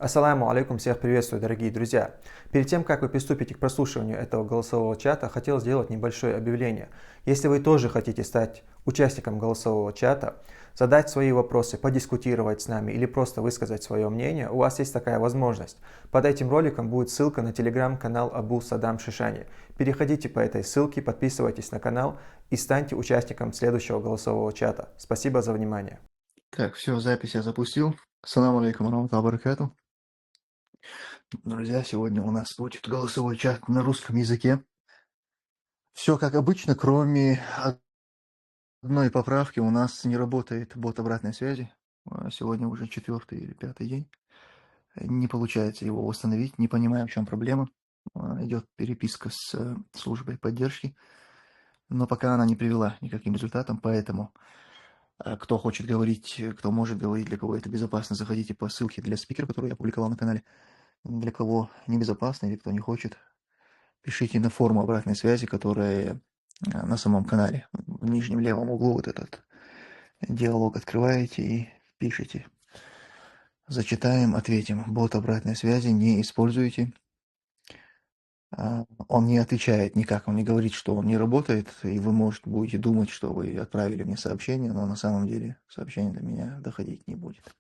Ассаламу алейкум, всех приветствую, дорогие друзья. Перед тем, как вы приступите к прослушиванию этого голосового чата, хотел сделать небольшое объявление. Если вы тоже хотите стать участником голосового чата, задать свои вопросы, подискутировать с нами или просто высказать свое мнение, у вас есть такая возможность. Под этим роликом будет ссылка на телеграм-канал Абу Садам Шишани. Переходите по этой ссылке, подписывайтесь на канал и станьте участником следующего голосового чата. Спасибо за внимание. Так, все, запись я запустил. Ассаламу алейкум warahmatullahi wabarakatuh. Друзья, сегодня у нас будет голосовой чат на русском языке. Все как обычно, кроме одной поправки. У нас не работает бот обратной связи. Сегодня уже 4-й или 5-й день. Не получается его восстановить. Не понимаем, в чем проблема. Идет переписка с службой поддержки, но пока она не привела никаким результатам, поэтому кто хочет говорить, кто может говорить, для кого это безопасно, заходите по ссылке для спикера, которую я опубликовал на канале. Для кого небезопасно или кто не хочет, пишите на форму обратной связи, которая на самом канале. В нижнем левом углу вот этот диалог открываете и пишите. Зачитаем, ответим. Бот обратной связи не используйте. Он не отвечает никак, он не говорит, что он не работает, и вы, может, будете думать, что вы отправили мне сообщение, но на самом деле сообщение до меня доходить не будет.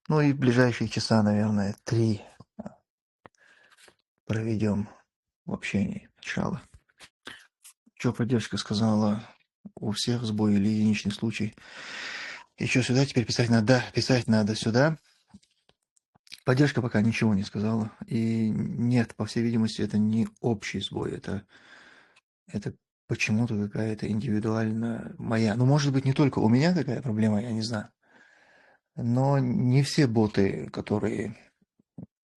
Ну и в ближайшие часа, наверное, 3 проведем в общении. Иншаллах. Что поддержка сказала, у всех сбой или единичный случай. Еще сюда теперь писать надо. Да, писать надо сюда. Поддержка пока ничего не сказала. И нет, по всей видимости, это не общий сбой. Это почему-то какая-то индивидуально моя. Ну, может быть, не только у меня такая проблема, я не знаю. Но не все боты, которые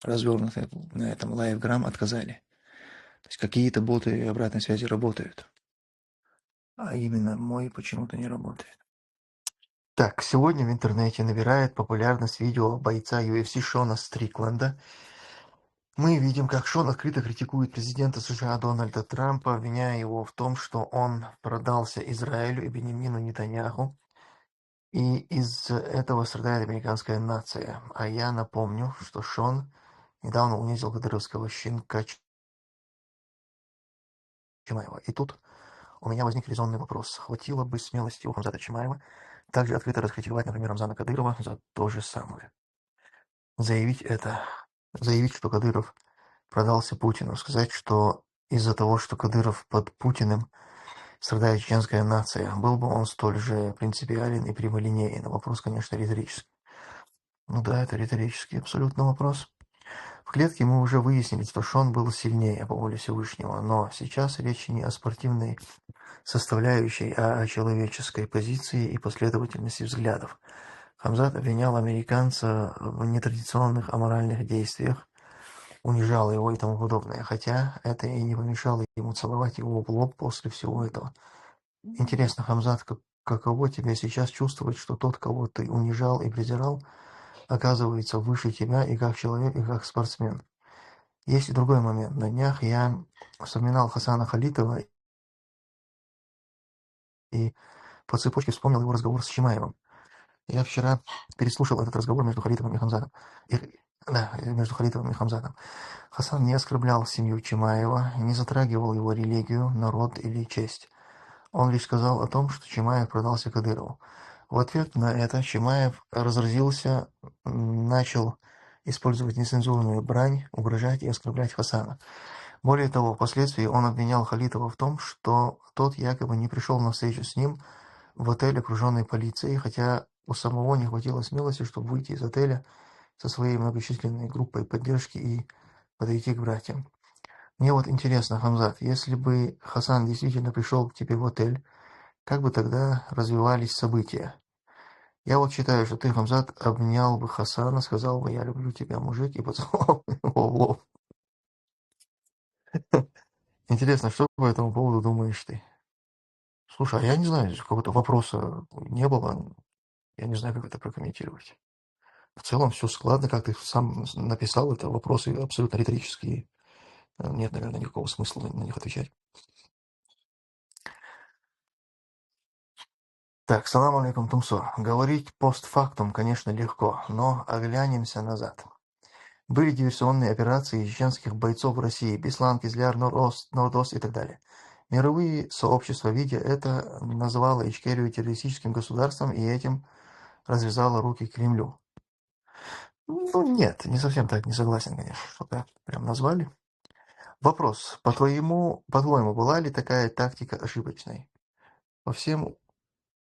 развернуты на этом LiveGram, отказали. То есть какие-то боты обратной связи работают. А именно мой почему-то не работает. Так, сегодня в интернете набирает популярность видео бойца UFC Шона Стрикленда. Мы видим, как Шон открыто критикует президента США Дональда Трампа, обвиняя его в том, что он продался Израилю и Беньямину Нетаньяху, и из этого страдает американская нация. А я напомню, что Шон недавно унизил кадыровского щенка Чимаева. И тут у меня возник резонный вопрос. Хватило бы смелости у Хамзата Чимаева также открыто раскритиковать, например, Рамзана Кадырова за то же самое. Заявить, что Кадыров продался Путину, сказать, что из-за того, что Кадыров под Путиным страдает чеченская нация, был бы он столь же принципиален и прямолинеен. Вопрос, конечно, риторический. Ну да, это риторический абсолютно вопрос. В клетке мы уже выяснили, что Шон был сильнее по воле Всевышнего, но сейчас речь не о спортивной составляющей, а о человеческой позиции и последовательности взглядов. Хамзат обвинял американца в нетрадиционных аморальных действиях, унижал его и тому подобное, хотя это и не помешало ему целовать его в лоб после всего этого. Интересно, Хамзат, каково тебе сейчас чувствовать, что тот, кого ты унижал и презирал, оказывается выше тебя и как человек, и как спортсмен? Есть и другой момент. На днях я вспоминал Хасана Халитова и по цепочке вспомнил его разговор с Чимаевым. Я вчера переслушал этот разговор между Халитовым и Хамзатом. Между Халитовым и Хамзатом. Хасан не оскорблял семью Чимаева, не затрагивал его религию, народ или честь. Он лишь сказал о том, что Чимаев продался Кадырову. В ответ на это Чимаев разразился, начал использовать нецензурную брань, угрожать и оскорблять Хасана. Более того, впоследствии он обвинял Халитова в том, что тот якобы не пришел на встречу с ним в отель, окруженный полицией, хотя у самого не хватило смелости, чтобы выйти из отеля со своей многочисленной группой поддержки и подойти к братьям. Мне вот интересно, Хамзат, если бы Хасан действительно пришел к тебе в отель, как бы тогда развивались события? Я вот считаю, что ты, Хамзат, обнял бы Хасана, сказал бы «я люблю тебя, мужик», и поцеловал его в лоб. Интересно, что по этому поводу думаешь ты? Слушай, а я не знаю, какого-то вопроса не было, я не знаю, как это прокомментировать. В целом все складно, как ты сам написал, это вопросы абсолютно риторические. Нет, наверное, никакого смысла на них отвечать. Так, салам алейкум, Тумсо. Говорить постфактум, конечно, легко, но оглянемся назад. Были диверсионные операции чеченских бойцов в России, Беслан, Кизляр, Нордост и так далее. Мировые сообщества, видя это, называло Ичкерию террористическим государством и этим развязало руки Кремлю. Ну, нет, не совсем так, не согласен, конечно, что так прям назвали. Вопрос. По-твоему, была ли такая тактика ошибочной? По всем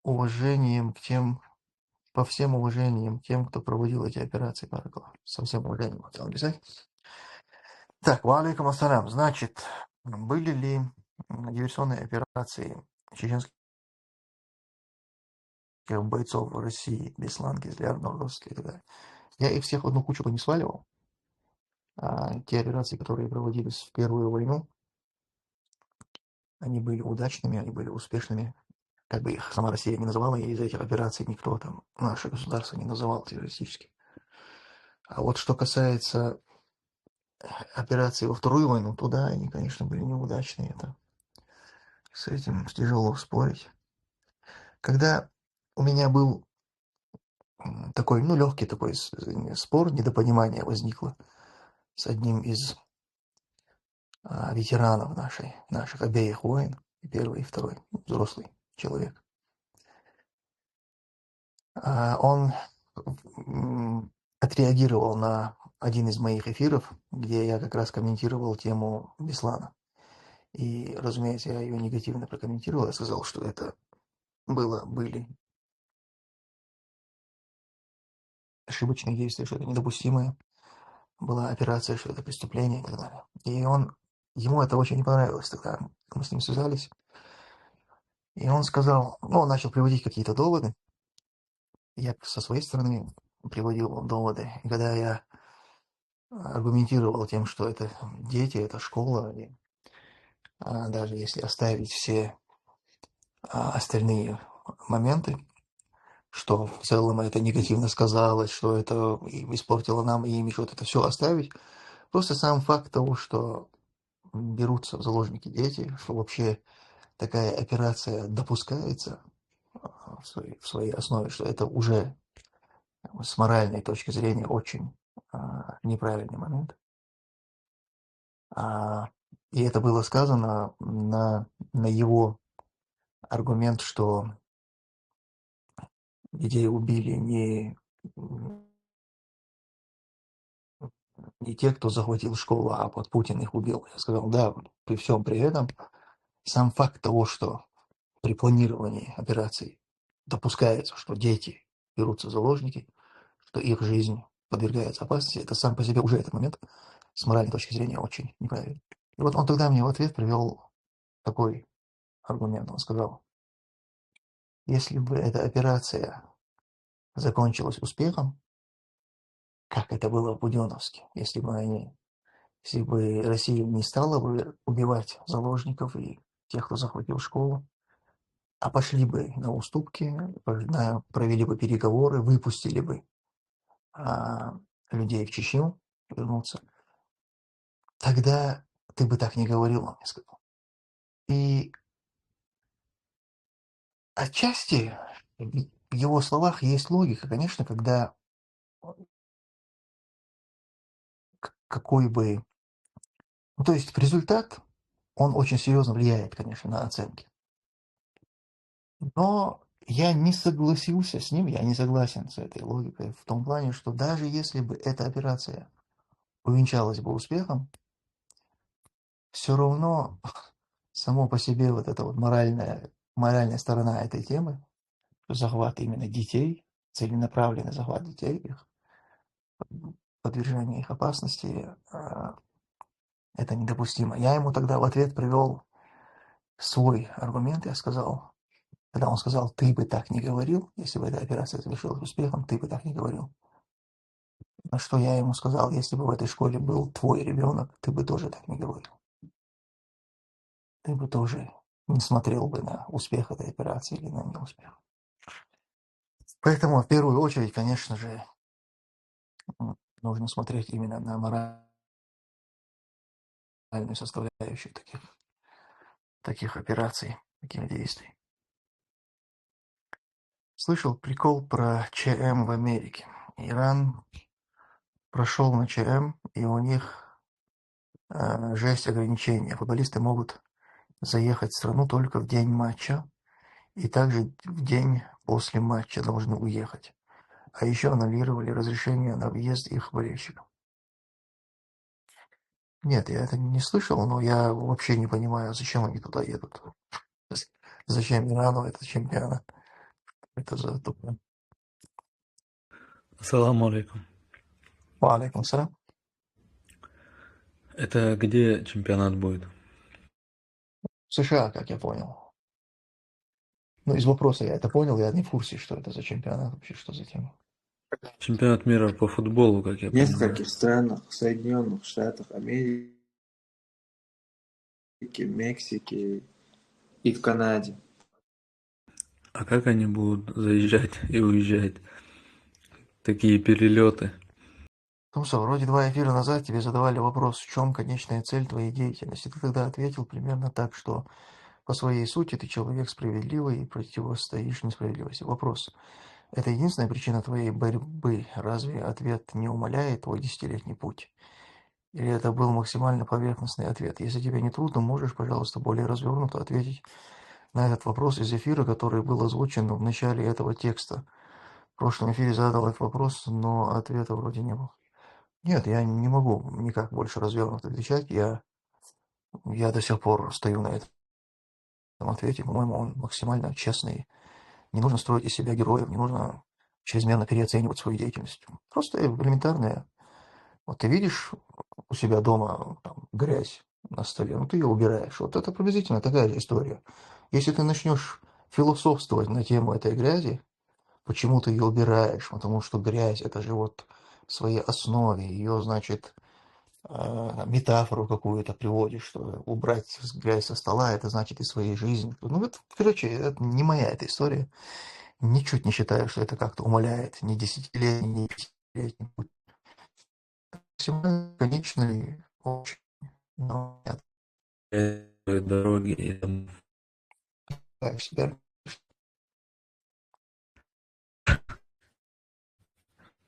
уважением к тем, по всем уважениям тем, кто проводил эти операции, Баракаллах. Со всем уважением хотел написать. Так, валейкум ассалям. Значит, были ли диверсионные операции чеченских бойцов в России, Беслан, Кизляр, Нордост и так далее? Я их всех в одну кучу бы не сваливал. А те операции, которые проводились в Первую войну, они были удачными, они были успешными. Как бы их сама Россия не называла, и из этих операций никто там, наше государство не называл террористическими. А вот что касается операций во Вторую войну, то да, они, конечно, были неудачные. Это, с этим тяжело спорить. Когда у меня был такой, ну, легкий такой спор, недопонимание возникло с одним из ветеранов наших обеих войн, и первый, и второй, взрослый человек. Он отреагировал на один из моих эфиров, где я как раз комментировал тему Беслана. И, разумеется, я ее негативно прокомментировал. Я сказал, что это были ошибочные действия, что это недопустимое. Была операция, что это преступление и так далее. И ему это очень не понравилось тогда. Мы с ним связались. И он сказал, ну, он начал приводить какие-то доводы. Я со своей стороны приводил доводы. И когда я аргументировал тем, что это дети, это школа, и даже если оставить все остальные моменты, что в целом это негативно сказалось, что это испортило нам имидж, вот это все оставить. Просто сам факт того, что берутся в заложники дети, что вообще такая операция допускается в своей основе, что это уже с моральной точки зрения очень неправильный момент. И это было сказано на его аргумент, что детей убили не те, кто захватил школу, а вот Путин их убил. Я сказал, да, при всем при этом, сам факт того, что при планировании операций допускается, что дети берутся в заложники, что их жизнь подвергается опасности, это сам по себе уже этот момент с моральной точки зрения очень неправильный. И вот он тогда мне в ответ привел такой аргумент. Он сказал, если бы эта операция закончилась успехом, как это было в Буденновске, если бы Россия не стала бы убивать заложников и тех, кто захватил школу, а пошли бы на уступки, провели бы переговоры, выпустили бы людей в Чечню вернуться, тогда ты бы так не говорил, он мне сказал. И отчасти в его словах есть логика, конечно, когда какой бы... Ну, то есть результат, он очень серьезно влияет, конечно, на оценки. Но я не согласился с ним, я не согласен с этой логикой в том плане, что даже если бы эта операция увенчалась бы успехом, все равно само по себе вот эта вот моральная сторона этой темы, захват именно детей, целенаправленный захват детей, их подвержение их опасности, это недопустимо. Я ему тогда в ответ привел свой аргумент, я сказал, когда он сказал, ты бы так не говорил, если бы эта операция завершилась успехом, ты бы так не говорил. На что я ему сказал, если бы в этой школе был твой ребенок, ты бы тоже так не говорил. Ты бы тоже не смотрел бы на успех этой операции или на неуспех. Поэтому в первую очередь, конечно же, нужно смотреть именно на моральную составляющую таких операций, таких действий. Слышал прикол про ЧМ в Америке. Иран прошел на ЧМ, и у них жесть ограничения. Футболисты могут заехать в страну только в день матча, и также в день после матча должны уехать. А еще аннулировали разрешение на въезд их болельщикам. Нет, я это не слышал, но я вообще не понимаю, зачем они туда едут. Зачем Ирану этот чемпионат? Это за тупо. Ассаламу алейкум. Валейкум салям. Это где чемпионат будет? В США, как я понял. Ну, из вопроса я это понял, я не в курсе, что это за чемпионат, вообще, что за тема. Чемпионат мира по футболу, как я В понимаю. нескольких странах, в Соединенных Штатах Америки, Мексике и в Канаде. А как они будут заезжать и уезжать? Такие перелеты. Ну что, вроде 2 эфира назад тебе задавали вопрос, в чем конечная цель твоей деятельности. Ты тогда ответил примерно так, что по своей сути ты человек справедливый и противостоишь несправедливости. Вопрос. Это единственная причина твоей борьбы. Разве ответ не умаляет твой 10-летний путь? Или это был максимально поверхностный ответ? Если тебе не трудно, можешь, пожалуйста, более развернуто ответить на этот вопрос из эфира, который был озвучен в начале этого текста. В прошлом эфире задал этот вопрос, но ответа вроде не было. Нет, я не могу никак больше развернуто отвечать. Я до сих пор стою на этом ответе. По-моему, он максимально честный. Не нужно строить из себя героев, не нужно чрезмерно переоценивать свою деятельность. Просто элементарная. Вот ты видишь у себя дома там, грязь на столе, ну ты ее убираешь. Вот это приблизительно такая же история. Если ты начнешь философствовать на тему этой грязи, почему ты ее убираешь? Потому что грязь это же вот в своей основе, ее, значит, метафору какую-то приводишь, что убрать грязь со стола, это значит и своей жизни. Ну, это, короче, это не моя эта история. Ничуть не считаю, что это как-то умаляет ни десятилетний, ни пятилетний путь. Максимально конечный, очень, но я Дороги и там. так себя.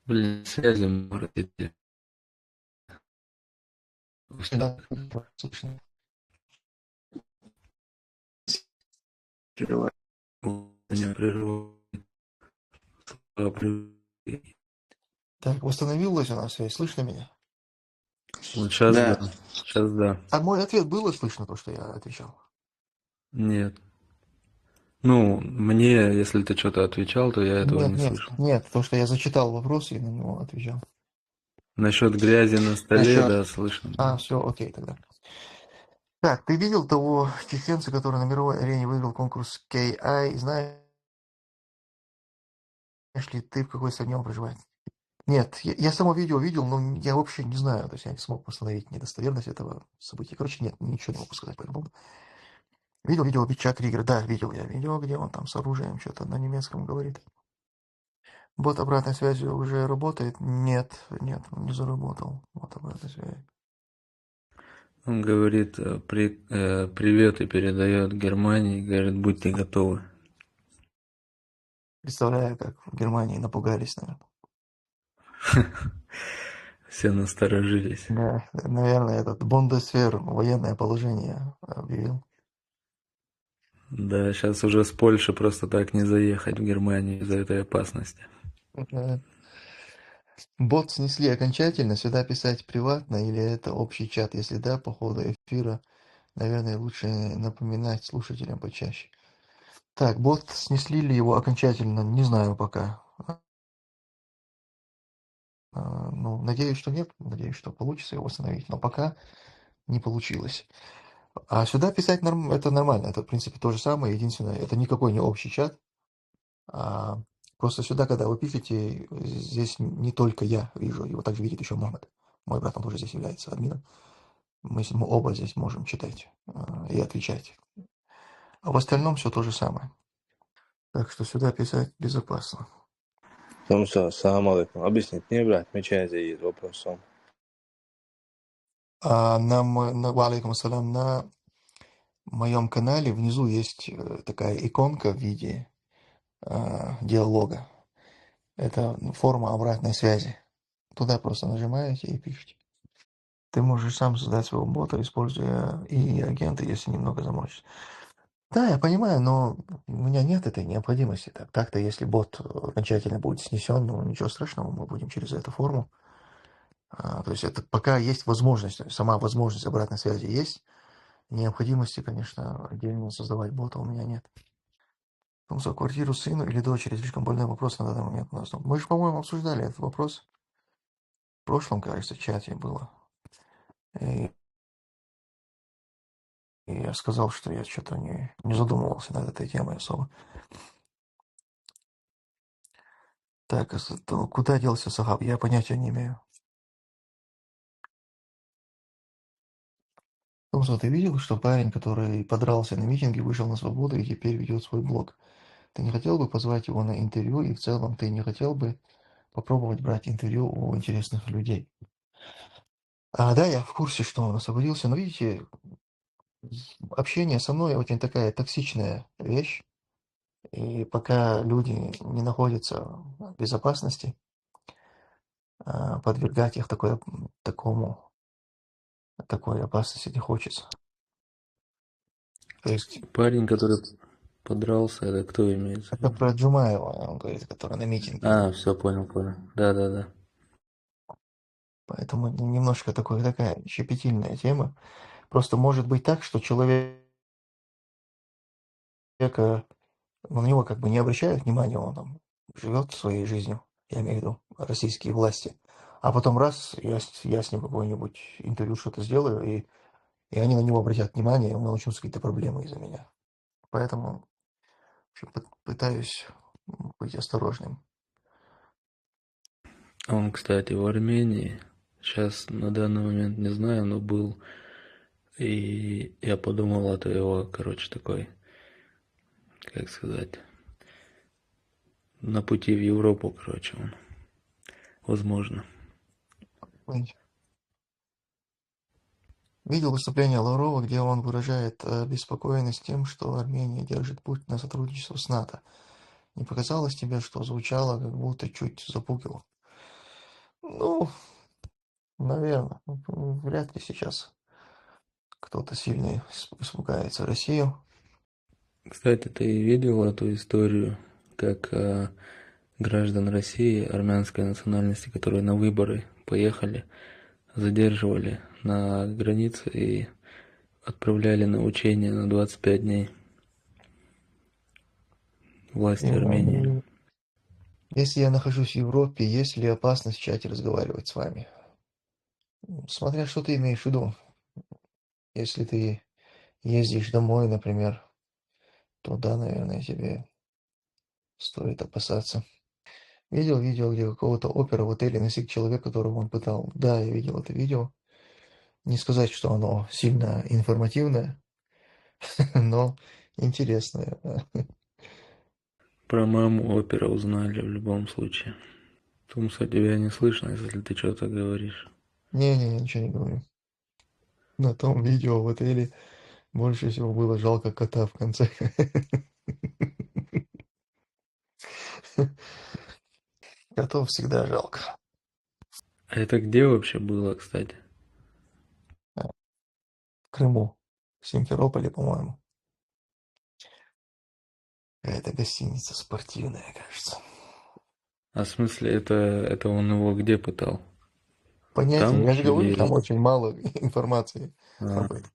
Блин, связи может идти. Да, слышно. Меня прервало. Так, восстановилась у нас связь, слышно меня? Вот сейчас Да. да. Сейчас да. А мой ответ было слышно, то, что я отвечал? Нет. Ну, мне, если ты что-то отвечал, то я этого не слышал. Нет, то, что я зачитал вопрос и на него отвечал. Насчет грязи на столе, Насчет- да, слышно. Все, окей тогда. Так, ты видел того чеченца, который на мировой арене выиграл конкурс KI? Знаешь ли ты, в какой стране он проживает? Нет, я само видео видел, но я вообще не знаю, то есть я не смог восстановить недостоверность этого события. Короче, нет, ничего не могу сказать по этому поводу. Видел видео Бича Кригера? Да, видел я видео, где он там с оружием что-то на немецком говорит. Бот обратной связи уже работает? Нет, не заработал. Бот обратной связи. Он говорит привет и передает Германии, говорит, будьте готовы. Представляю, как в Германии напугались, наверное. Все насторожились. Да, наверное, этот Бундесвер военное положение объявил. Да, сейчас уже с Польши просто так не заехать в Германию из-за этой опасности. Бот снесли окончательно, сюда писать приватно или это общий чат? Если да, по ходу эфира, наверное, лучше напоминать слушателям почаще. Так, бот снесли ли его окончательно, не знаю пока. Ну, надеюсь, что нет, надеюсь, что получится его восстановить, но пока не получилось. А сюда писать это нормально, это, в принципе, то же самое, единственное, это никакой не общий чат. Просто сюда, когда вы пишете, здесь не только я вижу, его также видит еще Мохаммед. Мой брат, он тоже здесь является админом. Мы оба здесь можем читать и отвечать. А в остальном все то же самое. Так что сюда писать безопасно. Томсо, салам алейкум. Объяснить мне, брат, мечай заедет вопросом. Валейкум ассалям, на моем канале внизу есть такая иконка в виде диалога. Это форма обратной связи. Туда просто нажимаете и пишете. Ты можешь сам создать своего бота, используя и агента, если немного заморочишься. Да, я понимаю, но у меня нет этой необходимости. Так-то, если бот окончательно будет снесен, ну ничего страшного, мы будем через эту форму. То есть это пока есть возможность, сама возможность обратной связи есть. Необходимости, конечно, отдельно создавать бота у меня нет. Потому что квартиру сыну или дочери слишком больной вопрос на данный момент у нас. Мы же, по-моему, обсуждали этот вопрос. В прошлом, кажется, чате было. И, и я сказал, что я что-то не задумывался над этой темой особо. Так, то куда делся Сахаб? Я понятия не имею. Потому что ты видел, что парень, который подрался на митинге, вышел на свободу и теперь ведет свой блог. Ты не хотел бы позвать его на интервью, и в целом ты не хотел бы попробовать брать интервью у интересных людей? Да, я в курсе, что он освободился, но видите, общение со мной очень такая токсичная вещь, и пока люди не находятся в безопасности, подвергать их такой опасности не хочется. То есть Парень, который подрался, это кто имеется в это виду? про Джумаева, он говорит, который на митинге. Все, понял. Да. Поэтому немножко такая щепетильная тема. Просто может быть так, что человека, на него как бы не обращают внимания, он там живет своей жизнью, я имею в виду российские власти. А потом раз, я с ним какое-нибудь интервью что-то сделаю, и они на него обратят внимание, и у него начнутся какие-то проблемы из-за меня. Поэтому в общем, пытаюсь быть осторожным. Он, кстати, в Армении. Сейчас на данный момент не знаю, но был. И я подумал, это его, короче, такой, как сказать, на пути в Европу, короче, он. Возможно. Видел выступление Лаврова, где он выражает обеспокоенность тем, что Армения держит путь на сотрудничество с НАТО. Не показалось тебе, что звучало, как будто чуть запугивало? Ну, наверное. Вряд ли сейчас кто-то сильно испугается Россию. Кстати, ты видел эту историю, как граждан России армянской национальности, которые на выборы поехали, задерживали на границе и отправляли на учения на 25 дней власти Армении. Если я нахожусь в Европе, есть ли опасность в чате разговаривать с вами? Смотря что ты имеешь в виду. Если ты ездишь домой, например, то да, наверное, тебе стоит опасаться. Видел видео, где какого-то опера в отеле настиг человек, которого он пытал. Да, я видел это видео. Не сказать, что оно сильно информативное, но интересное. Про маму опера узнали в любом случае. Потому что тебя не слышно, если ты что-то говоришь. Не, ничего не говорю. На том видео в отеле больше всего было жалко кота в конце. Котов всегда жалко. А это где вообще было, кстати? В Крыму, в Симферополе, по-моему. Какая-то гостиница спортивная, кажется. А в смысле, это он его где пытал? Понятия, Там я же говорю, или... там очень мало информации А, об этом.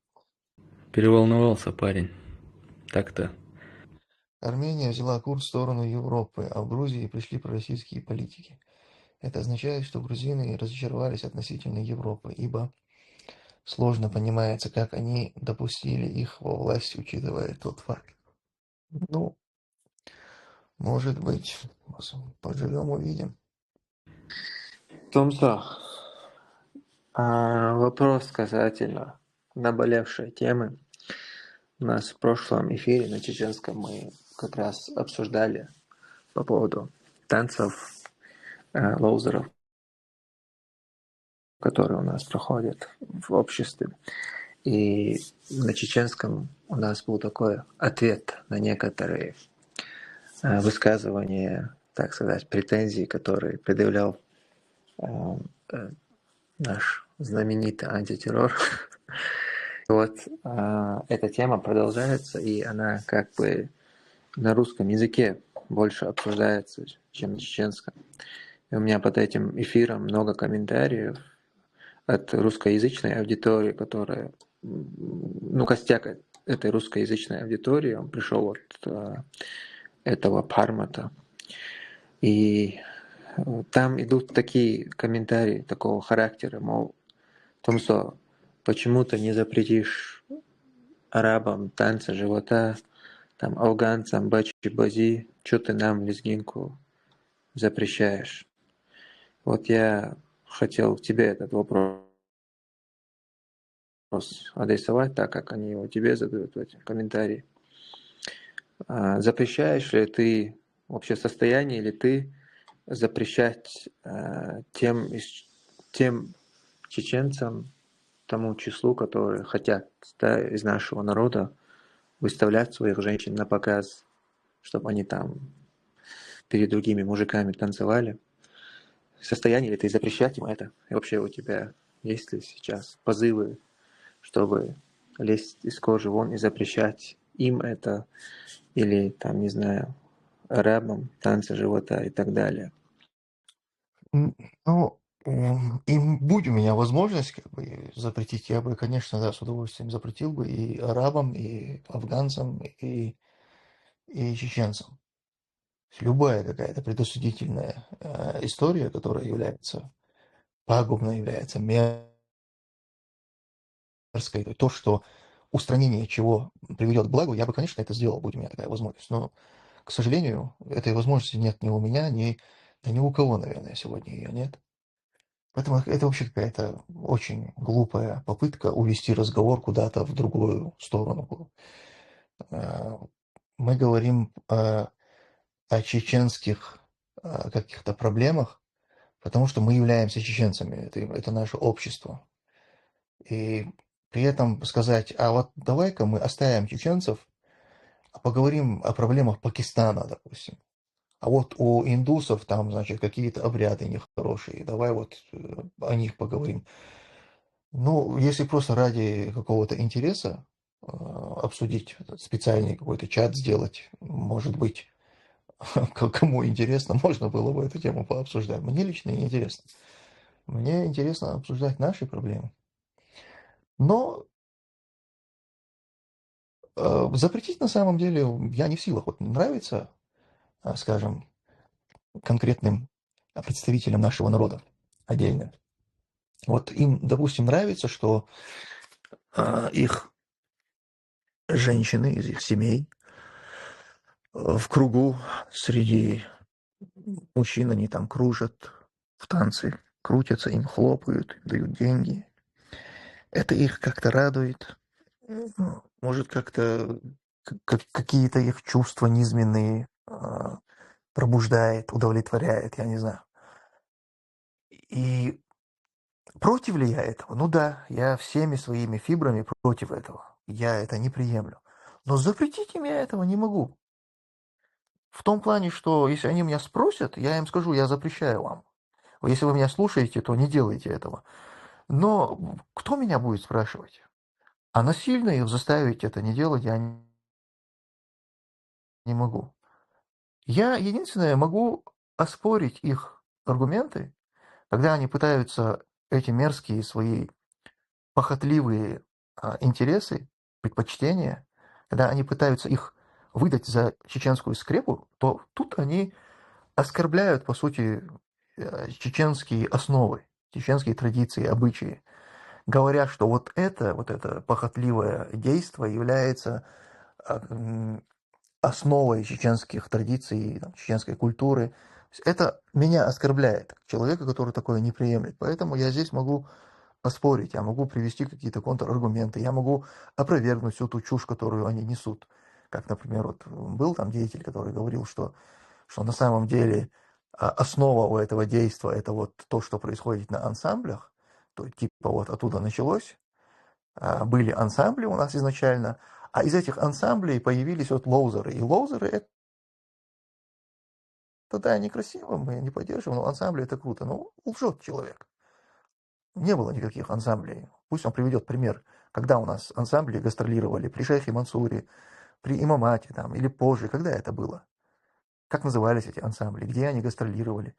переволновался парень. Так-то. Армения взяла курс в сторону Европы, а в Грузии пришли пророссийские политики. Это означает, что грузины разочаровались относительно Европы, ибо сложно понимается, как они допустили их во власть, учитывая тот факт. Ну, может быть, поживем, увидим. Томсо, вопрос касательно наболевшей темы. У нас в прошлом эфире на чеченском мы как раз обсуждали по поводу танцев лоузеров, которые у нас проходят в обществе. И на чеченском у нас был такой ответ на некоторые высказывания, так сказать, претензий, которые предъявлял э, наш знаменитый антитеррор. Вот эта тема продолжается, и она как бы на русском языке больше обсуждается, чем на чеченском. И у меня под этим эфиром много комментариев от русскоязычной аудитории, которая, ну, костяк этой русскоязычной аудитории, он пришел от этого Пармата. И там идут такие комментарии такого характера, мол, Томсо, почему ты не запретишь арабам танцы живота, там, афганцам бачи-бази, что ты нам лезгинку запрещаешь? Вот я хотел тебе этот вопрос адресовать, так как они его тебе задают в этих комментариях. Запрещаешь ли ты, вообще в состоянии ли ты запрещать тем чеченцам, тому числу, которые хотят, да, из нашего народа выставлять своих женщин на показ, чтобы они там перед другими мужиками танцевали? В состоянии ли ты запрещать им это? И вообще у тебя есть ли сейчас позывы, чтобы лезть из кожи вон и запрещать им это, или там, не знаю, арабам танцы живота и так далее? Ну, и будь у меня возможность как бы запретить, я бы, конечно, да, с удовольствием запретил бы и арабам, и афганцам, и чеченцам. Любая какая-то предосудительная история, которая является пагубной, является мерзкой, то, что устранение чего приведет к благу, я бы, конечно, это сделал, будь у меня такая возможность. Но, к сожалению, этой возможности нет ни у меня, да ни у кого, наверное, сегодня ее нет. Поэтому это вообще какая-то очень глупая попытка увести разговор куда-то в другую сторону. Мы говорим о чеченских каких-то проблемах, потому что мы являемся чеченцами, это наше общество. И при этом сказать, а вот давай-ка мы оставим чеченцев, а поговорим о проблемах Пакистана, допустим. А вот у индусов там, значит, какие-то обряды нехорошие, давай вот о них поговорим. Ну, если просто ради какого-то интереса обсудить, специальный какой-то чат сделать, может быть, кому интересно, можно было бы эту тему пообсуждать. Мне лично не интересно. Мне интересно обсуждать наши проблемы. Но запретить на самом деле я не в силах. Вот нравится, скажем, конкретным представителям нашего народа отдельно. Вот им, допустим, нравится, что их женщины из их семей в кругу среди мужчин, они там кружат в танцы, крутятся, им хлопают, дают деньги. Это их как-то радует, может, как-то какие-то их чувства низменные пробуждает, удовлетворяет, я не знаю. И против ли я этого? Ну да, я всеми своими фибрами против этого. Я это не приемлю. Но запретить им я этого не могу. В том плане, что если они меня спросят, я им скажу, я запрещаю вам. Если вы меня слушаете, то не делайте этого. Но кто меня будет спрашивать? А насильно их заставить это не делать я не могу. Я единственное могу оспорить их аргументы, когда они пытаются эти мерзкие свои похотливые интересы, предпочтения, когда они пытаются их выдать за чеченскую скрепу, то тут они оскорбляют, по сути, чеченские основы, чеченские традиции, обычаи, говоря, что вот это похотливое действие является основой чеченских традиций, там, чеченской культуры. Это меня оскорбляет, человека, который такое не приемлет. Поэтому я здесь могу поспорить, я могу привести какие-то контраргументы, я могу опровергнуть всю ту чушь, которую они несут. Как, например, вот был там деятель, который говорил, что на самом деле основа у этого действия это вот то, что происходит на ансамблях, то типа вот оттуда началось, были ансамбли у нас изначально, а из этих ансамблей появились вот лоузеры. И лоузеры тогда некрасиво, мы не поддерживаем, но ансамбли это круто. Ну, лжет человек. Не было никаких ансамблей. Пусть он приведет пример, когда у нас ансамбли гастролировали при Шейхе Мансуре, при Имамате там, или позже, когда это было? Как назывались эти ансамбли, где они гастролировали?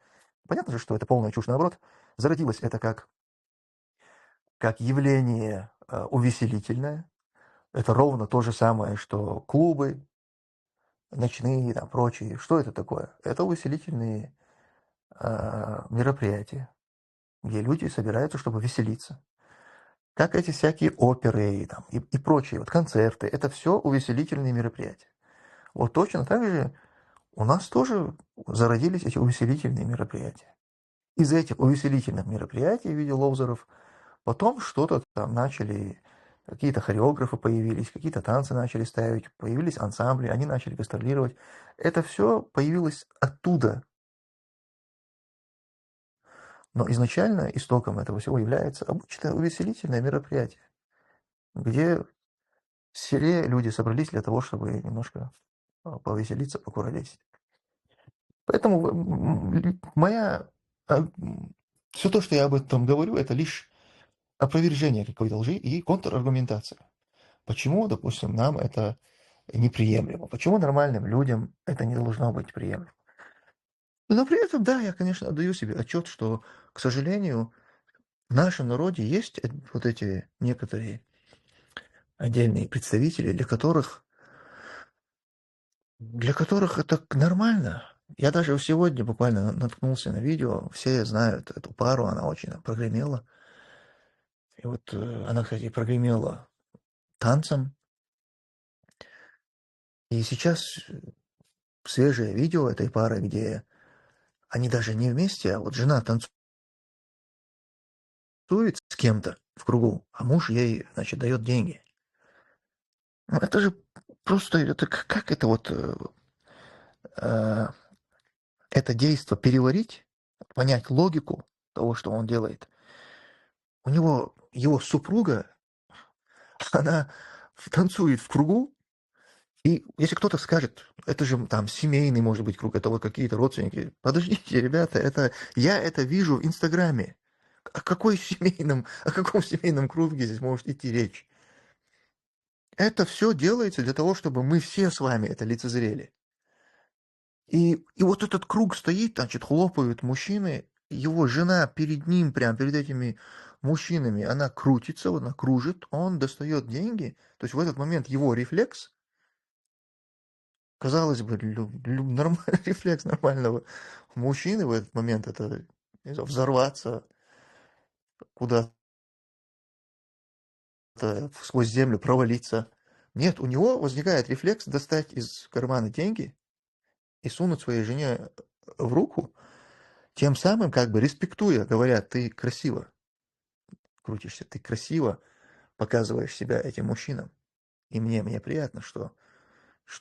Понятно же, что это полная чушь. Наоборот, зародилось это как явление увеселительное. Это ровно то же самое, что клубы, ночные, там, прочие. Что это такое? Это увеселительные мероприятия, где люди собираются, чтобы веселиться. Как эти всякие оперы и прочие вот концерты. Это все увеселительные мероприятия. Вот точно так же у нас тоже зародились эти увеселительные мероприятия. Из этих увеселительных мероприятий в виде лоузеров потом что-то там начали, какие-то хореографы появились, какие-то танцы начали ставить, появились ансамбли, они начали гастролировать. Это все появилось оттуда. Но изначально истоком этого всего является обычное увеселительное мероприятие, где в селе люди собрались для того, чтобы немножко повеселиться, покуролесить. Поэтому все то, что я об этом говорю, это лишь опровержение какой-то лжи и контраргументация. Почему, допустим, нам это неприемлемо? Почему нормальным людям это не должно быть приемлемо? Но при этом, да, я, конечно, отдаю себе отчет, что, к сожалению, в нашем народе есть вот эти некоторые отдельные представители, для которых это нормально. Я даже сегодня буквально наткнулся на видео, все знают эту пару, она очень прогремела. И вот она, кстати, прогремела танцем. И сейчас свежее видео этой пары, где они даже не вместе, а вот жена танцует с кем-то в кругу, а муж ей, значит, дает деньги. Ну, это же просто, это как это вот, это действо переварить, понять логику того, что он делает. У него его супруга, она танцует в кругу, и если кто-то скажет, это же там семейный, может быть, круг, это вот какие-то родственники. Подождите, ребята, я это вижу в Инстаграме. О каком семейном круге здесь может идти речь? Это все делается для того, чтобы мы все с вами это лицезрели. И вот этот круг стоит, значит, хлопают мужчины, его жена перед ним, прям перед этими мужчинами, она крутится, она кружит, он достает деньги. То есть в этот момент его рефлекс, казалось бы, рефлекс нормального мужчины в этот момент, это не знаю, взорваться куда-то сквозь землю, провалиться. Нет, у него возникает рефлекс достать из кармана деньги и сунуть своей жене в руку, тем самым как бы респектуя, говоря, ты красиво крутишься, ты красиво показываешь себя этим мужчинам. И мне приятно, что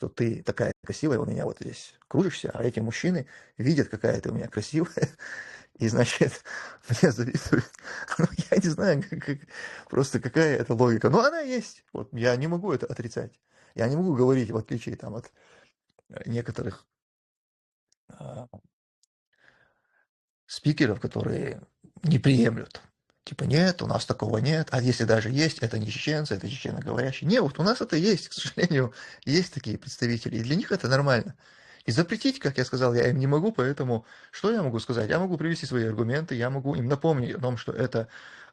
ты такая красивая, у меня вот здесь крутишься, а эти мужчины видят, какая ты у меня красивая, и, значит, мне завидуют. Ну, я не знаю, просто какая это логика. Но она есть. Вот я не могу это отрицать. Я не могу говорить, в отличие там, от некоторых спикеров, которые не приемлют. Типа, нет, у нас такого нет. А если даже есть, это не чеченцы, это чеченоговорящие. Нет, вот у нас это есть, к сожалению, есть такие представители. И для них это нормально. И запретить, как я сказал, я им не могу, поэтому что я могу сказать? Я могу привести свои аргументы, я могу им напомнить о том, что это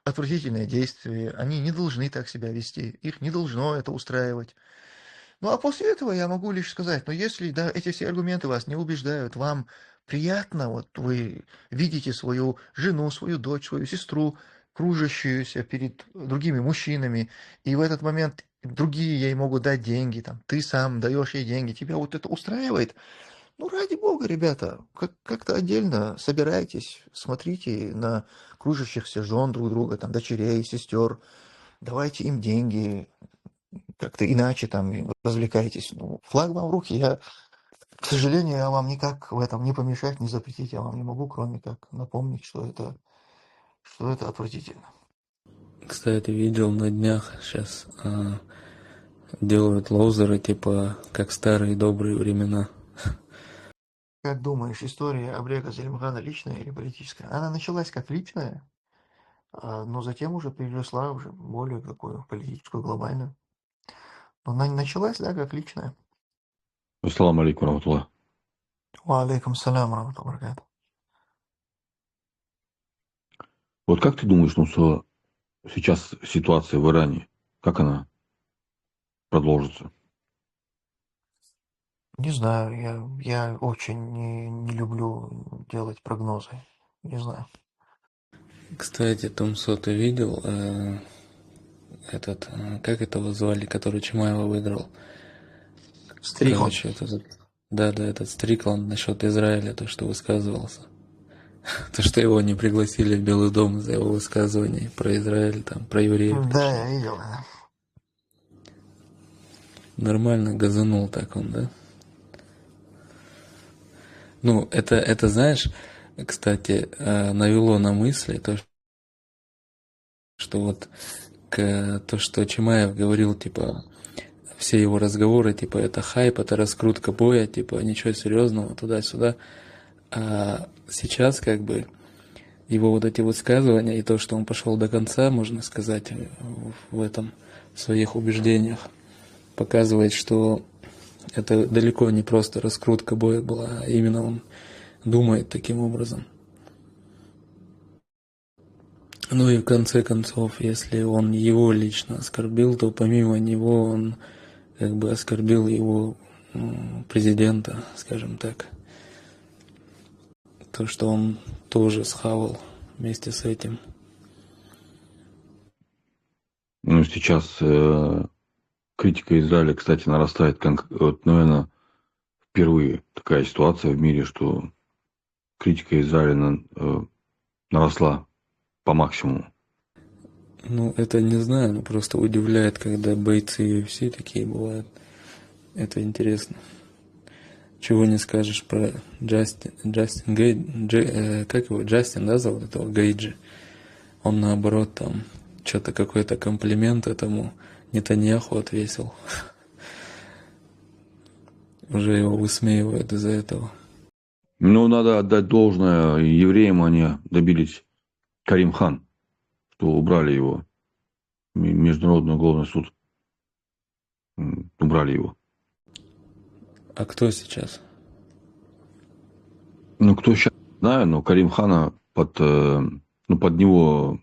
отвратительное действие, они не должны так себя вести, их не должно это устраивать. Ну, а после этого я могу лишь сказать, но если да, эти все аргументы вас не убеждают, вам приятно, вот вы видите свою жену, свою дочь, свою сестру, кружащуюся перед другими мужчинами, и в этот момент другие ей могут дать деньги, там, ты сам даешь ей деньги, тебя вот это устраивает, ну, ради бога, ребята, как-то отдельно собирайтесь, смотрите на кружащихся жен друг друга, там, дочерей, сестер, давайте им деньги, как-то иначе там развлекайтесь. Ну, флаг вам в руки. К сожалению, я вам никак в этом не помешать, не запретить я вам не могу, кроме как напомнить, что это отвратительно. Кстати, видел на днях сейчас делают лоузеры, типа как старые добрые времена. Как думаешь, история Абрека Зелимхана личная или политическая? Она началась как личная, но затем уже переросла уже более такую политическую, глобальную. Но она началась, да, как личная. Ассаламу алейкум рахматуллах. Ва алейкум салям рахматуллахи ва баракатух. Вот как ты думаешь, ну, что сейчас ситуация в Иране, как она продолжится? Не знаю, я очень не люблю делать прогнозы. Не знаю. Кстати, Тумсо, ты видел как этого звали, который Чимаева выиграл? Стрикланд. Короче, да, этот Стрикланд насчет Израиля, то, что высказывался. То, что его не пригласили в Белый дом из-за его высказываний про Израиль, там, про евреев. Да, я видел. Да. Нормально газанул так он, да? Ну, это знаешь, кстати, навело на мысли то, что вот то, что Чимаев говорил, типа, все его разговоры, типа, это хайп, это раскрутка боя, типа, ничего серьезного, туда-сюда. А сейчас, как бы, его вот эти высказывания и то, что он пошел до конца, можно сказать, в своих убеждениях, показывает, что это далеко не просто раскрутка боя была, а именно он думает таким образом. Ну и в конце концов, если он его лично оскорбил, то помимо него он как бы оскорбил его президента, скажем так. То, что он тоже схавал вместе с этим. Ну, сейчас критика Израиля, кстати, нарастает. Вот, наверное, впервые такая ситуация в мире, что критика Израиля наросла по максимуму. Ну, это не знаю, но просто удивляет, когда бойцы UFC такие бывают. Это интересно. Чего не скажешь про Джастин Гейдж, как его, Джастин, да, зовут этого Гейджа? Он наоборот там что-то какой-то комплимент этому Нетаньяху отвесил. Уже его высмеивают из-за этого. Ну, надо отдать должное евреям, они добились. Карим Хан, что убрали его. Международный уголовный суд. Убрали его. А кто сейчас? Ну, кто сейчас, не знаю, но Карим Хана под него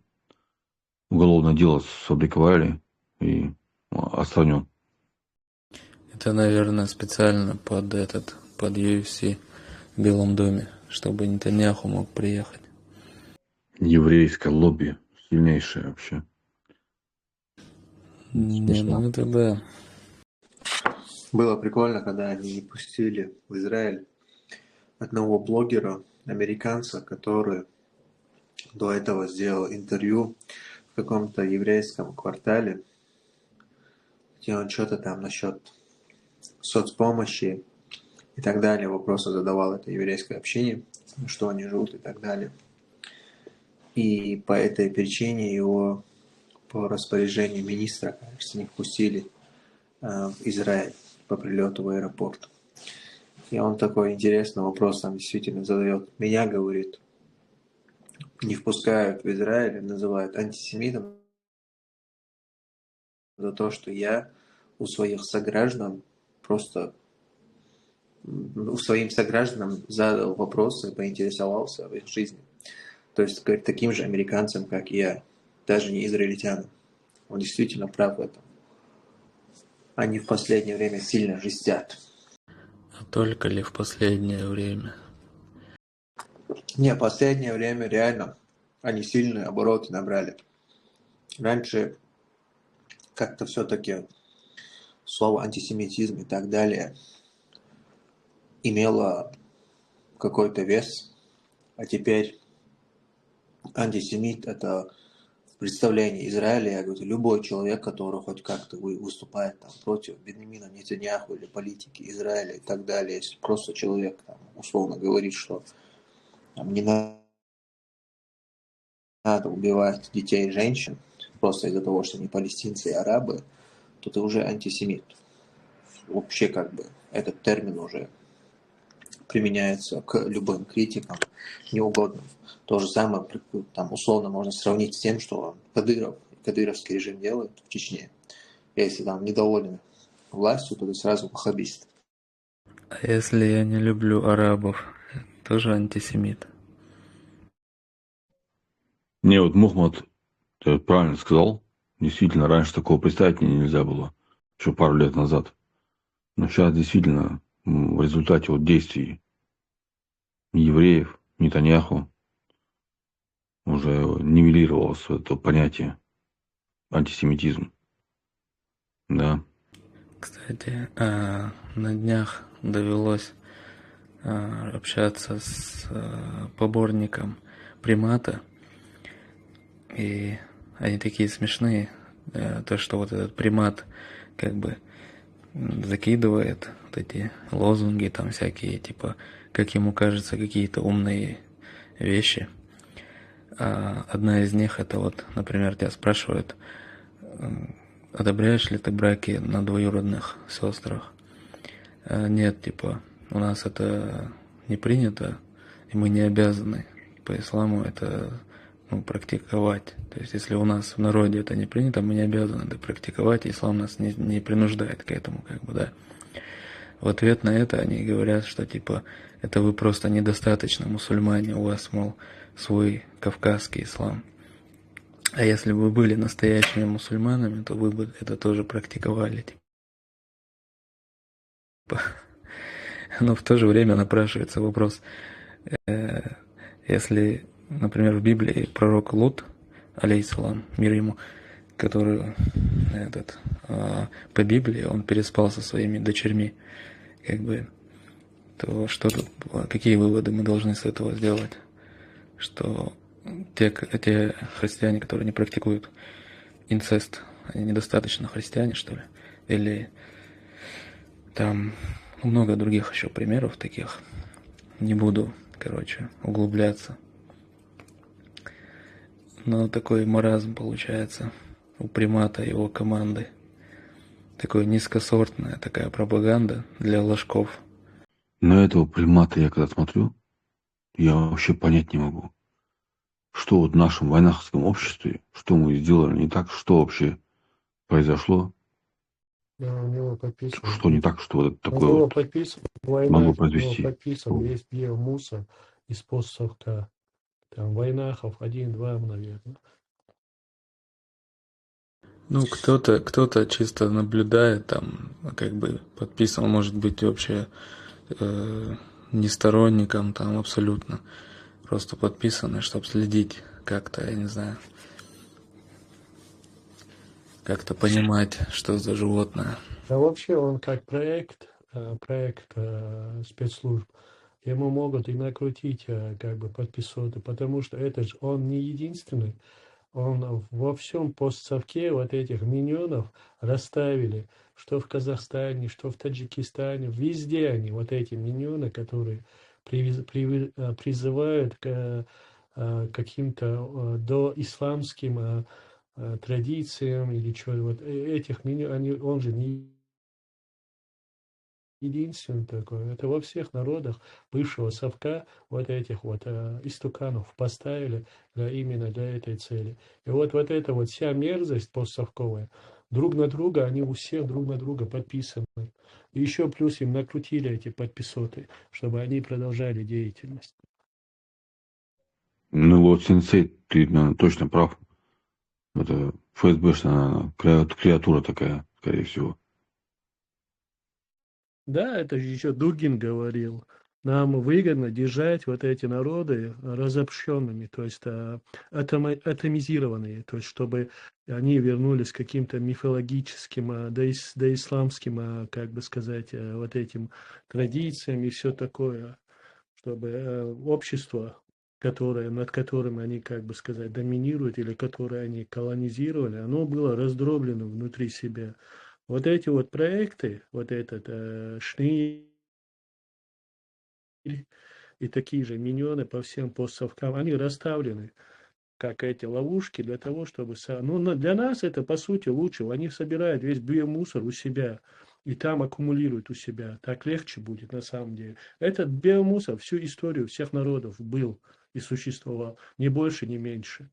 уголовное дело сфабриковали и отстранен. Это, наверное, специально под UFC в Белом доме, чтобы Нетаньяху мог приехать. Еврейское лобби сильнейшее вообще. Не, ну это да. Было прикольно, когда они не пустили в Израиль одного блогера, американца, который до этого сделал интервью в каком-то еврейском квартале, где он что-то там насчет соцпомощи и так далее, вопросы задавал это еврейское общине, на что они живут и так далее. И по этой причине его по распоряжению министра, кажется, не впустили в Израиль по прилету в аэропорт. И он такой интересный вопрос там действительно задает. Меня, говорит, не впускают в Израиль, называют антисемитом за то, что я у своих сограждан своим согражданам задал вопросы, поинтересовался в их жизни. То есть, говорит, таким же американцам, как и я, даже не израильтянам. Он действительно прав в этом. Они в последнее время сильно жестят. А только ли в последнее время? Не, в последнее время реально они сильные обороты набрали. Раньше как-то все-таки слово антисемитизм и так далее имело какой-то вес, а теперь антисемит – это в представлении Израиля, я говорю, любой человек, который хоть как-то выступает там, против Беньямина Нетаньяху или политики Израиля и так далее, если просто человек там, условно говорит, что там, не надо убивать детей и женщин просто из-за того, что они палестинцы и арабы, то ты уже антисемит. Вообще как бы этот термин уже применяется к любым критикам неугодным. То же самое, там, условно можно сравнить с тем, что кадыровский режим делает в Чечне. Если там недоволен властью, то ты сразу ваххабист. А если я не люблю арабов, тоже антисемит? Не, вот Мухмад, ты правильно сказал. Действительно, раньше такого представить мне нельзя было. Еще пару лет назад. Но сейчас действительно в результате вот действий евреев, Нетаньяху, уже нивелировалось это понятие антисемитизм. Да. Кстати, на днях довелось общаться с поборником примата, и они такие смешные, то, что вот этот примат как бы закидывает вот эти лозунги там всякие, типа, как ему кажется, какие-то умные вещи. Одна из них это вот, например, тебя спрашивают, одобряешь ли ты браки на двоюродных сестрах? Нет, типа, у нас это не принято, и мы не обязаны по исламу это практиковать. То есть, если у нас в народе это не принято, мы не обязаны это практиковать, и ислам нас не принуждает к этому, как бы, да. В ответ на это они говорят, что, типа, это вы просто недостаточно мусульмане, у вас, мол, свой кавказский ислам. А если бы вы были настоящими мусульманами, то вы бы это тоже практиковали. Типа. Но в то же время напрашивается вопрос, если, например, в Библии пророк Лут, алейхиссалам, мир ему, который по Библии он переспал со своими дочерьми, как бы, то что тут, какие выводы мы должны с этого сделать? Что те христиане, которые не практикуют инцест, они недостаточно христиане, что ли? Или там много других еще примеров таких. Не буду, углубляться. Но такой маразм получается у примата и его команды. Такой низкосортная такая пропаганда для ложков. На этого примата я когда смотрю, я вообще понять не могу. Что вот в нашем войнаховском обществе, что мы сделали не так, что вообще произошло, Да, у него подписан. что не так, что вот это У такое него вот подписан в могло войнах, у него произвести. подписан весь биомусор из постсовка. Там Войнахов 1-2, наверное. Кто-то чисто наблюдает, там, как бы подписан, может быть, вообще не сторонником, там, абсолютно. Просто подписаны, чтобы следить как-то, я не знаю, как-то понимать, что за животное. Да вообще он как проект спецслужб, ему могут и накрутить как бы подписоты, потому что это же он не единственный. Он во всем постсовке вот этих миньонов расставили, что в Казахстане, что в Таджикистане, везде они, вот эти миньоны, которые призывают к каким-то доисламским традициям или что, вот этих миньонов, он же не единственный такой. Это во всех народах бывшего совка вот этих вот истуканов поставили именно для этой цели. И вот эта вот вся мерзость постсовковая, друг на друга, они у всех друг на друга подписаны. И еще плюс им накрутили эти подписоты, чтобы они продолжали деятельность. Ну вот, сенсей, ты, наверное, точно прав. Это ФСБшная креатура такая, скорее всего. Да, это же еще Дугин говорил. Нам выгодно держать вот эти народы разобщенными, то есть атомизированные, то есть чтобы они вернулись к каким-то мифологическим, доисламским, как бы сказать, вот этим традициям и все такое, чтобы общество, над которым они, как бы сказать, доминируют или которое они колонизировали, оно было раздроблено внутри себя. Вот эти вот проекты, вот этот Шнир и такие же миньоны по всем постсовкам, они расставлены как эти ловушки для того, чтобы... Ну, для нас это, по сути, лучше. Они собирают весь биомусор у себя. и там аккумулирует у себя. Так легче будет на самом деле. Этот биомусор всю историю всех народов был и существовал. Ни больше, ни меньше.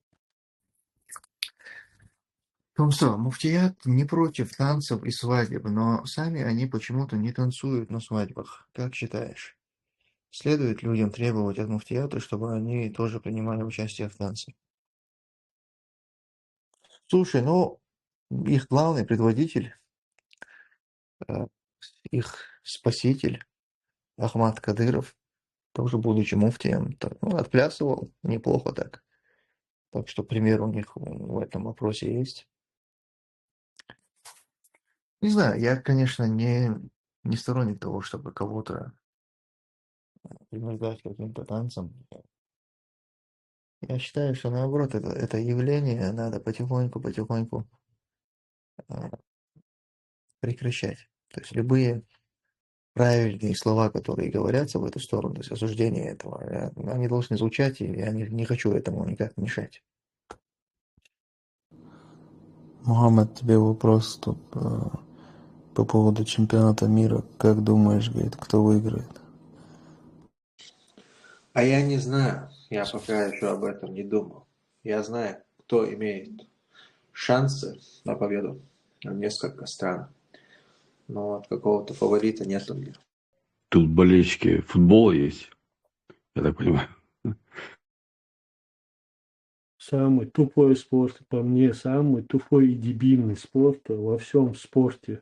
Томсо, муфтият не против танцев и свадеб, но сами они почему-то не танцуют на свадьбах. Как считаешь? Следует людям требовать от муфтията, чтобы они тоже принимали участие в танце? Слушай, ну, их главный предводитель, э, их спаситель Ахмад Кадыров, тоже будучи муфтием, отплясывал неплохо так. Так что пример у них в этом вопросе есть. Не знаю, я, конечно, не сторонник того, чтобы кого-то принуждать к каким-то танцам. Я считаю, что наоборот, это явление надо потихоньку а, прекращать. То есть любые правильные слова, которые говорятся в эту сторону, то есть осуждение этого, они должны звучать, и я не хочу этому никак мешать. Мухаммад, тебе вопрос тут по поводу чемпионата мира. Как думаешь, говорит, кто выиграет? А я не знаю, я пока еще об этом не думал. Я знаю, кто имеет шансы на победу в несколько стран. Но вот какого-то фаворита нет у меня. Тут болельщики футбола есть, я так понимаю. Самый тупой спорт, по мне, самый тупой и дебильный спорт во всем спорте.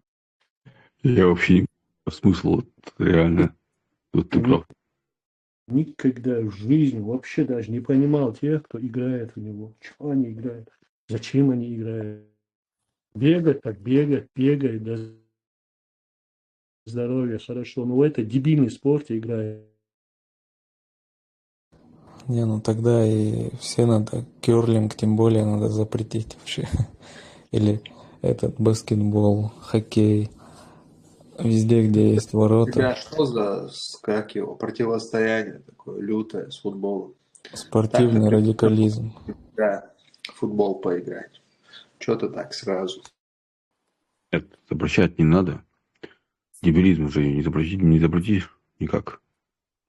Я вообще не понимаю смысл, вот, реально. Вот ты прав. Никогда в жизни вообще даже не понимал тех, кто играет в него. Чего они играют? Зачем они играют? Бегать, так бегать, бегать, до здоровья, хорошо. Но в это дебильный спорте играет. Не, ну тогда и все надо, керлинг тем более надо запретить вообще. Или этот баскетбол, хоккей. Везде, где есть ворота. Тебя что за, как его, противостояние такое лютое с футболом? Спортивный Так-то радикализм. да, в футбол поиграть. Что-то так сразу. Это запрещать не надо. Дебилизм же не запретишь никак.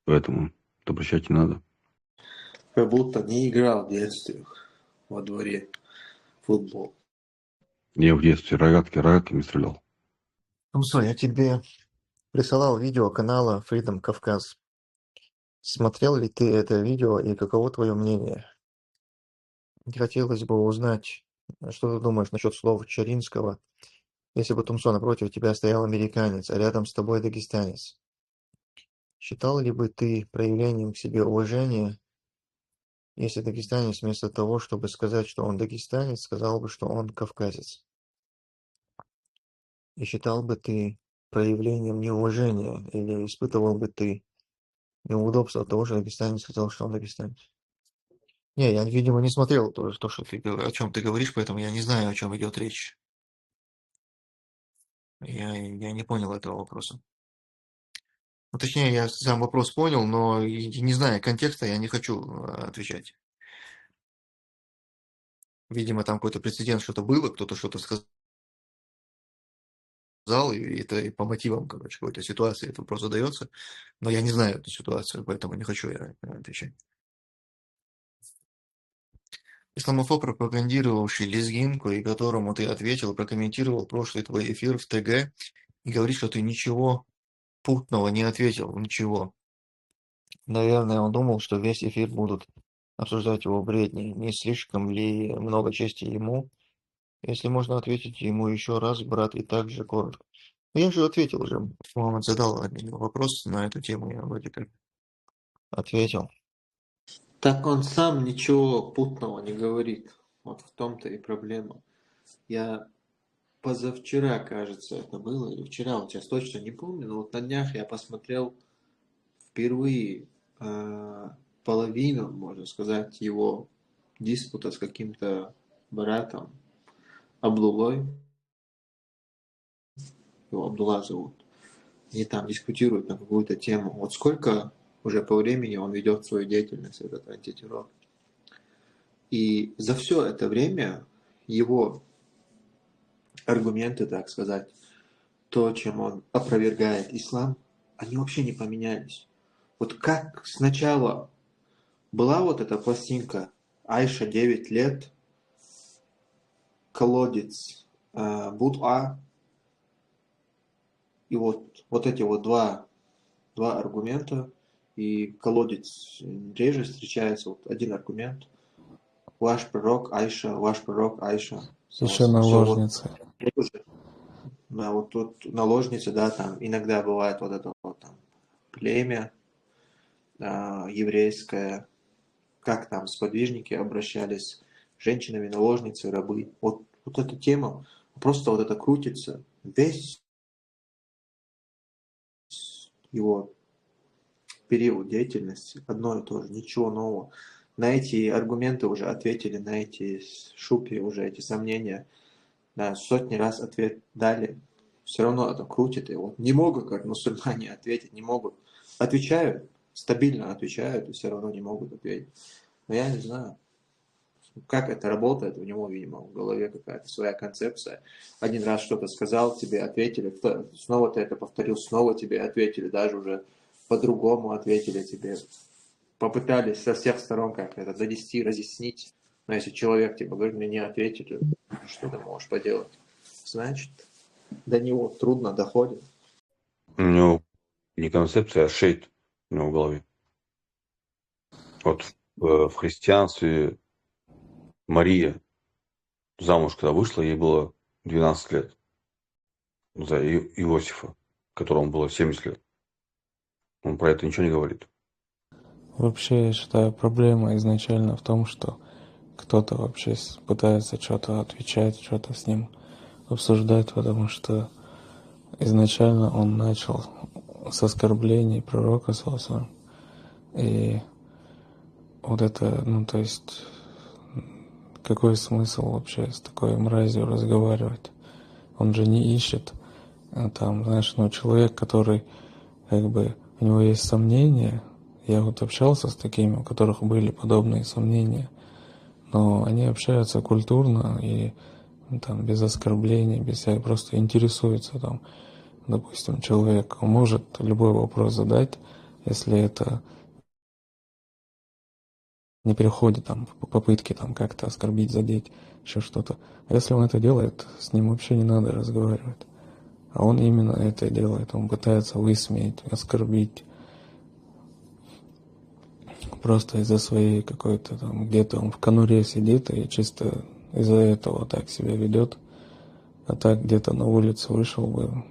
Поэтому запрещать не надо. Как будто не играл в детстве во дворе в футбол. Я в детстве рогатками стрелял. Томсо, я тебе присылал видео канала Freedom Кавказ. Смотрел ли ты это видео и каково твое мнение? Хотелось бы узнать, что ты думаешь насчет слов Чаринского, если бы, Томсо, напротив тебя стоял американец, а рядом с тобой дагестанец. Считал ли бы ты проявлением к себе уважения, если дагестанец вместо того, чтобы сказать, что он дагестанец, сказал бы, что он кавказец? И считал бы ты проявлением неуважения или испытывал бы ты неудобство от того, что дагестанец сказал, что он дагестанец? Не, я, видимо, не смотрел то, что ты, о чем ты говоришь, поэтому я не знаю, о чем идет речь. Я не понял этого вопроса. Ну, точнее, я сам вопрос понял, но не зная контекста, я не хочу отвечать. Видимо, там какой-то прецедент, что-то было, кто-то что-то сказал, и это и по мотивам, короче, какой-то ситуации этот вопрос задается. Но я не знаю эту ситуацию, поэтому не хочу я отвечать. Исламофоб, пропагандировавший лезгинку, и которому ты ответил, прокомментировал прошлый твой эфир в ТГ и говорит, что ты ничего путного не ответил, ничего. Наверное, он думал, что весь эфир будут обсуждать его бредни. Не слишком ли много чести ему? Если можно ответить ему еще раз, брат, и так же коротко. Ну, я же ответил уже. Мама задал вопрос на эту тему, я вроде как ответил. Так он сам ничего путного не говорит. Вот в том-то и проблема. Я позавчера, кажется, это было, или вчера, вот сейчас точно не помню, но вот на днях я посмотрел впервые половину, можно сказать, его диспута с каким-то братом Абдулой. Его Абдулла зовут. Они там дискутируют на какую-то тему. Вот сколько уже по времени он ведет свою деятельность, этот антитеррор. И за все это время его аргументы, так сказать, то, чем он опровергает ислам, они вообще не поменялись. Вот как сначала была вот эта пластинка Айша 9 лет, колодец, Буд'a, и вот эти вот два аргумента, и колодец реже встречается вот один аргумент. Ваш пророк Айша, ваш пророк Айша. Еще Все вот, наложницы. да, вот тут наложницы, да, там иногда бывает вот это вот там племя еврейское, как там сподвижники обращались, женщинами, наложницы, рабы. Вот эта тема, просто вот это крутится. Весь его период деятельности одно и то же, ничего нового. На эти аргументы уже ответили, на эти шупи уже эти сомнения, да, сотни раз ответ дали. Все равно это крутит его. Не могут, как мусульмане, ответить, не могут. Отвечают, стабильно отвечают, и все равно не могут ответить. Но я не знаю, как это работает у него, видимо, в голове какая-то своя концепция. Один раз что-то сказал, тебе ответили, снова ты это повторил, снова тебе ответили, даже уже по-другому ответили тебе. Попытались со всех сторон как это донести, разъяснить. Но если человек типа говорит, мне не ответили, что ты можешь поделать? Значит, до него трудно доходит. У него не концепция, а шейт у него в голове. Вот в христианстве Мария замуж, когда вышла, ей было 12 лет. За Иосифа, которому было 70 лет. Он про это ничего не говорит. Вообще, я считаю, проблема изначально в том, что кто-то вообще пытается что-то отвечать, что-то с ним обсуждать, потому что изначально он начал с оскорблений пророка, саллаллаху. И вот это, ну, то есть, какой смысл вообще с такой мразью разговаривать? Он же не ищет, там, знаешь, ну, человек, который, как бы, у него есть сомнения. Я вот общался с такими, у которых были подобные сомнения, но они общаются культурно и там без оскорблений, без всякого, просто интересуются там. Допустим, человек может любой вопрос задать, если это не переходит там в попытки там как-то оскорбить, задеть, еще что-то. А если он это делает, с ним вообще не надо разговаривать. А он именно это делает. Он пытается высмеять, оскорбить. Просто из-за своей какой-то там, где-то он в конуре сидит и чисто из-за этого так себя ведет. А так где-то на улицу вышел бы,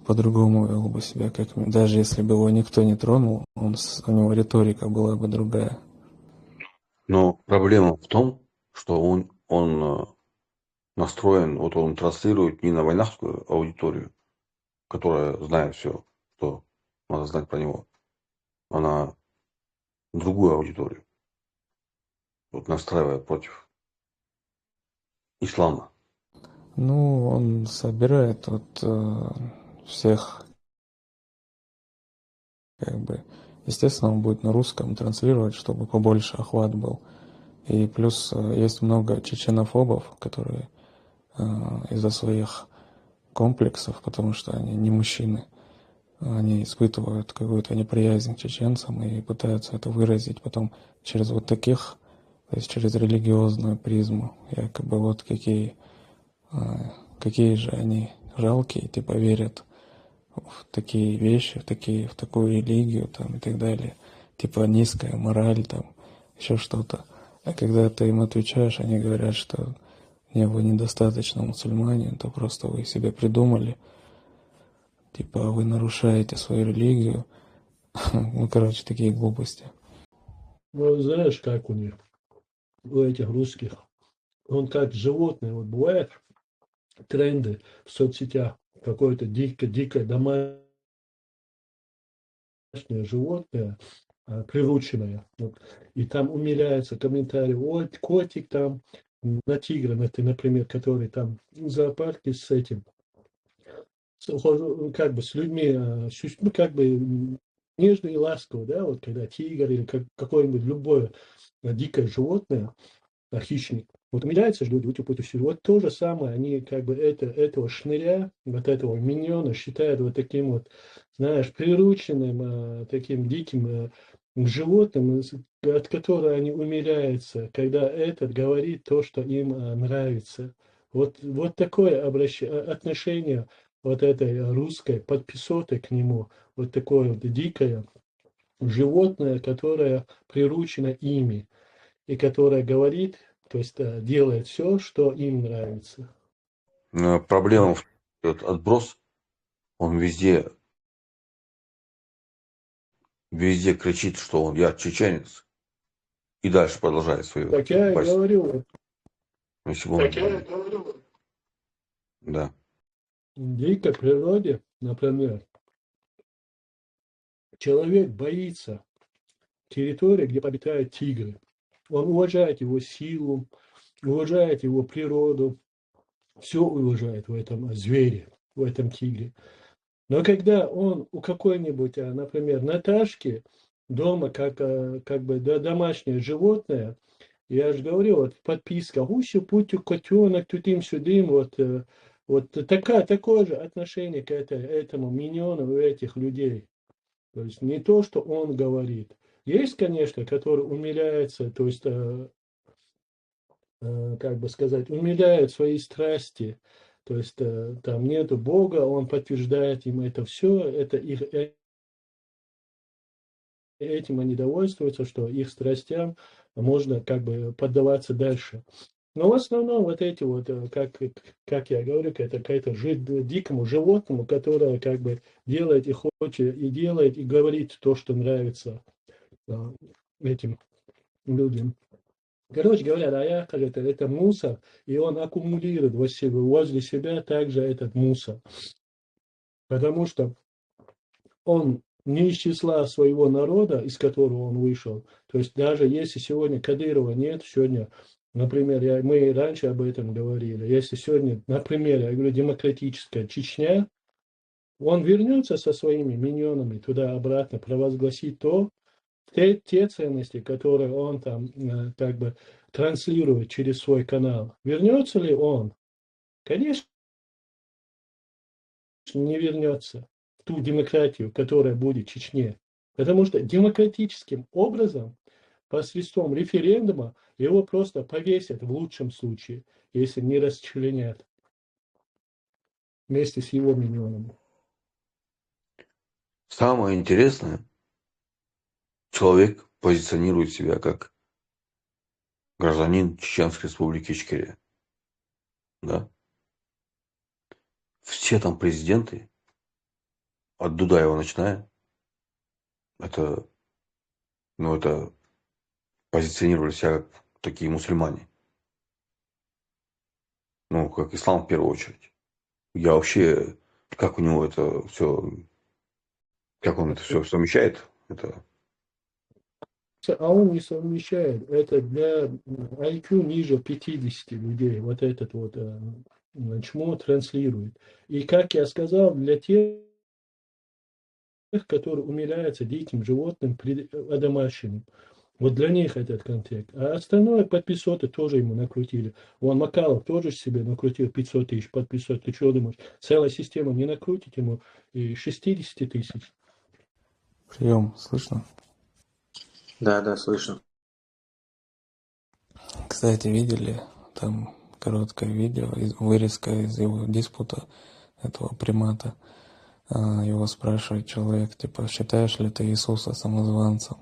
по-другому вел бы себя, как даже если бы его никто не тронул, у него риторика была бы другая. Но проблема в том, что он настроен, вот он транслирует не на войнахскую аудиторию, которая знает все, что надо знать про него, а на другую аудиторию, вот настраивая против ислама. Ну, он собирает вот всех, как бы, естественно, он будет на русском транслировать, чтобы побольше охват был. И плюс есть много чеченофобов, которые из-за своих комплексов, потому что они не мужчины, они испытывают какую-то неприязнь к чеченцам и пытаются это выразить потом через вот таких, то есть через религиозную призму, якобы вот какие же они жалкие, типа верят в такие вещи, в такую религию там и так далее, типа низкая мораль там, еще что-то. А когда ты им отвечаешь, они говорят, что не, вы недостаточно мусульмане, то просто вы себе придумали, типа вы нарушаете свою религию. Ну, короче, такие глупости. Ну, знаешь, как у них, у этих русских, он как животное, вот бывает тренды в соцсетях, какое-то дико домашнее животное, прирученное, вот, и там умиляются комментарии, вот котик там, на тигра, например, который там в зоопарке с этим, как бы с людьми, ну, как бы нежно и ласково, да, вот когда тигр или какое-нибудь любое дикое животное, хищник, Вот умиляются же люди, вот все. Вот то же самое, они как бы этого шныря, вот этого миньона считают вот таким вот, знаешь, прирученным, таким диким животным, от которого они умиляются, когда этот говорит то, что им нравится. Вот такое отношение вот этой русской подписоты к нему, вот такое вот дикое животное, которое приручено ими и которое говорит, то есть делает все, что им нравится. Проблема в том, что этот отброс, он везде кричит, что я чеченец, и дальше продолжает свою Так я и борьбу. говорю, Если бы он... Да. в дикой природе, например, человек боится территории, где обитают тигры. Он уважает его силу, уважает его природу, все уважает в этом звере, в этом тигре. Но когда он у какой-нибудь, например, Наташки дома, как бы домашнее животное, я же говорю, вот в подписках, уси, путю, котенок, тудым-сюдым, вот такое же отношение к этому миньону у этих людей. То есть не то, что он говорит. Есть, конечно, который умиляется, то есть, как бы сказать, умиляют свои страсти. То есть там нету Бога, он подтверждает им это все, это их, этим они довольствуются, что их страстям можно как бы поддаваться дальше. Но в основном вот эти вот, как я говорю, это какая-то дикому животному, которое как бы делает и хочет, и делает, и говорит то, что нравится этим людям. Короче говоря, Аяха это мусор, и он аккумулирует возле себя также этот мусор. Потому что он не из числа своего народа, из которого он вышел. То есть даже если сегодня Кадырова нет, сегодня, например, мы раньше об этом говорили, если сегодня, например, я говорю, демократическая Чечня, он вернется со своими миньонами туда-обратно, провозгласит те ценности, которые он там как бы транслирует через свой канал. Вернется ли он? Конечно, не вернется в ту демократию, которая будет в Чечне. Потому что демократическим образом, посредством референдума, его просто повесят в лучшем случае, если не расчленят вместе с его миньонами. Самое интересное, человек позиционирует себя как гражданин Чеченской Республики Ичкерия. Да? Все там президенты, от Дудаева начиная, это позиционировали себя как такие мусульмане. Ну, как ислам в первую очередь. Я вообще, как у него это все, как он это все совмещает, это... А он не совмещает. Это для IQ ниже 50 людей. Вот этот вот чмо транслирует. И, как я сказал, для тех, которые умиляются диким животным, одомашенным. Вот для них этот контекст. А остальное подписоты тоже ему накрутили. Вон Макалов тоже себе накрутил 500 тысяч подписот. Ты что думаешь? Целая система не накрутит ему и 60 тысяч? Прием, слышно? Да, слышно. Кстати, видели там короткое видео, вырезка из его диспута, этого примата. Его спрашивает человек, типа, считаешь ли ты Иисуса самозванцем?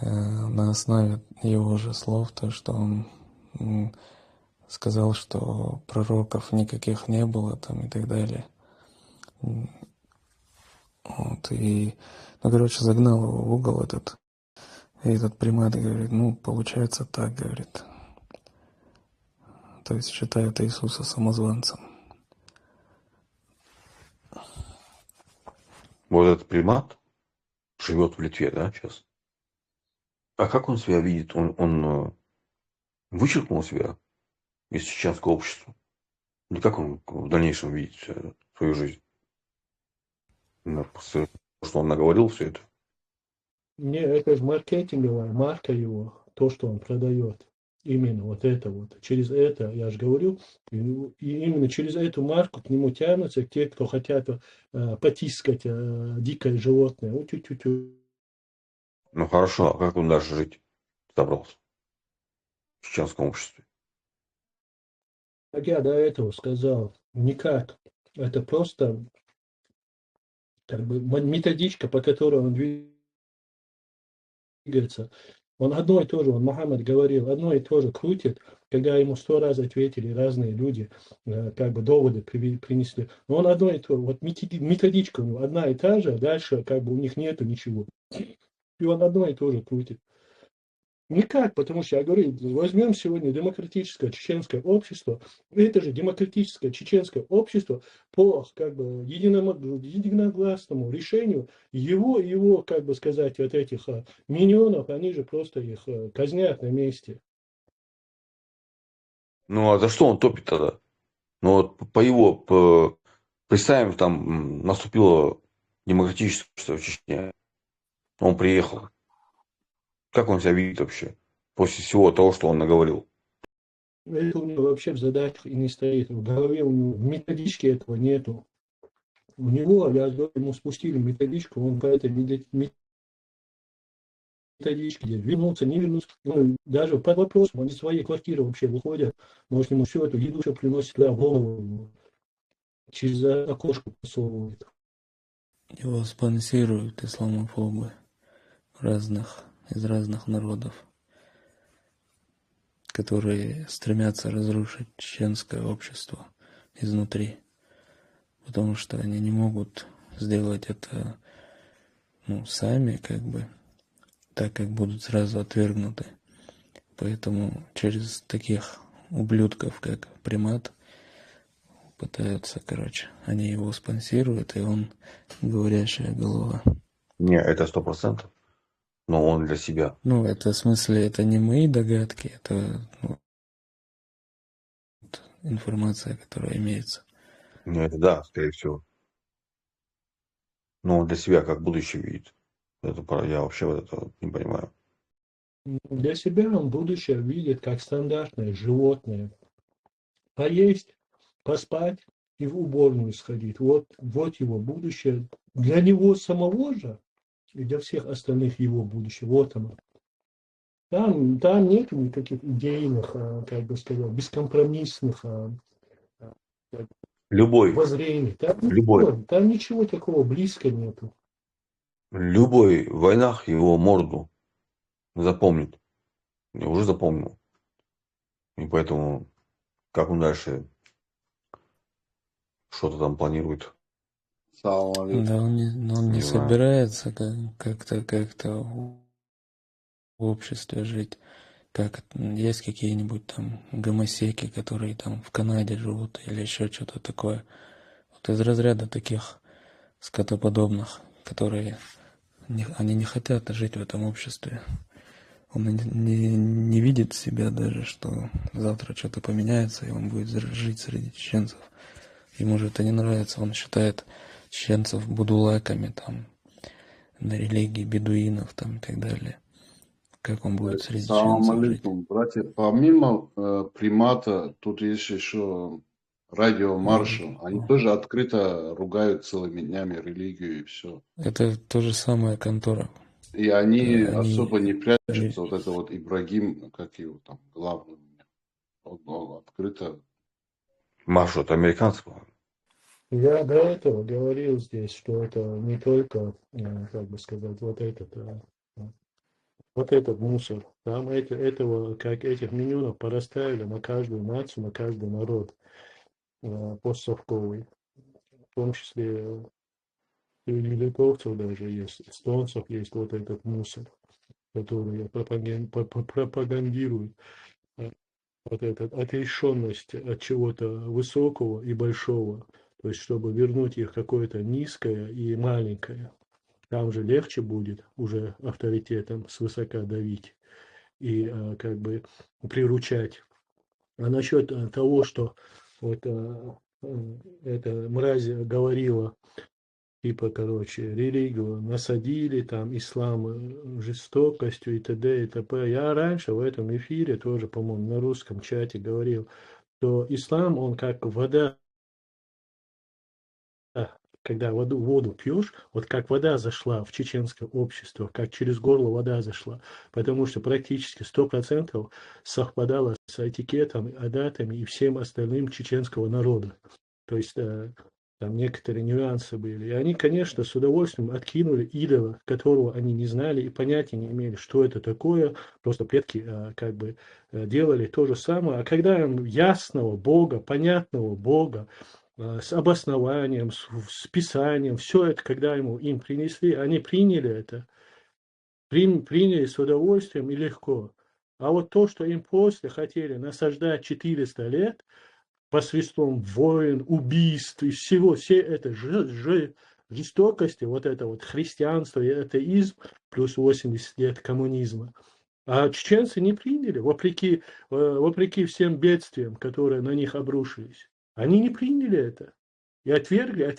На основе его же слов, то, что он сказал, что пророков никаких не было там и так далее. Вот, и, короче, загнал его в угол этот примат говорит, получается так, говорит. То есть считает Иисуса самозванцем. Вот этот примат живет в Литве, да, сейчас? А как он себя видит? Он вычеркнул себя из чеченского общества? Или как он в дальнейшем видит свою жизнь? Что он наговорил все это? Не, это же маркетинговая марка его. то, что он продает. Именно вот это вот. Через это, я же говорю, и именно через эту марку к нему тянутся те, кто хотят потискать дикое животное. У-тю-тю-тю. Ну хорошо, а как он дальше жить собрался в чеченском обществе? Как я до этого сказал, никак. Это просто как бы методичка, по которой он двигается. Он одно и то же, он Мухаммад говорил, одно и то же крутит, когда ему 100 раз ответили разные люди, как бы доводы принесли. Но он одно и то же, вот методичка у него одна и та же, а дальше как бы у них нету ничего. И он одно и то же крутит. Никак, потому что, я говорю, возьмем сегодня демократическое чеченское общество, это же демократическое чеченское общество по как бы единогласному решению его, как бы сказать, вот этих миньонов, они же просто их казнят на месте. Ну а за что он топит тогда? Ну вот представим, там наступило демократическое в Чечне, он приехал. Как он себя видит вообще после всего того, что он наговорил? Это у него вообще в задачах и не стоит. В голове у него в методичке этого нету. У него, я говорю, ему спустили методичку, он по этой методичке вернуться, не вернуться. Ну, даже под вопросом, они из своей квартиры вообще выходят, может, ему всю эту еду все приносит туда в голову, через окошко посовывает. Его спонсируют исламофобы из разных народов, которые стремятся разрушить чеченское общество изнутри, потому что они не могут сделать это сами, как бы, так как будут сразу отвергнуты. Поэтому через таких ублюдков, как Примат, пытаются, они его спонсируют, и он говорящая голова. Не, это 100%. Но он для себя. Это в смысле, это не мои догадки, это информация, которая имеется. Не, это да, скорее всего. Но он для себя как будущее видит. Я вообще вот это не понимаю. Для себя он будущее видит как стандартное животное. Поесть, поспать и в уборную сходить. Вот его будущее. Для него самого же и для всех остальных его будущее. Вот оно. Там нет никаких идейных, как бы сказал, бескомпромиссных Любой, воззрений. любой, Там ничего такого близко нету. любой в войнах его морду запомнит. Я уже запомнил. И поэтому, как он дальше что-то там планирует. Салам алейкум. Да, он не Не знаю. собирается как-то в обществе жить. Как есть какие-нибудь там гомосеки, которые там в Канаде живут или еще что-то такое. Вот из разряда таких скотоподобных, которые они не хотят жить в этом обществе. Он не видит себя даже, что завтра что-то поменяется, и он будет жить среди чеченцев. Ему же это не нравится, он считает чеченцев будулаками там, на религии бедуинов там и так далее. Как он будет среди Салам чеченцев жить? алейкум, братья. Помимо примата, тут есть еще радио Маршал. Они тоже открыто ругают целыми днями религию и все. Это то же самое контора. И они Они- особо не прячутся. Вот это вот Ибрагим, как его там, главный у меня. Он открыто. Машу, это американцы, по-моему. Я до этого говорил здесь, что это не только, как бы сказать, вот этот мусор. Там этих миньонов порасставили на каждую нацию, на каждый народ постсовковый. В том числе среди литовцев даже есть, эстонцев есть вот этот мусор, который пропагандирует вот эта отрешенность от чего-то высокого и большого. То есть, чтобы вернуть их какое-то низкое и маленькое. Там же легче будет уже авторитетом свысока давить и как бы приручать. А насчет того, что вот эта мразь говорила типа, короче, религию насадили, там, ислам жестокостью и т.д. и т.п. Я раньше в этом эфире тоже, по-моему, на русском чате говорил, что ислам, он как вода, когда воду пьешь, вот как вода зашла в чеченское общество, как через горло вода зашла, потому что практически 100% совпадало с этикетом, адатами и всем остальным чеченского народа. То есть там некоторые нюансы были. И они, конечно, с удовольствием откинули идола, которого они не знали и понятия не имели, что это такое. Просто предки как бы делали то же самое. А когда им ясного Бога, понятного Бога, с обоснованием, с писанием, все это, когда им принесли, они приняли это, приняли с удовольствием и легко. А вот то, что им после хотели насаждать 400 лет, посредством войн, убийств и всего, все это жестокости, вот это вот христианство и атеизм, плюс 80 лет коммунизма. А чеченцы не приняли, вопреки всем бедствиям, которые на них обрушились. Они не приняли это и отвергают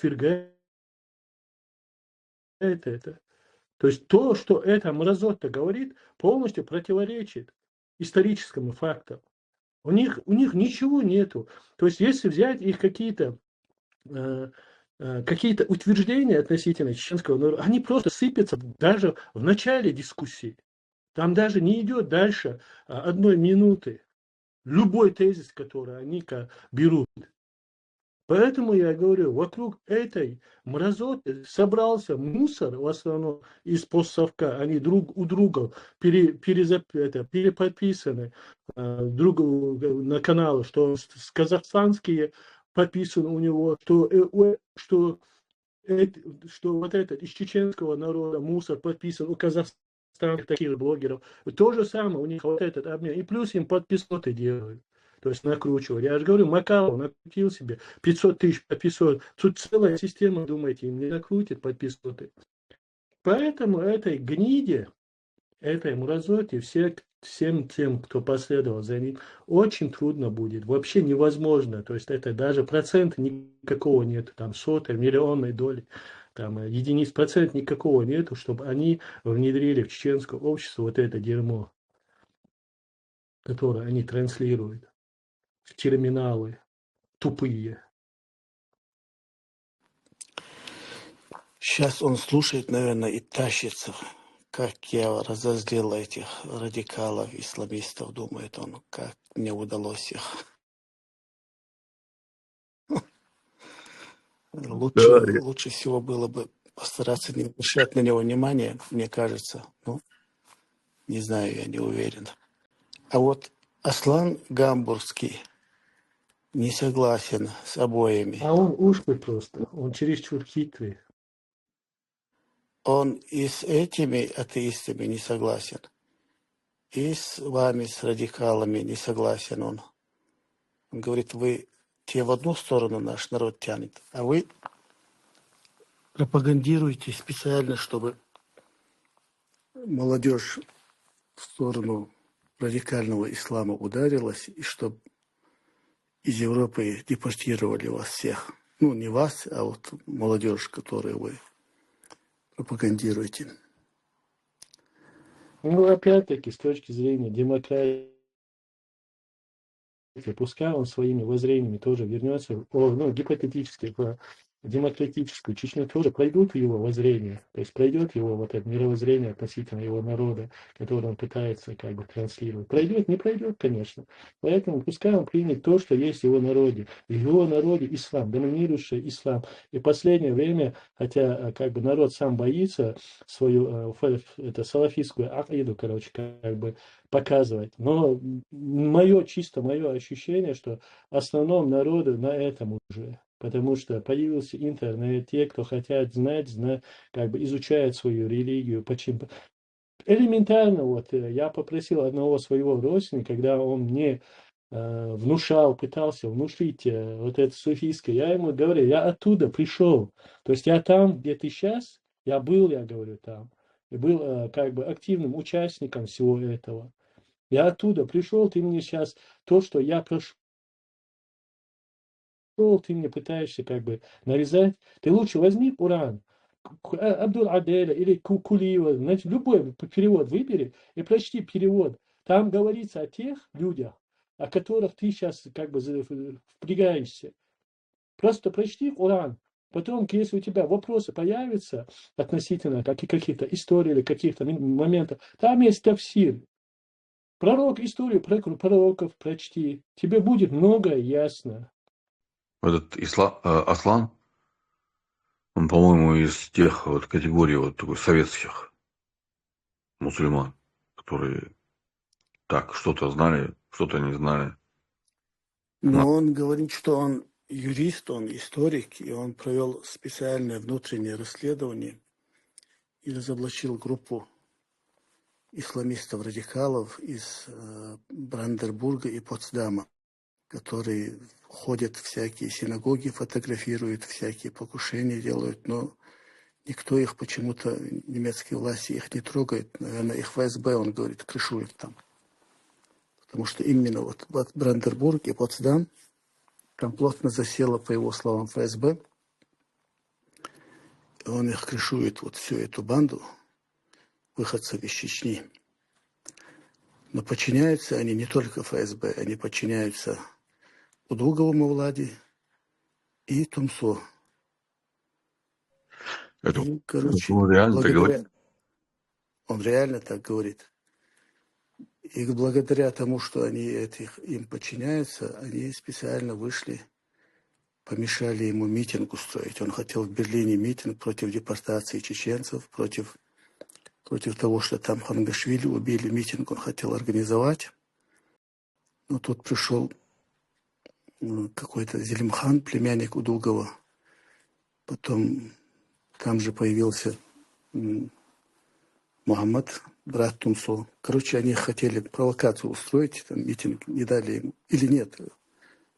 это. То есть то, что эта мразота говорит, полностью противоречит историческому факту. У них ничего нету. То есть если взять их какие-то утверждения относительно чеченского народа, они просто сыпятся даже в начале дискуссии. Там даже не идет дальше 1 минуты. Любой тезис, который они берут. Поэтому я говорю, вокруг этой мразоты собрался мусор, в основном из постсовка, они друг у друга переподписаны друг на каналы, что казахстанские подписаны у него, что вот этот из чеченского народа мусор подписан у казахстанских таких блогеров. То же самое, у них вот этот обмен. И плюс им подписоты делают. То есть накручивали. Я же говорю, Макалов накрутил себе 500 тысяч подписот. Тут целая система, думаете, им не накрутит подписоты. Поэтому этой гниде, этой мразоте, всем тем, кто последовал за ним, очень трудно будет. Вообще невозможно. То есть это даже процента никакого нет. Там сотой, миллионной доли. Там единиц процент никакого нету, чтобы они внедрили в чеченское общество вот это дерьмо, которое они транслируют. Терминалы тупые. Сейчас он слушает, наверное, и тащится, как я разозлил этих радикалов, исламистов, думает он, как мне удалось их. Лучше всего было бы постараться не обращать на него внимания, мне кажется. Ну, не знаю, я не уверен. А вот Аслан Гамбургский не согласен с обоими. А он ушлый просто, он чересчур хитрый. Он и с этими атеистами не согласен, и с вами, с радикалами, не согласен он. Он говорит, вы те в одну сторону наш народ тянет, а вы пропагандируете специально, чтобы молодежь в сторону радикального ислама ударилась, и чтобы из Европы депортировали вас всех. Ну, не вас, а вот молодежь, которую вы пропагандируете. Ну, опять-таки, с точки зрения демократии, пускай он своими воззрениями тоже вернется, гипотетически, в демократическую Чечню тоже пройдут его воззрения, то есть пройдет его вот это мировоззрение относительно его народа, которое он пытается как бы транслировать. Пройдет, не пройдет, конечно. Поэтому пускай он примет то, что есть в его народе. В его народе ислам, доминирующий ислам. И в последнее время, хотя как бы народ сам боится свою салафистскую акиду, короче, как бы показывать. Но мое ощущение, что в основном народу на этом уже. Потому что появился интернет, те, кто хотят знать, как бы изучают свою религию. Почему? Элементарно, вот я попросил одного своего родственника, когда он мне пытался внушить вот это суфийское, я ему говорю, я оттуда пришел. То есть я там, где ты сейчас, я говорю, там. И был как бы активным участником всего этого. Я оттуда пришел, ты мне сейчас то, что я прошел, ты мне пытаешься как бы навязать. Ты лучше возьми Коран, Абдул Аделя или Кулиева, значит, любой перевод выбери и прочти перевод. Там говорится о тех людях, о которых ты сейчас как бы впрягаешься. Просто прочти Коран. Потом, если у тебя вопросы появятся относительно каких-то историй или каких-то моментов, там есть тафсир. Историю про пророков прочти. Тебе будет многое ясно. Этот Аслан, он, по-моему, из тех вот категорий вот такой советских мусульман, которые так что-то знали, что-то не знали. Но он говорит, что он юрист, он историк, и он провел специальное внутреннее расследование и разоблачил группу исламистов-радикалов из Бранденбурга и Потсдама, которые ходят в всякие синагоги, фотографируют, всякие покушения делают, но никто их почему-то, немецкие власти их не трогает. Наверное, их ФСБ, он говорит, крышует там. Потому что именно вот Бранденбург и Потсдам, там плотно засело, по его словам, ФСБ. И он их крышует, вот всю эту банду выходцев из Чечни. Но подчиняются они не только ФСБ, они подчиняются Удуговому Влади и Тумсо. Это И, короче, он реально так говорит? Он реально так говорит. И благодаря тому, что они им подчиняются, они специально вышли, помешали ему митинг устроить. Он хотел в Берлине митинг против депортации чеченцев, против того, что там Хангашвили убили, митинг он хотел организовать. Но тут пришел какой-то Зелимхан, племянник Удугова. Потом там же появился Мухаммад, брат Тумсо. Короче, они хотели провокацию устроить, там митинг не дали ему. Или нет,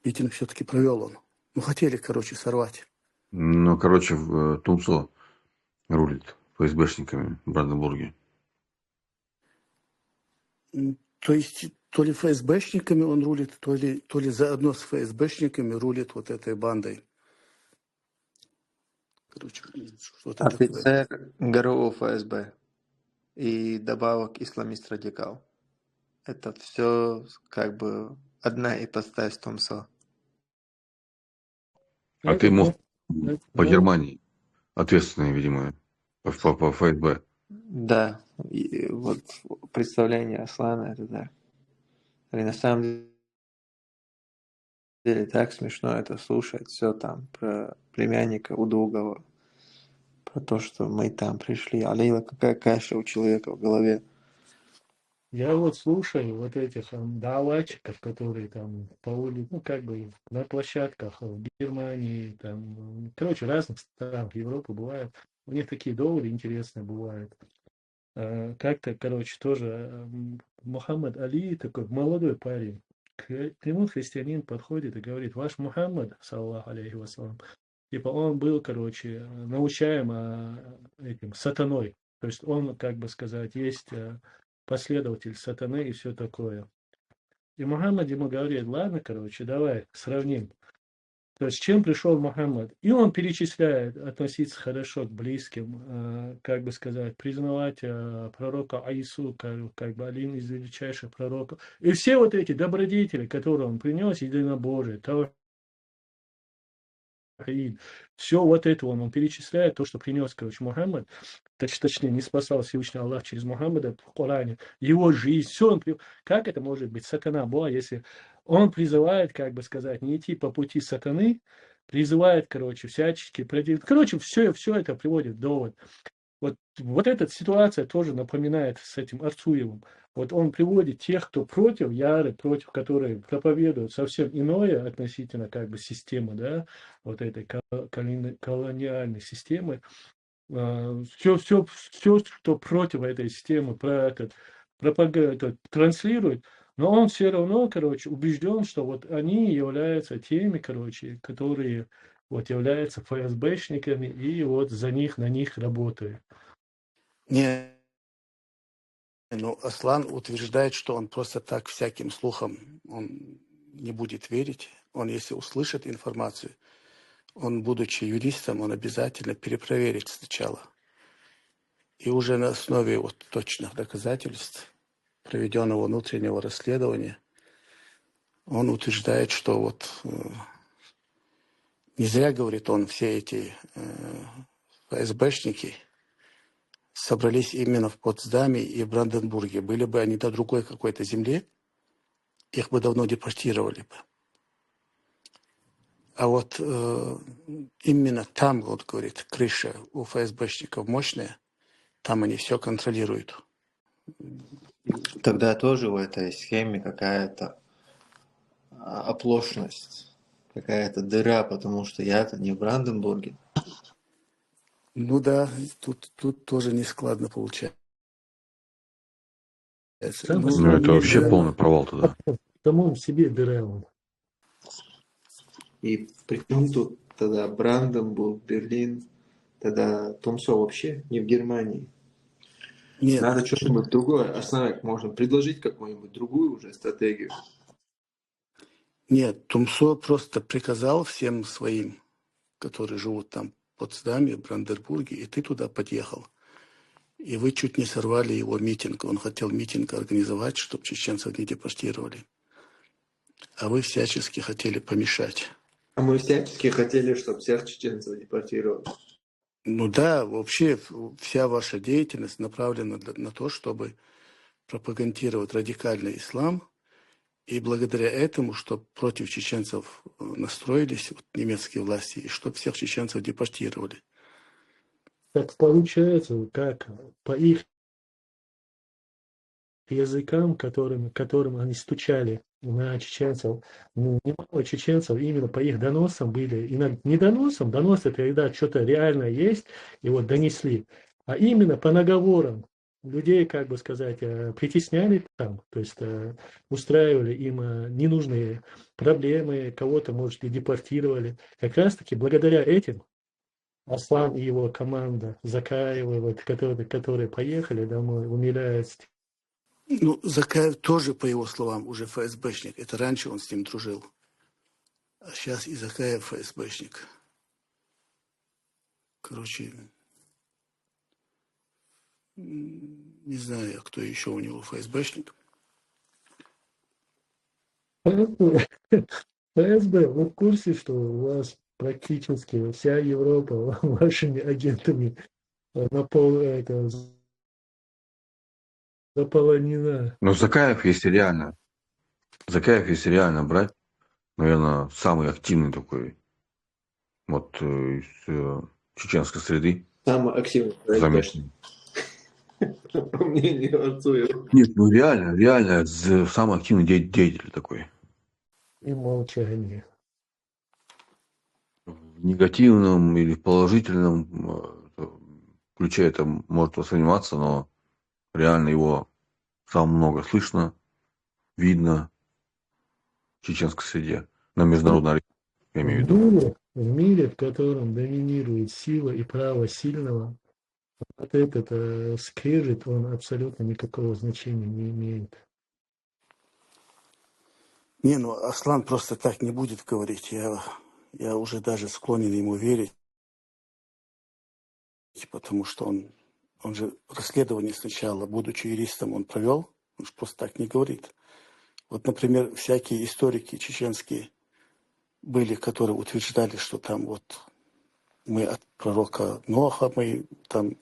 митинг все-таки провел он. Ну, хотели, короче, сорвать. Ну, короче, Тумсо рулит ФСБшниками в Бранденбурге. То есть, то ли ФСБшниками он рулит, то ли заодно с ФСБшниками рулит вот этой бандой. Короче, что-то Офицер такое. ГРУ ФСБ и добавок исламист-радикал. Это все как бы одна ипостась Тумсо. А ты мог по Германии ответственный, видимо, по ФСБ. Да, и вот представление Аслана это так. И на самом деле так смешно это слушать, все там про племянника Удугова, про то, что мы там пришли. Алейла, какая каша у человека в голове. Я вот слушаю вот этих давачиков, которые там по улице, ну, как бы на площадках в Германии, там, короче, в разных странах Европы бывают. У них такие доводы интересные бывают. Как-то, короче, тоже Мухаммад Али, такой молодой парень, к нему христианин подходит и говорит: ваш Мухаммад, саллаху алейхи вассалам, типа он был, короче, научаем этим сатаной. То есть он, как бы сказать, есть последователь сатаны и все такое. И Мухаммад ему говорит: ладно, короче, давай сравним. То есть, с чем пришел Мухаммад? И он перечисляет относиться хорошо к близким, как бы сказать, признавать пророка Аису, как бы один из величайших пророков. И все вот эти добродетели, которые он принес, единобожие, все вот это он перечисляет, то, что принес, короче, Мухаммад, точнее, не спасал Всевышний Аллах через Мухаммада в Коране, его жизнь, все как это может быть сатана была, если он призывает, как бы сказать, не идти по пути сатаны, призывает, короче, всячески, короче, все это приводит в довод. Вот эта ситуация тоже напоминает с этим Арцуевым. Вот он приводит тех, кто против, яры, против, которые проповедуют совсем иное относительно как бы системы, да, вот этой колониальной системы. Все, что против этой системы, транслирует, но он все равно, короче, убежден, что вот они являются теми, короче, которые вот являются ФСБшниками и вот на них работают. Не, ну, Аслан утверждает, что он просто так всяким слухам он не будет верить. Он, если услышит информацию, он, будучи юристом, он обязательно перепроверит сначала. И уже на основе вот точных доказательств, проведенного внутреннего расследования, он утверждает, что вот не зря, говорит он, все эти ФСБшники собрались именно в Потсдаме и Бранденбурге. Были бы они на другой какой-то земле, их бы давно депортировали бы. А вот именно там, вот говорит, крыша у ФСБшников мощная, там они все контролируют. Тогда тоже в этой схеме какая-то оплошность, какая-то дыра, потому что я-то не в Бранденбурге. Ну да, тут тоже нескладно получается. Сам Ну, Ну, это Аслан есть вообще нельзя. полный провал тогда. в самом себе дыра он. И при чем тут тогда Бранденбург, Берлин, тогда Томсо вообще не в Германии. Нет, Надо что-нибудь другое. Основать можно предложить какую-нибудь другую уже стратегию. нет, Тумсо просто приказал всем своим, которые живут там в Потсдаме, в Бранденбурге, и ты туда подъехал. И вы чуть не сорвали его митинг. Он хотел митинг организовать, чтобы чеченцев не депортировали. А вы всячески хотели помешать. А мы всячески хотели, чтобы всех чеченцев депортировали. Ну да, вообще вся ваша деятельность направлена на то, чтобы пропагандировать радикальный ислам, и благодаря этому, чтобы против чеченцев настроились вот, немецкие власти, и чтобы всех чеченцев депортировали. Так получается, как по их языкам, которым они стучали на чеченцев, ну, немало чеченцев именно по их доносам были, и не доносам, донос это когда что-то реально есть, и вот донесли, а именно по наговорам людей, как бы сказать, притесняли там, то есть устраивали им ненужные проблемы, кого-то, может, и депортировали. Как раз-таки благодаря этим Аслан и его команда Закаева, вот, которые поехали домой, умиляются. Ну, Закаев тоже, по его словам, уже ФСБшник. Это раньше он с ним дружил. А сейчас и Закаев ФСБшник. Короче, не знаю, кто еще у него ФСБшник. ФСБ, вы в курсе, что у вас практически вся Европа вашими агентами заполонена? Но Закаев, если реально брать, наверное, самый активный такой вот из чеченской среды. Самый активный Замечательный. по мнению Арцуева. Нет, ну реально самый активный деятель такой. И молчание. В негативном или в положительном ключе это может восприниматься, но реально его самое много слышно, видно в чеченской среде, на международной арене, я имею в виду. В мире, в котором доминирует сила и право сильного, вот этот скрежет, он абсолютно никакого значения не имеет. Не, ну Аслан просто так не будет говорить. Я уже даже склонен ему верить, потому что он же расследование сначала, будучи юристом, он провел, он же просто так не говорит. Вот, например, всякие историки чеченские были, которые утверждали, что там вот мы от пророка Ноха, мы там...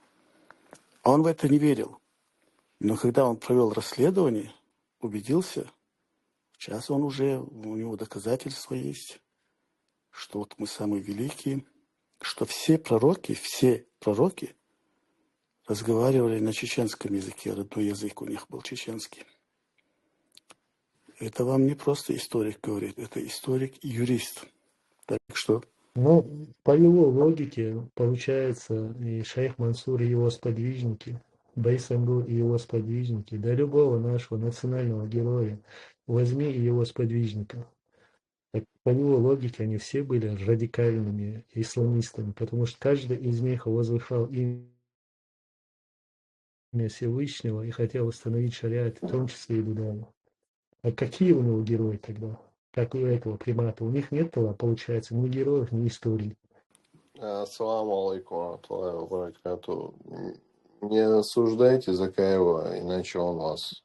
А он в это не верил. Но когда он провел расследование, убедился, сейчас он уже, у него доказательства есть, что вот мы самые великие, что все пророки разговаривали на чеченском языке, родной язык у них был чеченский. Это вам не просто историк говорит, это историк и юрист. Так что... Ну, по его логике, получается, и шейх Мансур, и его сподвижники, Байсангур и его сподвижники, да любого нашего национального героя, возьми и его сподвижников. Так, по его логике, они все были радикальными исламистами, потому что каждый из них возвышал имя Всевышнего и хотел установить шариат, в том числе и Будда. А какие у него герои тогда? как у этого примата. У них нет, получается, ни героев, ни историй. Ассаламу алейкум варахматуллахи ва баракату. Не осуждайте Закаева, иначе он вас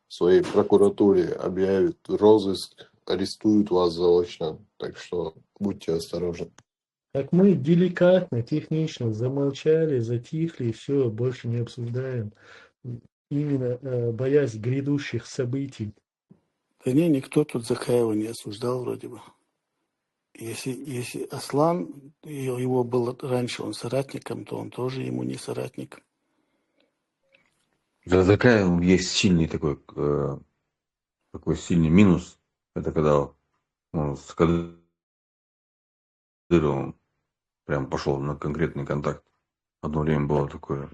в своей прокуратуре объявит розыск, арестуют вас заочно. Так что будьте осторожны. Так мы деликатно, технично замолчали, затихли, и все, больше не обсуждаем. Именно боясь грядущих событий. Да не, никто тут Закаева не осуждал вроде бы. Если Аслан, его был раньше он соратником, то он тоже ему не соратник. За Закаевым есть сильный такой сильный минус. Это когда он с Кадыровым прям пошел на конкретный контакт. Одно время было такое.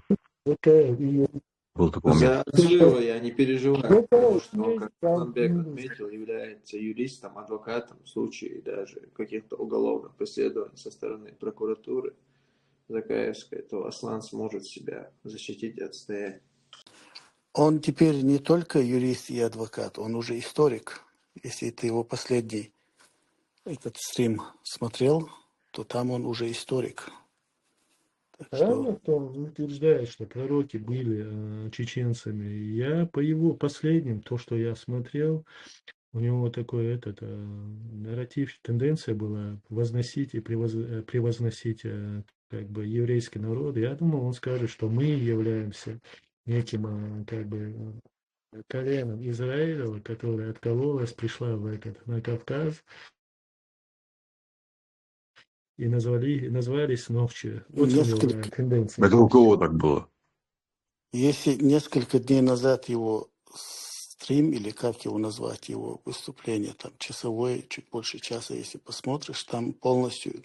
Был такой момент. За Кадырова я не переживаю, потому что он, как там Ламбек отметил, является юристом, адвокатом в случае даже каких-то уголовных преследований со стороны прокуратуры Закаевской, то Аслан сможет себя защитить и отстоять. Он теперь не только юрист и адвокат, он уже историк. Если ты его последний этот стрим смотрел, то там он уже историк. Так Рано что кто утверждает, что пророки были чеченцами. Я по его последним, то, что я смотрел, у него такой нарратив, тенденция была возносить и превозносить как бы еврейский народ. Я думал, он скажет, что мы являемся неким как бы коленом Израилева, которое откололось, пришла на Кавказ, и назвались Новчи. Вот у него несколько, тенденция. Это у кого так было? если несколько дней назад его стрим, или как его назвать, его выступление, там часовое, чуть больше часа, если посмотришь, там полностью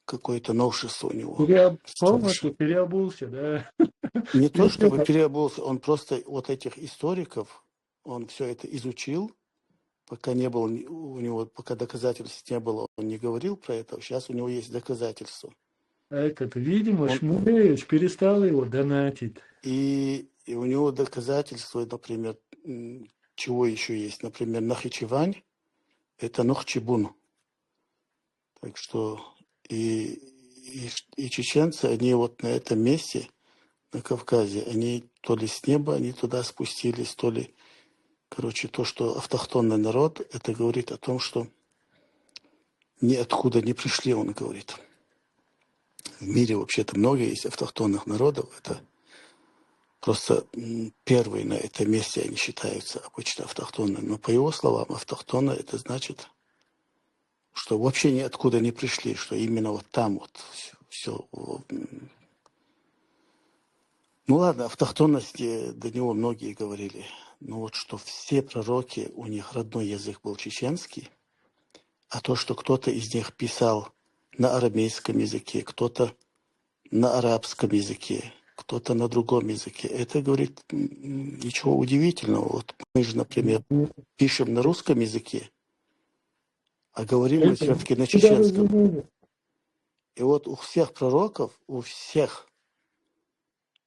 какое-то новшество у него. Полностью переобулся, да. Не то, чтобы переобулся, он просто вот этих историков, он все это изучил, пока не было у него, пока доказательств не было, он не говорил про это. Сейчас у него есть доказательства. Видимо, Шмулевич перестал его донатить. И у него доказательства, например, чего еще есть. Например, Нахичевань – это Нохчебун. Так что и чеченцы, они вот на этом месте, на Кавказе, они то ли с неба, они туда спустились, то ли, короче, то, что автохтонный народ, это говорит о том, что ниоткуда не пришли, он говорит. В мире вообще-то много есть автохтонных народов, это просто первые на этом месте они считаются обычно автохтонными. Но по его словам, автохтонно это значит, что вообще ниоткуда не пришли, что именно вот там вот все. Ну ладно, автохтонности до него многие говорили. Но вот что все пророки, у них родной язык был чеченский, а то, что кто-то из них писал на арамейском языке, кто-то на арабском языке, кто-то на другом языке, это, говорит, ничего удивительного. Вот мы же, например, пишем на русском языке, а говорим мы все-таки на чеченском. И вот у всех пророков, у всех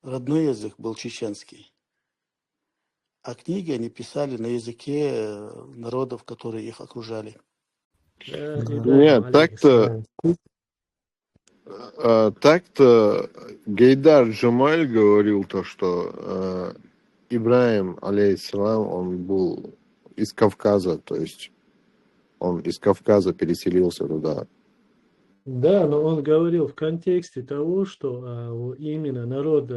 родной язык был чеченский. А книги они писали на языке народов, которые их окружали. Нет, так-то Гейдар Джамаль говорил то, что Ибраим, алейхиссалам, он был из Кавказа, то есть он из Кавказа переселился туда. Да, но он говорил в контексте того, что именно народ,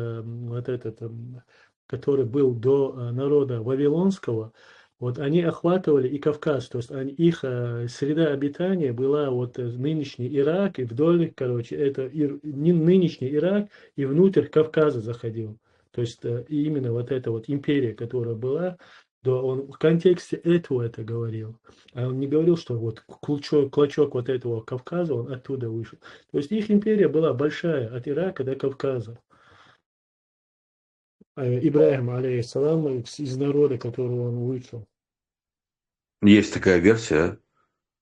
который был до народа Вавилонского, вот они охватывали и Кавказ, то есть их среда обитания была вот нынешний Ирак, и вдоль, короче, это нынешний Ирак, и внутрь Кавказа заходил. То есть именно вот эта вот империя, которая была, да, он в контексте этого это говорил. А он не говорил, что вот клочок вот этого Кавказа, он оттуда вышел. То есть их империя была большая, от Ирака до Кавказа. Ибраим, алейхиссалам, из народа, которого он вышел. Есть такая версия,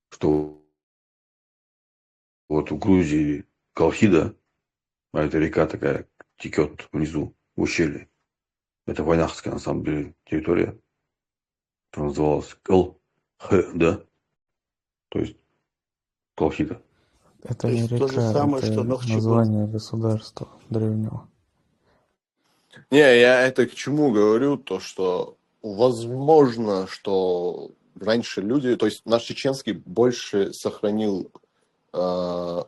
что вот в Грузии Колхида, а это река такая, текет внизу, в ущелье. Это войнахская, на самом деле, территория. Которая называлась Х, да? То есть Колхида. То Это не есть то же река, самое, что это Нахчевод. название государства древнего. Не, я это к чему говорю, то что возможно, что раньше люди, то есть наш чеченский больше сохранил э,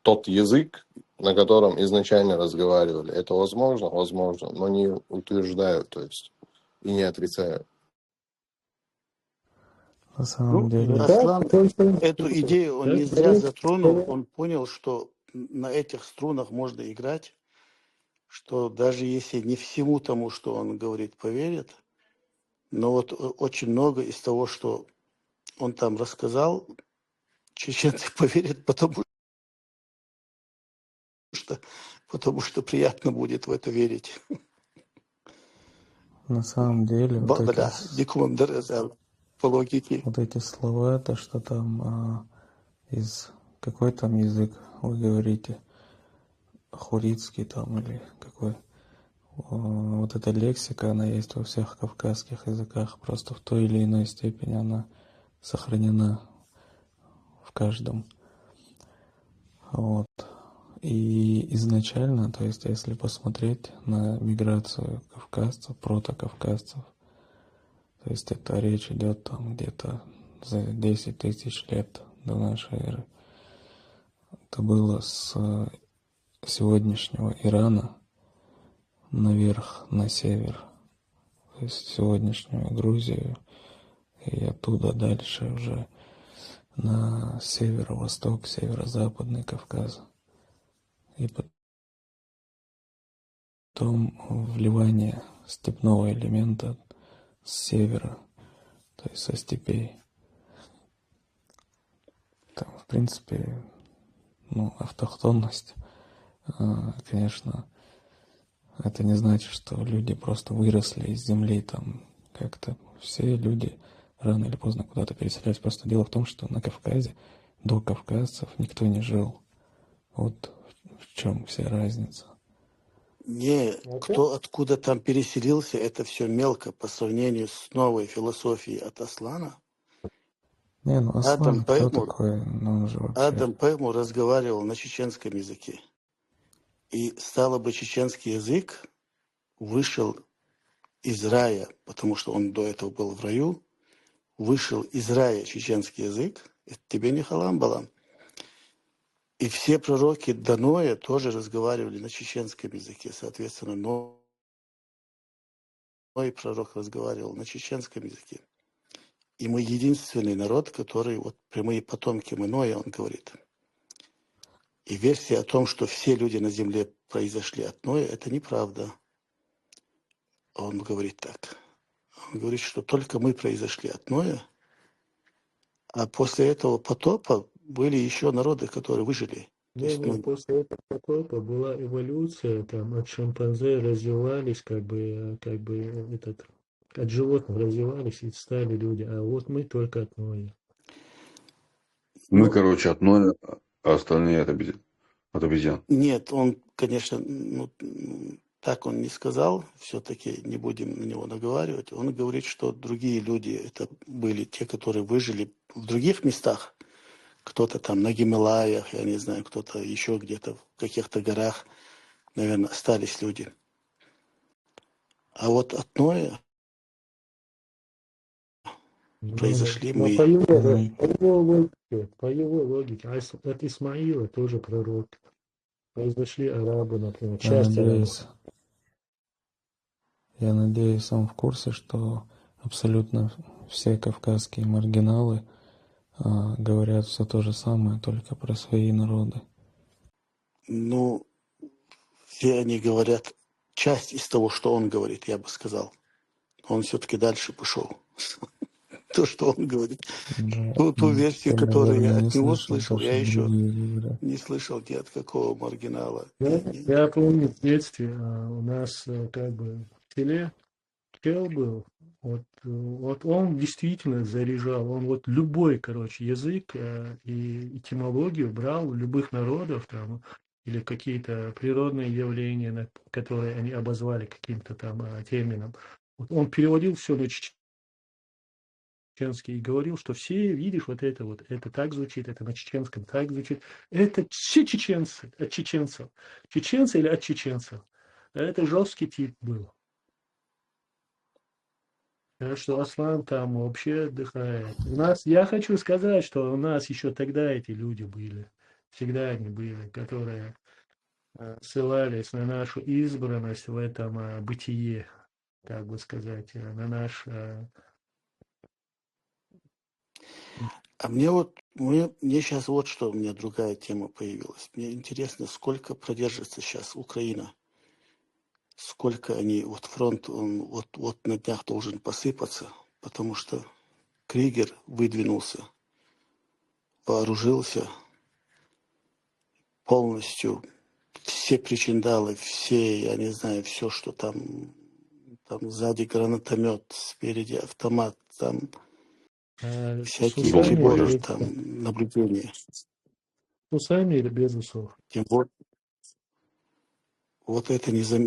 тот язык, на котором изначально разговаривали. Это возможно, но не утверждаю, то есть и не отрицаю. На самом Ну, деле, Аслан только эту идею он да, не зря затронул. Он понял, что на этих струнах можно играть, что даже если не всему тому, что он говорит, поверят, но вот очень много из того, что он там рассказал, чеченцы поверят, что, потому что приятно будет в это верить. на самом деле Бля, по логике. вот эти слова, это что там из какой там язык вы говорите, хурицкий там или какой? Вот эта лексика, она есть во всех кавказских языках, просто в той или иной степени она сохранена в каждом. Вот. И изначально, то есть если посмотреть на миграцию кавказцев, протокавказцев, то есть это речь идет там где-то за 10 тысяч лет до нашей эры. Это было с сегодняшнего Ирана наверх, на север, то есть сегодняшнюю Грузию, и оттуда дальше уже на северо-восток, северо-западный Кавказ. И потом вливание степного элемента с севера, то есть со степей. Там, в принципе, автохтонность, конечно, это не значит, что люди просто выросли из земли, там как-то все люди рано или поздно куда-то переселялись. Просто дело в том, что на Кавказе до кавказцев никто не жил. Вот в чем вся разница. Не, кто откуда там переселился, это все мелко по сравнению с новой философией от Аслана. Не, Адам Аслан, кто Паймур, такой? Ну, он же вообще... разговаривал на чеченском языке. И стало бы чеченский язык вышел из рая, потому что он до этого был в раю, вышел из рая чеченский язык, это тебе не халам балам. И все пророки до Ноя тоже разговаривали на чеченском языке. Соответственно, Ной пророк разговаривал на чеченском языке. И мы единственный народ, который, вот прямые потомки Ноя, он говорит. И версия о том, что все люди на земле произошли от Ноя, это неправда. Он говорит так. Он говорит, что только мы произошли от Ноя, а после этого потопа были еще народы, которые выжили. То есть, после этого потопа была эволюция, там от шимпанзе развивались, от животных развивались и стали люди, а вот мы только от Ноя. Мы, короче, от Ноя, а остальные от обезьян. Нет, он, конечно, так он не сказал, все-таки не будем на него наговаривать. Он говорит, что другие люди, это были те, которые выжили в других местах, кто-то там на Гималаях, я не знаю, кто-то еще где-то в каких-то горах, наверное, остались люди. А вот от Ноя произошли Но мы. по его логике, от Исмаила тоже пророк. Произошли арабы, например, часть арабов. Я надеюсь, он в курсе, что абсолютно все кавказские маргиналы говорят все то же самое, только про свои народы. Ну, все они говорят часть из того, что он говорит, я бы сказал. Он все-таки дальше пошел. То, что он говорит. Ту версию, которую я от него слышал, я еще не слышал ни от какого маргинала. Я помню в детстве у нас в селе чел был, вот он действительно заряжал, он вот любой, язык и этимологию брал у любых народов там, или какие-то природные явления, которые они обозвали каким-то там термином. Вот он переводил все на чеченский и говорил, что все, видишь, вот это так звучит, это на чеченском так звучит. Это все чеченцы, от чеченцев. Чеченцы или от чеченцев. Это жесткий тип был. Так что Аслан там вообще отдыхает. Я хочу сказать, что у нас еще тогда эти люди были. Всегда они были, которые ссылались на нашу избранность в этом бытие, как бы сказать, на наш... А мне сейчас вот что, у меня другая тема появилась. Мне интересно, сколько продержится сейчас Украина? Сколько они, вот фронт, он вот на днях должен посыпаться, потому что Кригер выдвинулся, вооружился полностью, все причиндалы, все, я не знаю, все, что там сзади гранатомет, спереди автомат, там всякие приборы, там наблюдения. С усами или без усов? Тем более, вот это уже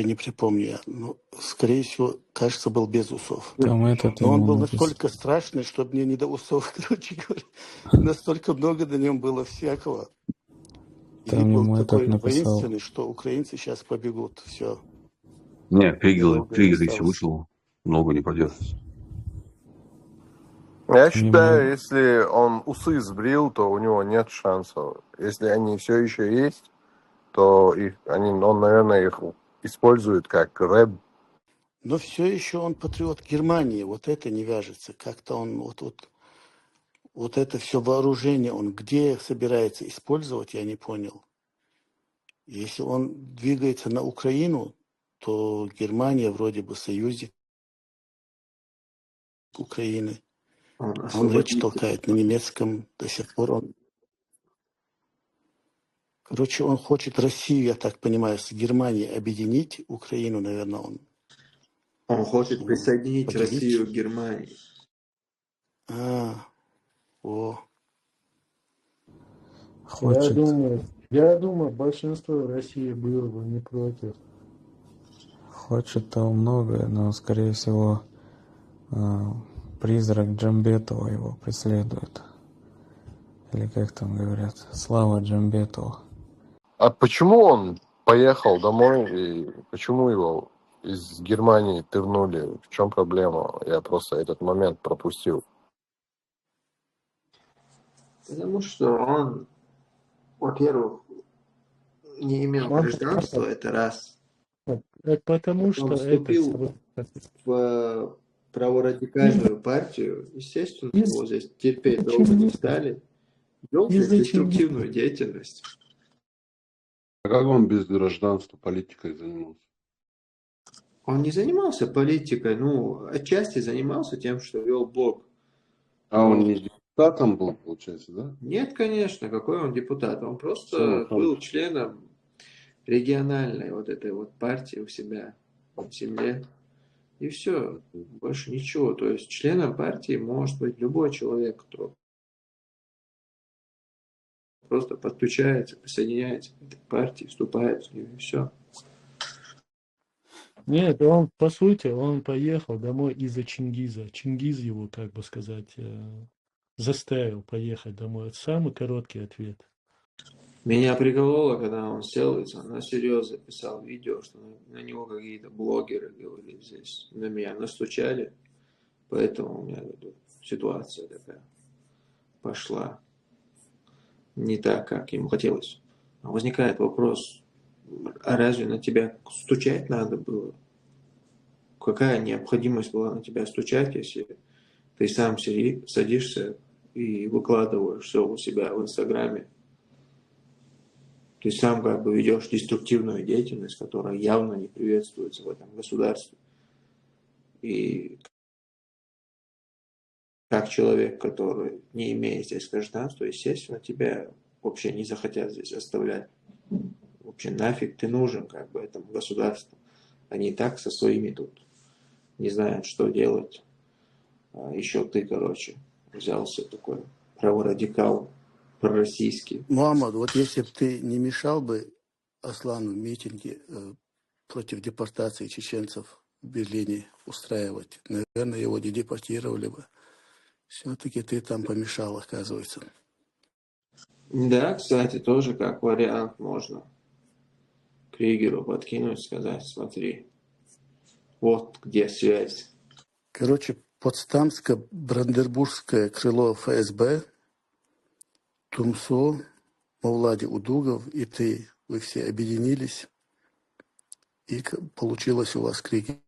не припомню я. Но, скорее всего, кажется, был без усов. Там Но он был настолько страшный, что мне не до усов, короче говоря. Настолько много на нем было всякого. И там был ему такой этот написал. воинственный, что украинцы сейчас побегут. Все. Не, Кригер, Недолго если осталось. вышел, много не продержится. Я считаю, если он усы сбрил, то у него нет шансов. Если они все еще есть, то он, наверное, их использует как рэп. Но все еще он патриот Германии. Вот это не вяжется. Как-то он вот это все вооружение, он где собирается использовать, я не понял. Если он двигается на Украину, то Германия вроде бы союзник Украины. Он речь толкает на немецком до сих пор. Короче, он хочет Россию, я так понимаю, с Германией объединить. Украину, наверное, Он хочет присоединить поделить. Россию к Германии. Хочет. Я думаю, большинство России было бы не против. Хочет там многое, но, скорее всего, призрак Джамбетова его преследует. Или как там говорят, слава Джамбетова. А почему он поехал домой и почему его из Германии тырнули? В чем проблема? Я просто этот момент пропустил. Потому что он, во-первых, не имел гражданства, это раз. Потому Он что вступил в праворадикальную партию, естественно, его здесь терпеть долго не стали. Вел здесь деструктивную деятельность. А как он без гражданства политикой занимался? Он не занимался политикой, отчасти занимался тем, что вел блог. А он не депутатом был, получается, да? Нет, конечно, какой он депутат. Он просто был членом региональной вот этой вот партии у себя в земле. И все, больше ничего. То есть членом партии может быть любой человек, кто просто подключается, присоединяется к этой партии, вступает в нее, и все. Нет, он, по сути, он поехал домой из-за Чингиза. Чингиз его, как бы сказать, заставил поехать домой. Это самый короткий ответ. Меня прикололо, когда он сел и на серьезно писал видео, что на него какие-то блогеры говорили здесь, на меня настучали, поэтому у меня ситуация такая пошла не так, как ему хотелось. А возникает вопрос, а разве на тебя стучать надо было? Какая необходимость была на тебя стучать, если ты сам садишься и выкладываешь все у себя в Инстаграме? Ты сам как бы ведешь деструктивную деятельность, которая явно не приветствуется в этом государстве. И как человек, который не имеет здесь гражданства, естественно, тебя вообще не захотят здесь оставлять. Вообще нафиг ты нужен как бы этому государству. Они и так со своими тут не знают, что делать. А еще ты, взялся такой праворадикал, пророссийский. Мухаммад, вот если бы ты не мешал бы Аслану в митинге против депортации чеченцев в Берлине устраивать. Наверное, его не депортировали бы. Все-таки ты там помешал, оказывается. Да, кстати, тоже как вариант можно Кригеру подкинуть, сказать, смотри, вот где связь. Короче, Потсдамско-Бранденбургское крыло ФСБ, Тумсо, Мавлади Удугов и ты, вы все объединились, и получилось у вас Кригера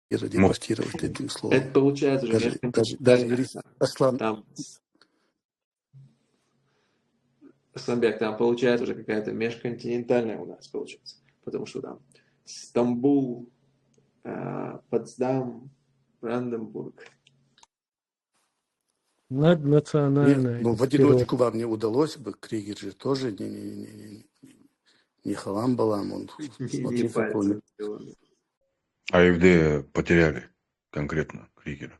депортировать одним Это словом. получается уже Даже юрист Аслан, там, Асланбек, там получается уже какая-то межконтинентальная у нас получается, потому что там Стамбул, Потсдам, Бранденбург. Наднациональная в одиночку вам не удалось бы, Кригер же тоже не халам-балам, он, смотри, какой. АФД потеряли конкретно Кригера.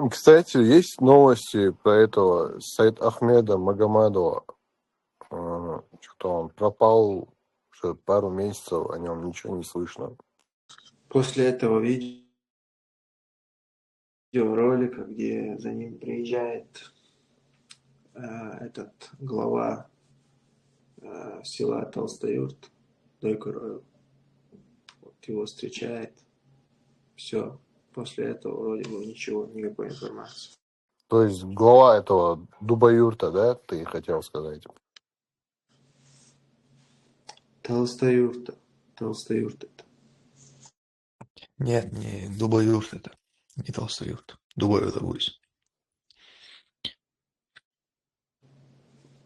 Кстати, есть новости про этого Саид Ахмеда Магомадова. Что он пропал уже пару месяцев, о нем ничего не слышно. После этого видеоролика, где за ним приезжает этот глава села Толстоюрт, Дойкуройл, вот его встречает. Все. После этого вроде бы ничего, никакой информации. То есть глава этого Дубаюрта, да, ты хотел сказать? Толстоюрт это. Нет, не Дубаюрт это. Не Толстоюрт. Дубай это будет.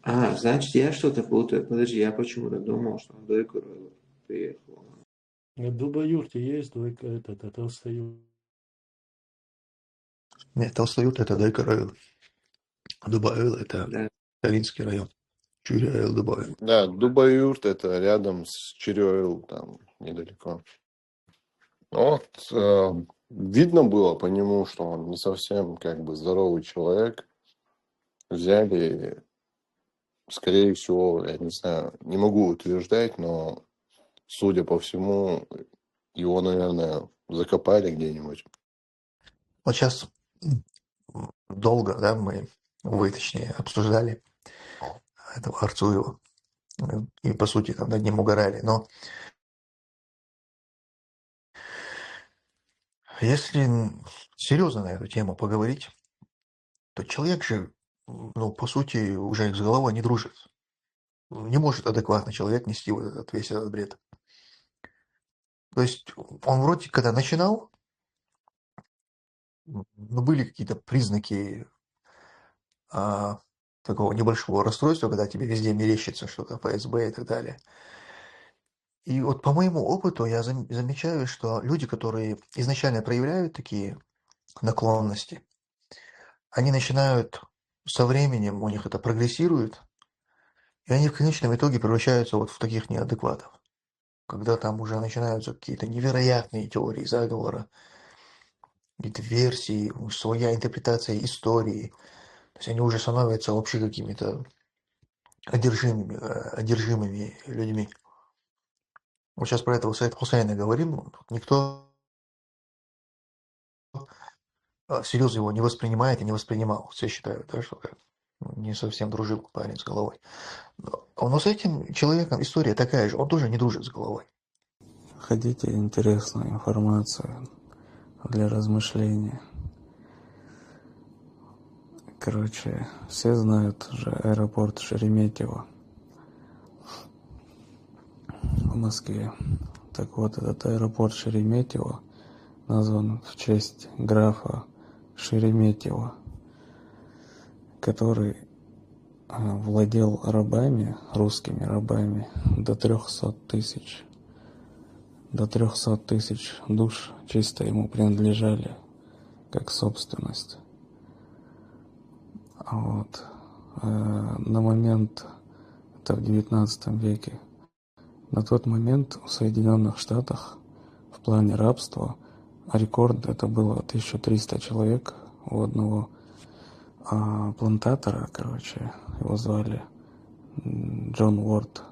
Значит, я что-то путаю. Подожди, я почему-то думал, что он Дойкуройл приехал. В Дубаюрте есть это Толстоюрт. Нет, Толстоюрт это Дойкуройл. Дубай это Калинский район. Чуряйл Дубай. Да, Дубаюрт это рядом с Чирёйл, там недалеко. Вот, видно было по нему, что он не совсем как бы здоровый человек. Взяли, скорее всего, я не знаю, не могу утверждать, но, судя по всему, его, наверное, закопали где-нибудь. Вот сейчас долго, да, вы, точнее, обсуждали этого Арцуева. И, по сути, там над ним угорали. Но если серьезно на эту тему поговорить, то человек же, по сути, уже с головой не дружит. Не может адекватный человек нести вот весь этот бред. То есть он вроде, когда начинал, были какие-то признаки такого небольшого расстройства, когда тебе везде мерещится что-то, ФСБ и так далее. И вот по моему опыту я замечаю, что люди, которые изначально проявляют такие наклонности, они начинают со временем, у них это прогрессирует, и они в конечном итоге превращаются вот в таких неадекватов. Когда там уже начинаются какие-то невероятные теории заговора, какие-то версии, своя интерпретация истории. То есть они уже становятся вообще какими-то одержимыми людьми. Вот сейчас про этого Саида Хусейна говорим, никто всерьез его не воспринимает и не воспринимал. Все считают, да, что не совсем дружил парень с головой. Но с этим человеком история такая же, он тоже не дружит с головой. Хотите интересную информацию для размышления? Короче, все знают уже аэропорт Шереметьево в Москве. Так вот, этот аэропорт Шереметьево назван в честь графа Шереметьева, который владел рабами, русскими рабами, до 300 тысяч. До 300 тысяч душ чисто ему принадлежали как собственность. Вот. На момент, это в 19 веке, на тот момент в Соединенных Штатах в плане рабства рекорд это было 1300 человек у одного плантатора, его звали Джон Уорд.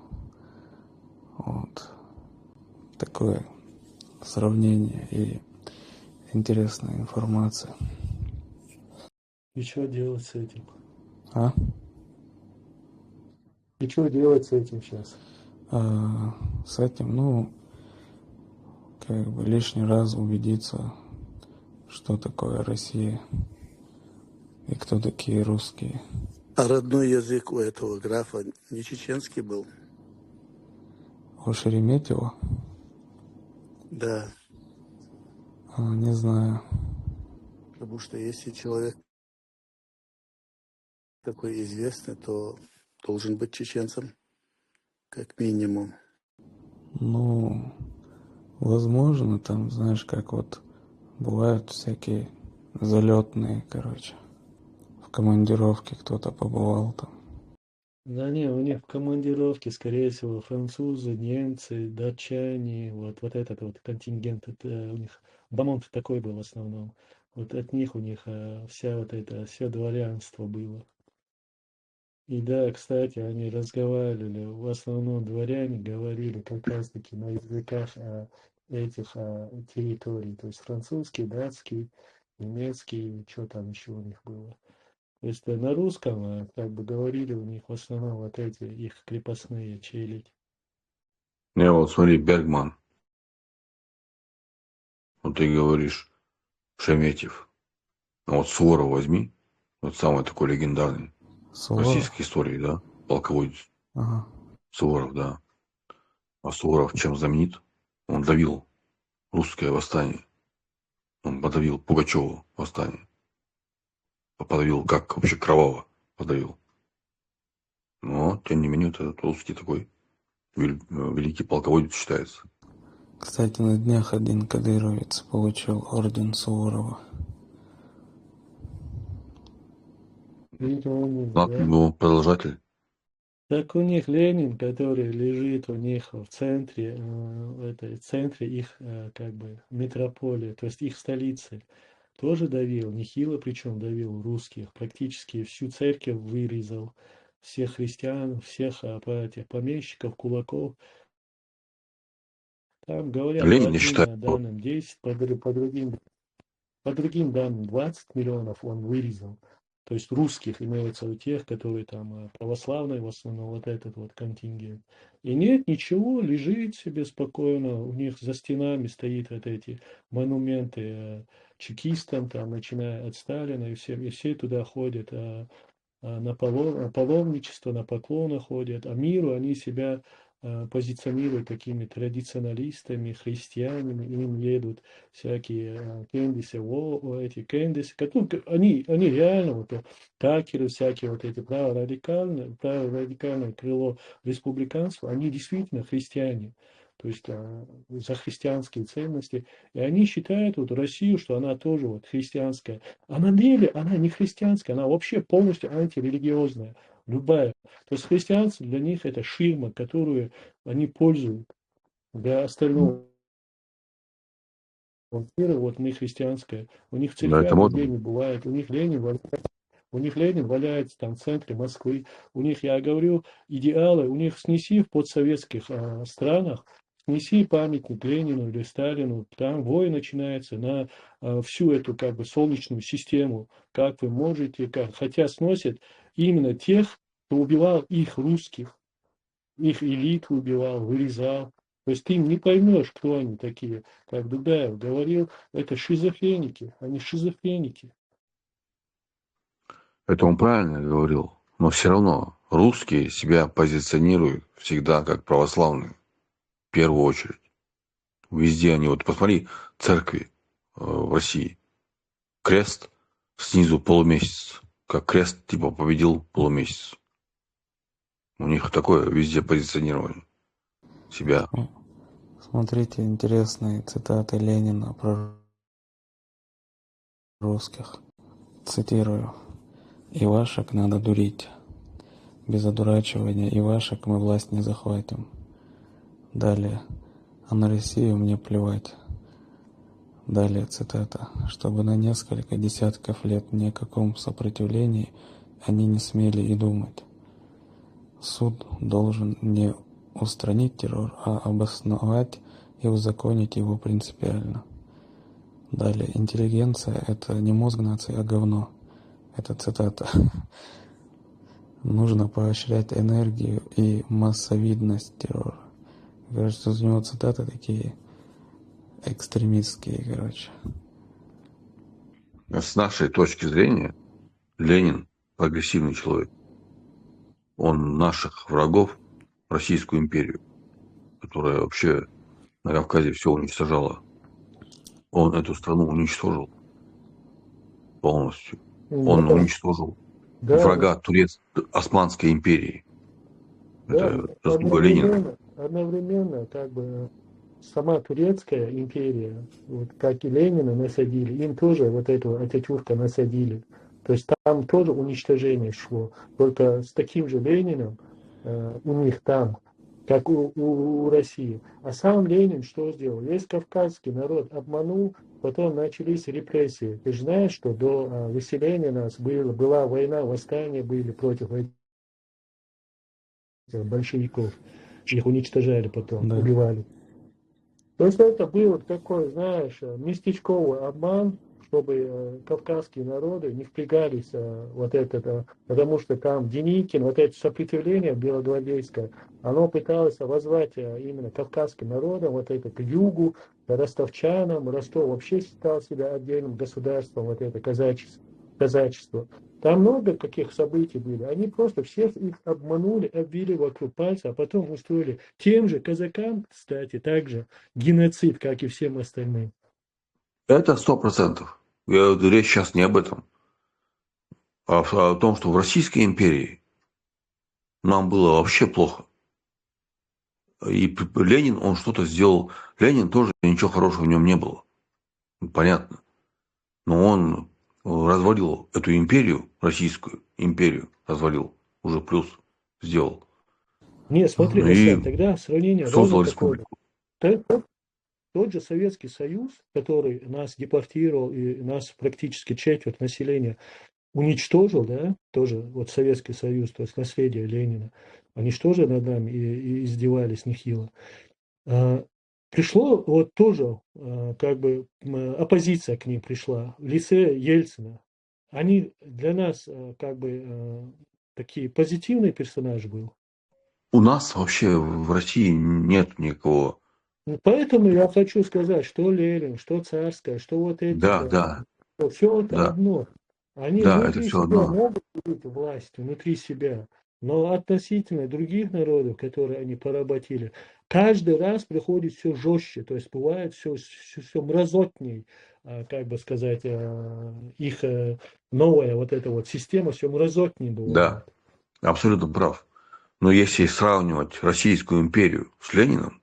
Вот. Такой сравнение и интересная информация. И что делать с этим? А? И что делать с этим сейчас? С этим, как бы лишний раз убедиться, что такое Россия и кто такие русские. А родной язык у этого графа не чеченский был? У Шереметьева? Да, Не знаю. потому что если человек такой известный, то должен быть чеченцем, как минимум. Возможно, там, знаешь, как вот бывают всякие залетные, в командировке кто-то побывал там. Да не, у них в командировке, скорее всего, французы, немцы, датчане, вот этот вот контингент, это у них Бамонт такой был в основном. Вот от них у них все дворянство было. И да, кстати, они разговаривали, в основном дворяне говорили как раз-таки на языках этих территорий, то есть французский, датский, немецкий, что там еще у них было. То есть на русском как бы говорили у них в основном вот эти их крепостные челядь. Вот смотри, Бергман. Вот ты говоришь, Шереметьев. А вот Суворов возьми. Вот самый такой легендарный. В российской истории, да? Полководец. Ага. Суворов, да. А Суворов чем знаменит? Он давил русское восстание. Он подавил Пугачева восстание. Подавил, как вообще кроваво подавил. Но, тем не менее, вот этот русский такой великий полководец считается. Кстати, на днях один кадыровец получил орден Суворова. Ну, продолжатель. Так у них Ленин, который лежит у них в центре, в центре их как бы метрополии, то есть их столицы, тоже давил, нехило причем давил русских, практически всю церковь вырезал, всех христиан, всех этих помещиков, кулаков. Там говорят Ленин, по не считаю. одним данным 10, по другим данным 20 миллионов он вырезал. То есть русских имеется у тех, которые там православные, в основном вот этот вот контингент. И нет ничего, лежит себе спокойно, у них за стенами стоит вот эти монументы чекистам, там, начиная от Сталина, и все туда ходят на паломничество, на поклоны ходят, а миру они себя позиционируют такими традиционалистами, христианами, им едут всякие Кэндисы, эти Кэндисы, они реально, вот Такеры всякие, вот эти праворадикальное крыло республиканства, они действительно христиане, то есть за христианские ценности, и они считают вот Россию, что она тоже вот христианская, а на деле она не христианская, она вообще полностью антирелигиозная, любая. То есть христианство для них это ширма, которую они пользуют для остального мира. Вот мы христианская. У них в Да, это церквях модно. людей не бывает. У них Ленин валяется там в центре Москвы. У них, я говорю, идеалы. У них снеси в подсоветских странах, снеси памятник Ленину или Сталину. Там бой начинается на всю эту как бы солнечную систему. Как вы можете, хотя сносят именно тех, кто убивал их русских, их элиту убивал, вырезал. То есть ты не поймешь, кто они такие. Как Дудаев говорил, это шизофреники, они шизофреники. Это он правильно говорил. Но все равно русские себя позиционируют всегда как православные. В первую очередь. Везде они, вот посмотри, церкви в России. Крест, снизу полумесяц. Как крест, типа, победил полумесяц. У них такое везде позиционирование себя. Смотрите, интересные цитаты Ленина про русских. Цитирую. «Ивашек надо дурить. Без одурачивания Ивашек мы власть не захватим». Далее. «А на Россию мне плевать». Далее цитата. «Чтобы на несколько десятков лет ни о каком сопротивлении они не смели и думать. Суд должен не устранить террор, а обосновать и узаконить его принципиально. Далее, интеллигенция – это не мозг нации, а говно. Это цитата. Нужно поощрять энергию и массовидность террора. Кажется, у него цитаты такие экстремистские, короче. С нашей точки зрения, Ленин прогрессивный человек. Он наших врагов, Российскую империю, которая вообще на Кавказе все уничтожала, он эту страну уничтожил полностью. Он Да, уничтожил да, врага Османской империи. да, Это заслуга Ленина. одновременно как бы сама турецкая империя, вот как и Ленина насадили, им тоже вот этого Ататюрка насадили. То есть там тоже уничтожение шло, только с таким же Лениным у них там, как у России. А сам Ленин что сделал? Весь кавказский народ обманул, потом начались репрессии. Ты же знаешь, что до выселения нас была война, восстания были против большевиков. Их уничтожали потом, Да. убивали. То есть это был такой, знаешь, местечковый обман, чтобы кавказские народы не впрягались вот это, потому что там Деникин, вот это сопротивление белогвардейское, оно пыталось воззвать именно кавказским народам, вот это к югу, ростовчанам. Ростов вообще считал себя отдельным государством, вот это казачество. Там много каких событий были. Они просто всех их обманули, обвили вокруг пальца, а потом устроили тем же казакам, кстати, также геноцид, как и всем остальным. Это 100%. Речь сейчас не об этом, а о том, что в Российской империи нам было вообще плохо. И Ленин, он что-то сделал. Ленин тоже ничего хорошего в нем не было. Понятно. Но он развалил эту империю, Российскую империю, развалил, уже плюс сделал. Не, смотри, Ну Асян, и тогда сравнение создал ровно такое. республику. Тот же Советский Союз, который нас депортировал и нас практически четверть населения уничтожил, да, тоже вот Советский Союз, то есть наследие Ленина, они же тоже над нами и издевались нехило. Пришло вот тоже, как бы оппозиция к ним пришла в лице Ельцина. Они для нас как бы такие позитивные персонажи были. У нас вообще в России нет никакого. Поэтому я хочу сказать, что Ленин, что Царская, что вот эти, Да, все это да, одно. Они да, это внутри все себя одно. могут быть властью, внутри себя, но относительно других народов, которые они поработили, каждый раз приходит все жестче, то есть бывает все мразотней, как бы сказать, их новая вот эта вот система все мразотней бывает. Да, абсолютно прав. Но если сравнивать Российскую империю с Лениным,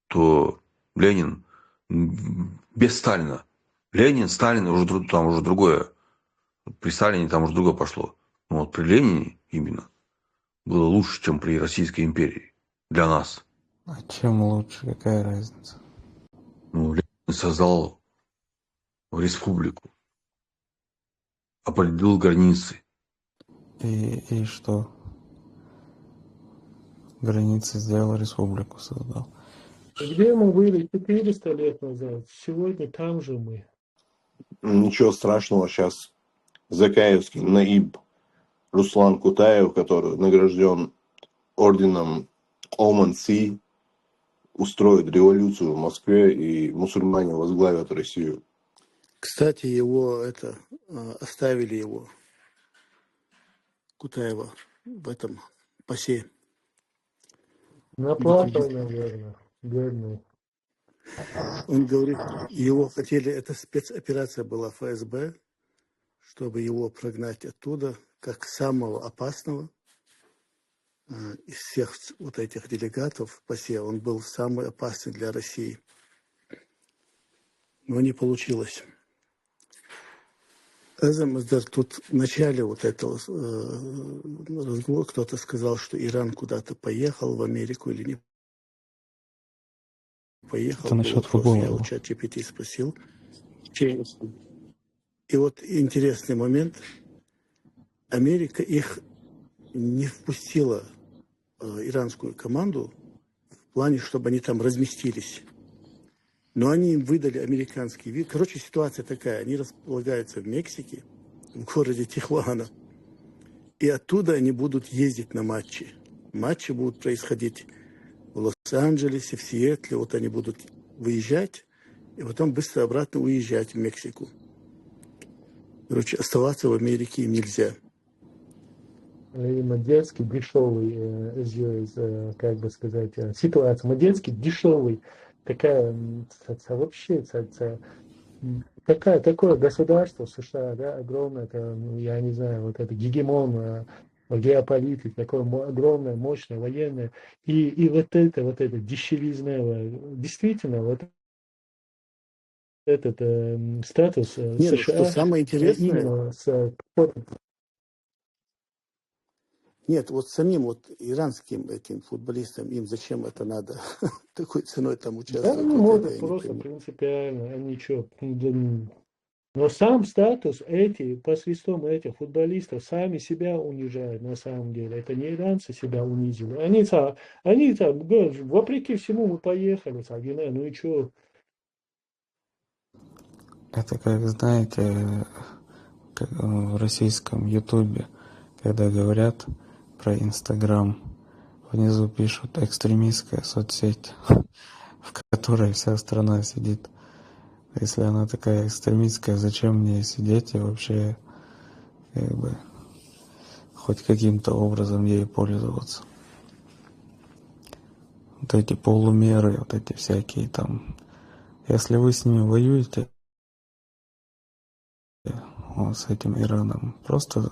то Ленин без Сталина. Ленин, Сталин, там уже другое. При Сталине там уже другое пошло. Но вот при Ленине именно было лучше, чем при Российской империи. Для нас. А чем лучше? Какая разница? Ну, Ленин создал республику. Определил границы. И что? Границы сделал, республику создал. Где мы были 400 лет назад? Сегодня там же мы. Ничего страшного, сейчас Закаевский наиб Руслан Кутаев, который награжден орденом Оман-Си, устроит революцию в Москве, и мусульмане возглавят Россию. Кстати, его оставили его, Кутаева, в этом ПАСЕ. Наплакал, наверное, бедный. Он говорит, его хотели, это спецоперация была ФСБ, чтобы его прогнать оттуда, как самого опасного из всех вот этих делегатов в ПАСЕ. Он был самый опасный для России. Но не получилось. Тут в начале вот этого разговора кто-то сказал, что Иран куда-то поехал в Америку или не поехал. Это насчет футбола. Я у ChatGPT спросил. И вот интересный момент. Америка их не впустила, иранскую команду, в плане, чтобы они там разместились. Но они им выдали американский вид. Короче, ситуация такая. Они располагаются в Мексике, в городе Тихуана. И оттуда они будут ездить на матчи. Матчи будут происходить в Лос-Анджелесе, в Сиэтле. Вот они будут выезжать, и потом быстро обратно уезжать в Мексику. Короче, оставаться в Америке им нельзя. Видимо, детский, дешевый, как бы сказать, ситуация. Детский, дешевый. Такая, вообще, такое государство США, да, огромное, это, я не знаю, вот это гегемон геополитик, такое огромное, мощное, военное. И вот это дешевизна, действительно, вот этот статус Нет, что США самое интересное, именно с... нет, вот самим вот иранским этим футболистам, им зачем это надо? Такой ценой там Да, участвовать. не Вот могут это я не просто пойму. принципиально, они что. Но сам статус посредством этих футболистов сами себя унижают на самом деле. Это не иранцы себя унизили. Они вопреки всему мы поехали, ну и что? Это как, знаете, как в российском Ютубе, когда говорят про Инстаграм, внизу пишут экстремистская соцсеть, в которой вся страна сидит. Если она такая экстремистская, зачем мне сидеть и вообще как бы хоть каким-то образом ей пользоваться? Вот эти полумеры, вот эти всякие там. Если вы с ними воюете, вот с этим Ираном, просто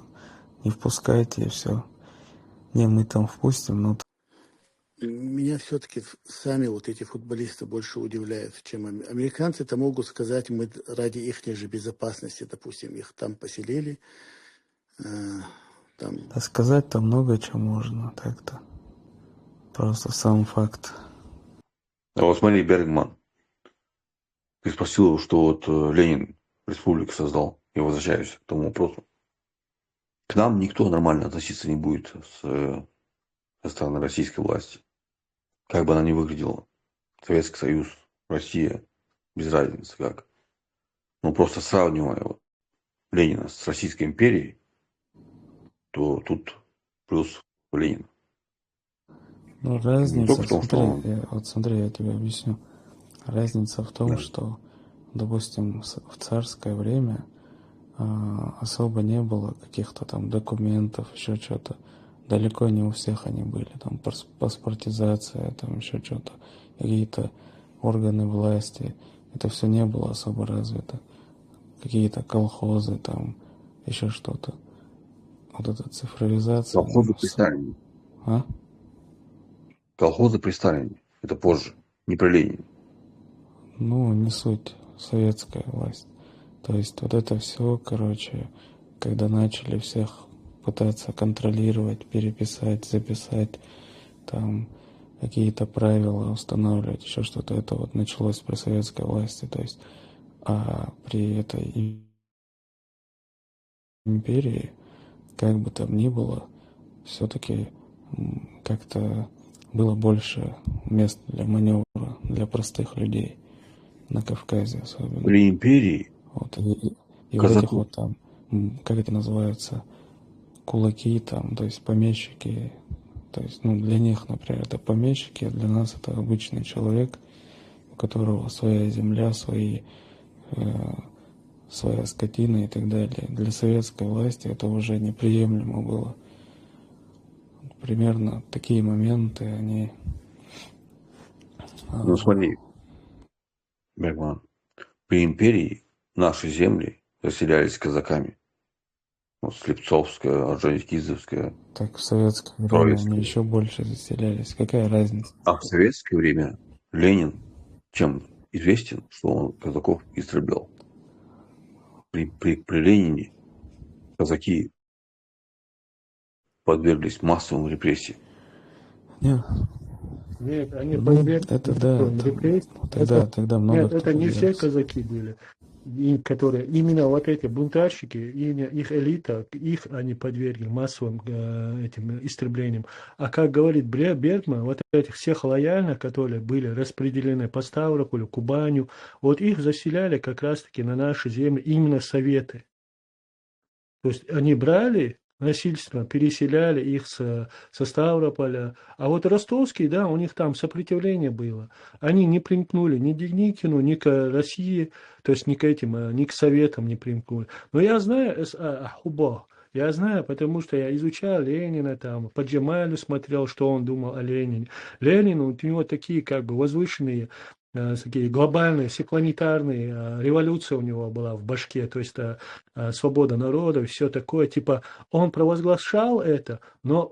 не впускайте и все. Не, мы там впустим, но Меня все-таки сами вот эти футболисты больше удивляют, чем американцы-то могут сказать, мы ради их же безопасности, допустим, их там поселили. Там... Да сказать-то много чего можно, так-то. Просто сам факт. А вот смотри, Бергман, ты спросил, что вот Ленин республику создал. Я возвращаюсь к тому вопросу. К нам никто нормально относиться не будет со стороны российской власти. Как бы она ни выглядела. Советский Союз, Россия, без разницы как. Но просто сравнивая вот Ленина с Российской империей, то тут плюс Ленин. Ну, Не разница, только в том, что он... смотри, я тебе объясню. Разница в том, Да. что, допустим, в царское время особо не было каких-то там документов, еще что-то. Далеко не у всех они были. Там паспортизация, там еще что-то, какие-то органы власти. Это все не было особо развито. Какие-то колхозы, там, еще что-то. Вот эта цифровизация. Колхозы при Сталине. А? Колхозы при Сталине. Это позже. Не при Ленине. Ну, не суть. Советская власть. То есть вот это все, короче, когда начали всех пытаться контролировать, переписать, записать, там какие-то правила устанавливать, еще что-то, это вот началось при советской власти. То есть, а при этой империи, как бы там ни было, все-таки как-то было больше мест для маневра для простых людей на Кавказе особенно. При империи Вот, и вот этих вот там, как это называется, кулаки там, то есть помещики, то есть, ну, для них, например, это помещики, а для нас это обычный человек, у которого своя земля, своя скотина и так далее. Для советской власти это уже неприемлемо было. Примерно такие моменты, они... Ну, смотри, Бергман, при империи наши земли заселялись казаками. Вот Слепцовская, Орджоникидзевская. Так в советское время Троицкая. они еще больше заселялись. Какая разница? А в советское время Ленин чем известен, что он казаков истреблял. При Ленине казаки подверглись массовым репрессиям. Нет, они Это да, репрессий. тогда много Нет, кто это не все подвергся. казаки были. которые именно вот эти бунтарщики, их элита, их они подвергли массовым этим истреблениям. А как говорит Бергман, вот этих всех лояльных, которые были распределены по Ставрополю, Кубаню, вот их заселяли как раз-таки на наши земли именно советы. То есть они брали насильственно, переселяли их со Ставрополя. А вот ростовские, да, у них там сопротивление было. Они не примкнули ни к Деникину, ни к России, то есть ни к этим, ни к Советам не примкнули. Но я знаю, я знаю, потому что я изучал Ленина, там, по Джемалю смотрел, что он думал о Ленине. Ленин, у него такие как бы возвышенные, такие глобальные, всепланетарные революция у него была в башке, то есть свобода народа, все такое, типа он провозглашал это, но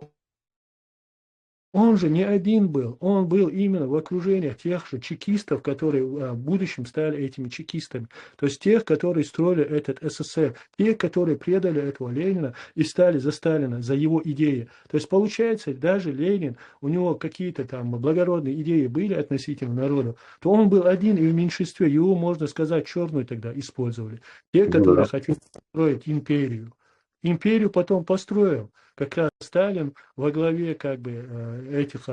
он же не один был, он был именно в окружении тех же чекистов, которые в будущем стали этими чекистами. То есть тех, которые строили этот СССР, те, которые предали этого Ленина и стали за Сталина, за его идеи. То есть получается, даже Ленин, у него какие-то там благородные идеи были относительно народа, то он был один и в меньшинстве, его, можно сказать, черную тогда использовали. Те, которые хотели строить империю. Империю потом построил как раз Сталин во главе как бы этих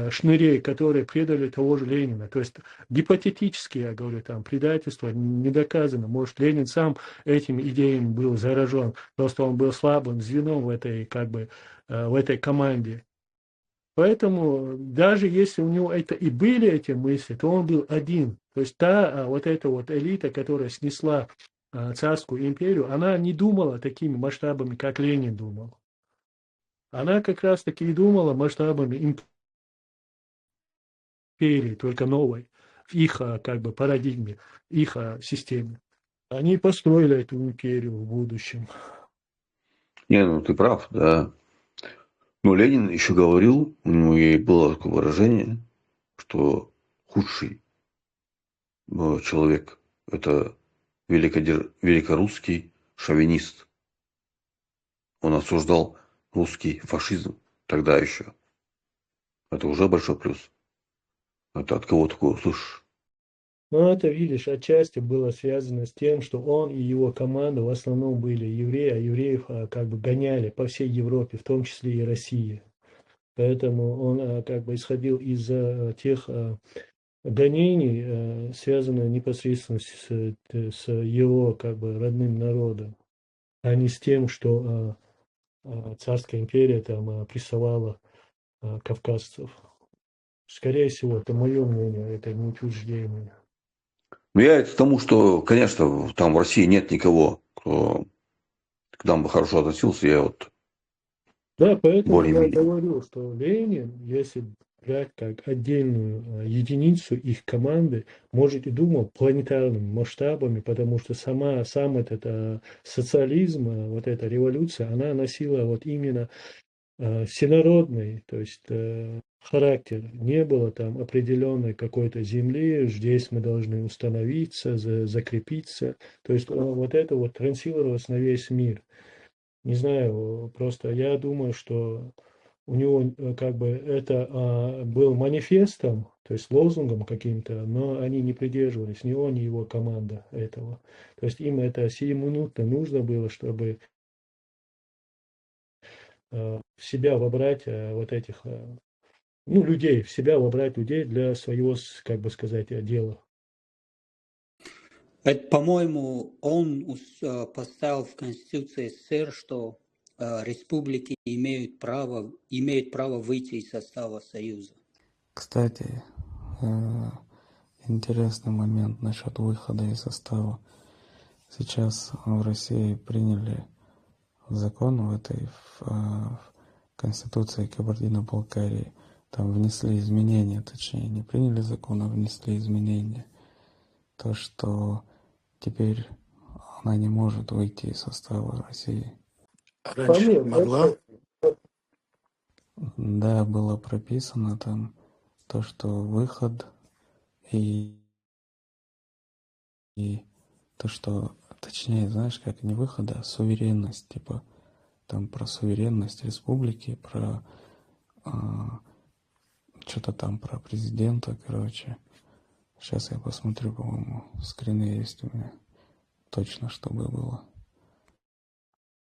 шнырей, которые предали того же Ленина. То есть гипотетически, я говорю, там предательство не доказано. Может, Ленин сам этими идеями был заражен, просто он был слабым звеном в этой как бы в этой команде. Поэтому даже если у него это и были эти мысли, то он был один. То есть та вот эта вот элита, которая снесла царскую империю, она не думала такими масштабами, как Ленин думал. Она как раз таки и думала масштабами империи, только новой, в их как бы парадигме, их системе. Они построили эту империю в будущем. Не, ну ты прав, да. Но Ленин еще говорил, у него и было такое выражение, что худший человек – это великорусский шовинист. Он осуждал русский фашизм тогда еще. Это уже большой плюс. Это от кого такое услышишь? Но это, видишь, отчасти было связано с тем, что он и его команда в основном были евреи, а евреев как бы гоняли по всей Европе, в том числе и России. Поэтому он как бы исходил из тех гонений, связанных непосредственно с его как бы родным народом, а не с тем, что царская империя там прессовала кавказцев. Скорее всего, это мое мнение, это не утверждение. Ну, я это к тому, что, конечно, там в России нет никого, кто к нам бы хорошо относился. Я вот Да, поэтому я более-менее. говорю, что Ленин, если брать как отдельную единицу их команды, может и думал планетарными масштабами, потому что сам этот социализм, вот эта революция, она носила вот именно всенародный, то есть характер. Не было там определенной какой-то земли, здесь мы должны установиться, закрепиться. То есть вот это вот транслировалось на весь мир. Не знаю, просто я думаю, что у него как бы это был манифестом, то есть лозунгом каким-то, но они не придерживались, ни он, ни его команда этого. То есть им это сиюминутно нужно было, чтобы в себя вобрать вот этих, людей, в себя вобрать людей для своего, как бы сказать, дела. Это, по-моему, он поставил в Конституции СССР, что республики имеют право выйти из состава Союза. Кстати, интересный момент насчет выхода из состава. Сейчас в России приняли закон в Конституции Кабардино-Балкарии. Там внесли изменения, точнее, не приняли закон, а внесли изменения. То, что теперь она не может выйти из состава России. Раньше могла? Да, было прописано там то, что выход и то, что, точнее, знаешь, как не выход, а суверенность, типа там про суверенность республики, про что-то там про президента, короче. Сейчас я посмотрю, по-моему, скрины есть у меня. точно, чтобы было.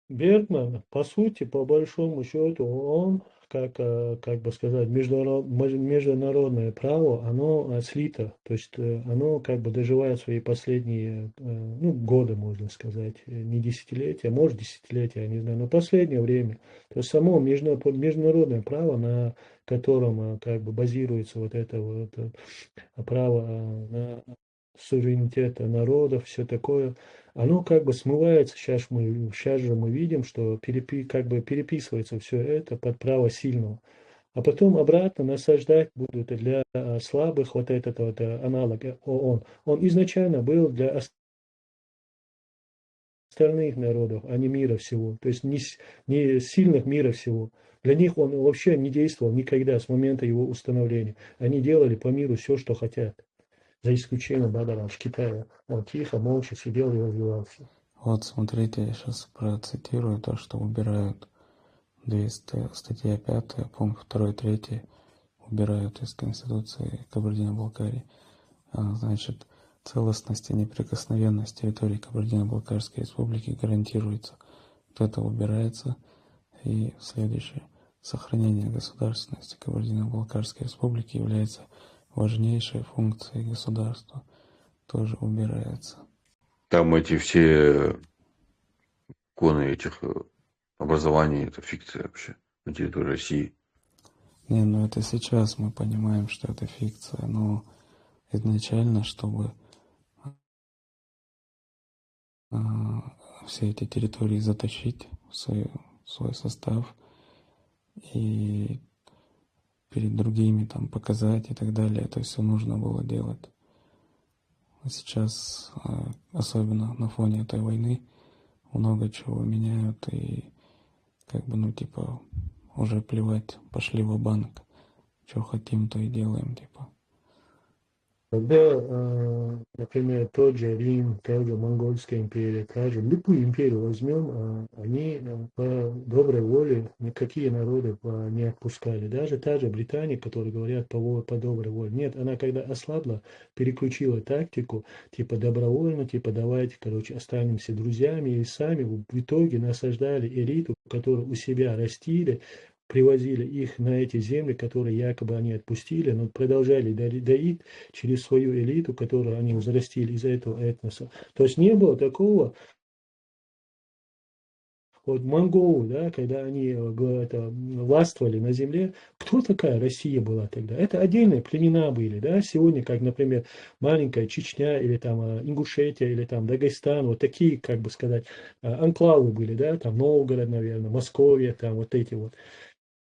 Бергман, по сути, по большому счету, он, как бы сказать, международное право, оно слито, то есть оно как бы доживает свои последние, ну, годы, можно сказать, не десятилетия, может десятилетия, я не знаю, но последнее время. То есть само международное право, на котором как бы базируется вот это вот право на суверенитет народов, все такое, оно как бы смывается. Сейчас же мы видим, что как бы переписывается все это под право сильного. А потом обратно насаждать будут для слабых вот этот вот аналог ООН. Он изначально был для остальных народов, а не мира всего. То есть не сильных мира всего. Для них он вообще не действовал никогда с момента его установления. Они делали по миру все, что хотят. За исключением Бадаранж Китая. Он тихо, молча сидел и развивался. Вот смотрите, я сейчас процитирую то, что убирают статья 5, пункт 2, 3, убирают из Конституции Кабардино-Балкарии. Значит, целостность и неприкосновенность территории Кабардино-Балкарской республики гарантируется. Вот это убирается. И следующее. Сохранение государственности Кабардино-Балкарской республики является важнейшей функцией государства. Тоже убирается. Там эти все иконы этих образований, это фикция вообще на территории России. Не, ну это сейчас мы понимаем, что это фикция, но изначально, чтобы все эти территории затащить в свой состав и перед другими там показать и так далее, это все нужно было делать. А сейчас, особенно на фоне этой войны, много чего меняют и как бы, ну типа, уже плевать, пошли ва-банк, что хотим, то и делаем, типа. Когда, например, тот же Рим, та же Монгольская империя, та же любую империю возьмем, они по доброй воле никакие народы не отпускали. Даже та же Британия, которые говорят по доброй воле. Нет, она когда ослабла, переключила тактику, типа добровольно, типа давайте, короче, останемся друзьями, и сами в итоге насаждали элиту, которую у себя растили, привозили их на эти земли, которые якобы они отпустили, но продолжали доить через свою элиту, которую они взрастили из этого этноса. То есть не было такого, вот монголы, да, когда они властвовали на земле, кто такая Россия была тогда? Это отдельные племена были, да, сегодня, как, например, маленькая Чечня или там Ингушетия или там Дагестан, вот такие, как бы сказать, анклавы были, да, там Новгород, наверное, Московия, там вот эти вот.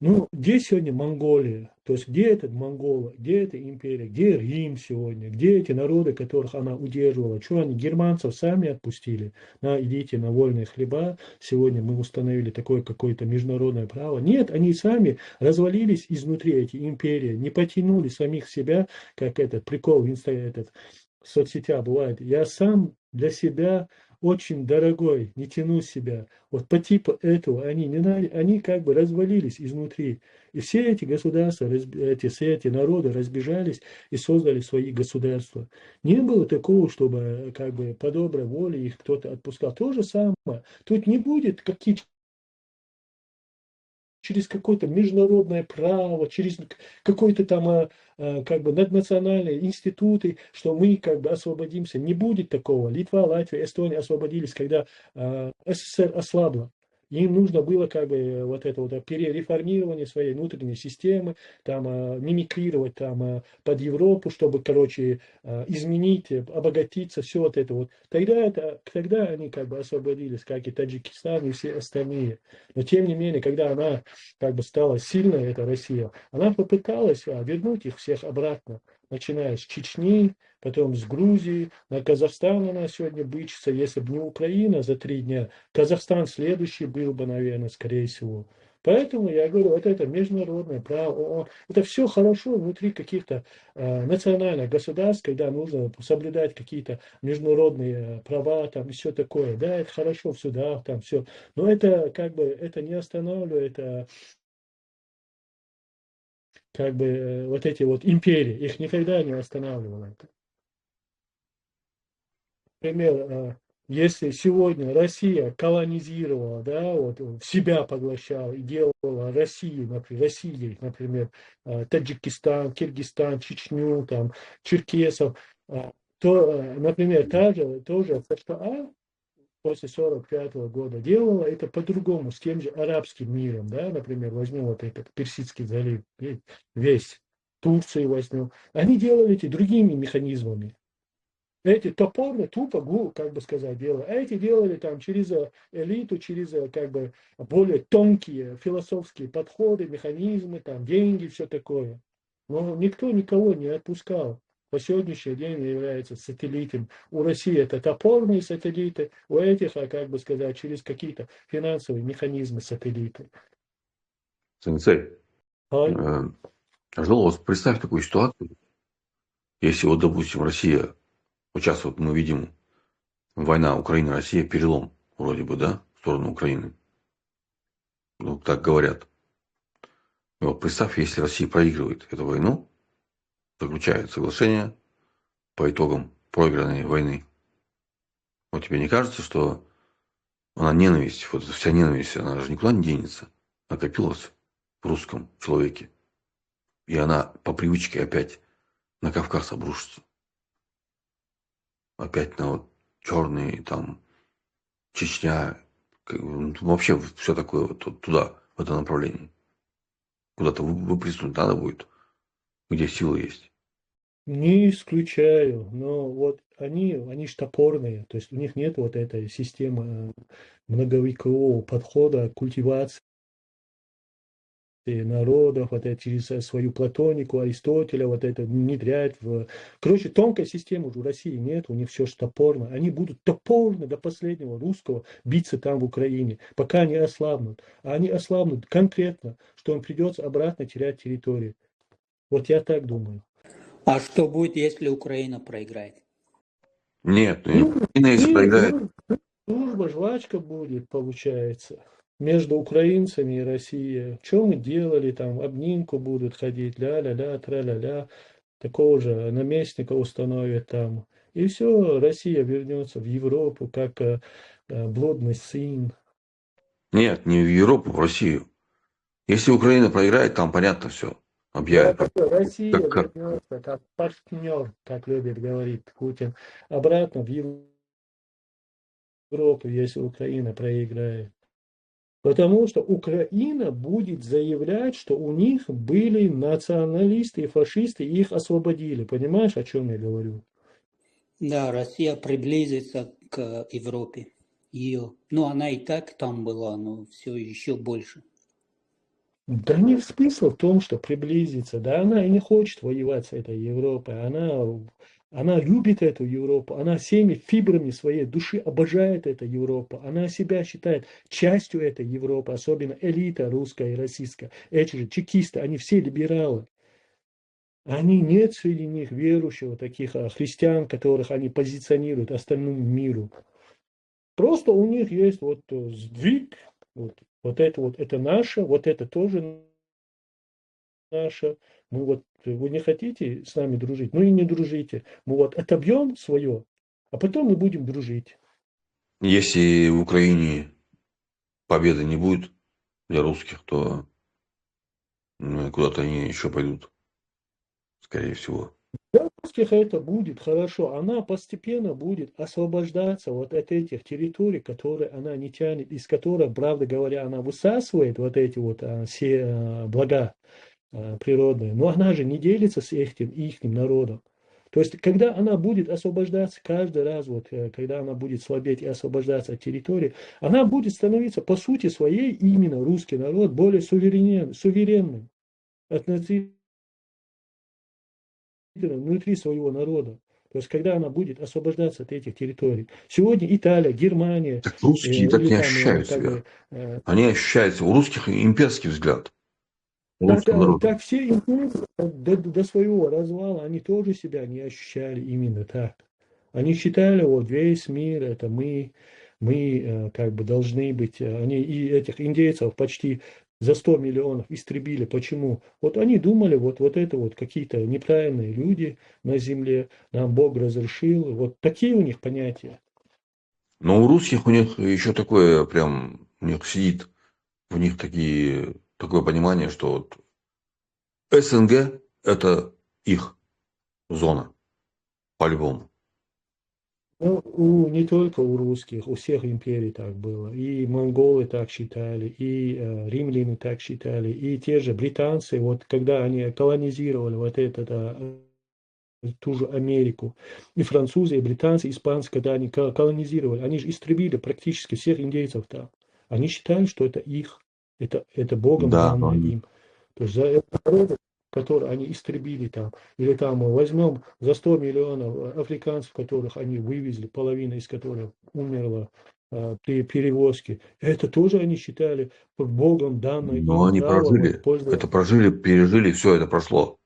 Ну, где сегодня Монголия? То есть, где этот Монгола, где эта империя, где Рим сегодня, где эти народы, которых она удерживала? Что они германцев сами отпустили? Идите на вольные хлеба, сегодня мы установили такое какое-то международное право. Нет, они сами развалились изнутри, эти империи, не потянули самих себя, как этот прикол в соцсетях бывает. Я сам для себя очень дорогой, не тяну себя. Вот по типу этого они как бы развалились изнутри. И все эти государства, все эти народы разбежались и создали свои государства. Не было такого, чтобы как бы по доброй воле их кто-то отпускал. То же самое. Тут не будет каких-то через какое-то международное право, через какой-то там как бы наднациональные институты, что мы как бы освободимся. Не будет такого. Литва, Латвия, Эстония освободились, когда СССР ослабла. Им нужно было как бы вот это вот перереформирование своей внутренней системы, там мимикрировать там под Европу, чтобы, короче, изменить, обогатиться, все вот это вот. Тогда они как бы освободились, как и Таджикистан и все остальные. Но тем не менее, когда она как бы стала сильной, эта Россия, она попыталась вернуть их всех обратно, начиная с Чечни, потом с Грузии, на Казахстан она сегодня бычится, если бы не Украина за 3 дня, Казахстан следующий был бы, наверное, скорее всего. Поэтому я говорю, вот это международное право, это все хорошо внутри каких-то национальных государств, когда нужно соблюдать какие-то международные права там и все такое. Да, это хорошо в судах, там все. Но это как бы это не останавливает как бы вот эти вот империи, их никогда не останавливало это. Например, Если сегодня Россия колонизировала, да, вот в себя поглощала и делала Россией, например, Таджикистан, Киргизстан, Чечню, там, черкесов, то, например, тоже США после 1945 года делала это по-другому, с тем же арабским миром, да, например, возьмем вот этот Персидский залив, весь, Турцию возьмем. Они делали эти другими механизмами. Эти топорно, тупо, как бы сказать, делали. А эти делали там через элиту, через как бы более тонкие философские подходы, механизмы, там деньги, все такое. Но никто никого не отпускал. По сегодняшний день является сателлитом. У России это топорные сателлиты, у этих, как бы сказать, через какие-то финансовые механизмы сателлиты. Сенсей, вот представь такую ситуацию, если вот, допустим, Россия, вот сейчас вот мы видим война Украина-Россия, перелом вроде бы, да, в сторону Украины. Ну, так говорят. И вот представь, если Россия проигрывает эту войну, заключает соглашение по итогам проигранной войны. Вот тебе не кажется, что она ненависть, вот эта вся ненависть, она же никуда не денется, накопилась в русском человеке. И она по привычке опять на Кавказ обрушится. Опять на вот черные, там, Чечня, вообще все такое вот туда, в это направление. Куда-то выплеснуть надо будет, где сила есть. Не исключаю, но вот они ж топорные, то есть у них нет вот этой системы многовекового подхода к культивации народов, вот это через свою платонику Аристотеля, вот это внедрять в... Короче, тонкой системы уже у России нет, у них все ж топорно. Они будут топорно до последнего русского биться там в Украине, пока они ослабнут. А они ослабнут конкретно, что им придется обратно терять территорию. Вот я так думаю. А что будет, если Украина проиграет? Нет, Украина, если проиграет... Дружба, жвачка будет, получается, между украинцами и Россией. Что мы делали там, обнимку будут ходить, ля-ля-ля, тра-ля-ля, такого же наместника установят там. И все, Россия вернется в Европу, как блудный сын. Нет, не в Европу, в Россию. Если Украина проиграет, там понятно все. Объявят. Россия вернется как партнер, как любит говорить Путин, обратно в Европу, если Украина проиграет. Потому что Украина будет заявлять, что у них были националисты и фашисты, и их освободили. Понимаешь, о чем я говорю? Да, Россия приблизится к Европе. Она и так там была, но все еще больше. Да не смысл в том, что приблизиться. Да она и не хочет воевать с этой Европой. Она любит эту Европу. Она всеми фибрами своей души обожает эту Европу. Она себя считает частью этой Европы, особенно элита русская и российская. Эти же чекисты, они все либералы. Нет среди них верующих, таких христиан, которых они позиционируют остальному миру. Просто у них есть вот сдвиг, вот это наше, вот это тоже наше. Вы не хотите с нами дружить, ну и не дружите. Мы вот отобьем свое, а потом мы будем дружить. Если в Украине победы не будет для русских, то куда-то они еще пойдут, скорее всего. Для русских это будет хорошо. Она постепенно будет освобождаться вот от этих территорий, которые она не тянет, из которых, правда говоря, она высасывает вот эти вот все блага природные. Но она же не делится с их народом. То есть, когда она будет освобождаться каждый раз, когда она будет слабеть и освобождаться от территории, она будет становиться по сути своей, именно русский народ, более суверенным относительно внутри своего народа. То есть, когда она будет освобождаться от этих территорий. Сегодня Италия, Германия... Так русские так не ощущают себя. Они ощущаются. У русских имперский взгляд. Так все империи до своего развала, они тоже себя не ощущали именно так. Они считали, вот весь мир, это мы как бы должны быть. Они и этих индейцев почти за 100 миллионов истребили. Почему? Вот они думали, вот это вот какие-то неправильные люди на земле, нам Бог разрешил. Вот такие у них понятия. Но у русских у них еще такое прям, у них сидит, в них такое понимание, что вот СНГ это их зона, по-любому. Ну, не только у русских, у всех империй так было. И монголы так считали, и римляне так считали, и те же британцы, вот когда они колонизировали вот ту же Америку, и французы, и британцы, и испанцы, когда они колонизировали, они же истребили практически всех индейцев там. Они считали, что это их, это Богом Да, данное им. То есть за это народы, которые они истребили там, или там возьмем за 100 миллионов африканцев, которых они вывезли, половина из которых умерла при перевозке, это тоже они считали Богом данное но им они право вот, прожили, пользоваться. это прожили, пережили, все это прошло.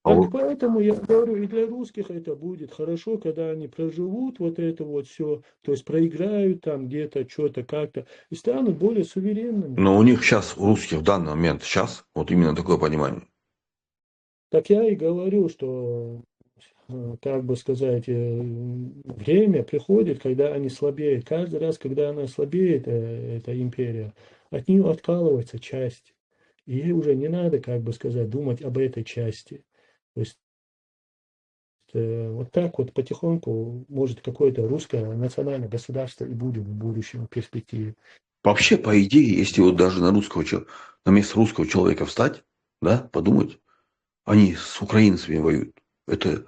Так поэтому я говорю, и для русских это будет хорошо, когда они проживут вот это вот все, то есть проиграют там где-то, что-то как-то, и станут более суверенными. Но у них сейчас, у русских в данный момент, сейчас, вот именно такое понимание. Так я и говорю, что, как бы сказать, время приходит, когда они слабеют. Каждый раз, когда она слабеет, эта империя, от нее откалывается часть. И ей уже не надо, как бы сказать, думать об этой части. То есть вот так вот потихоньку, может, какое-то русское национальное государство и будет в будущем, в перспективе. Вообще, по идее, если вот даже на место русского человека встать, да, подумать, они с украинцами воюют. Это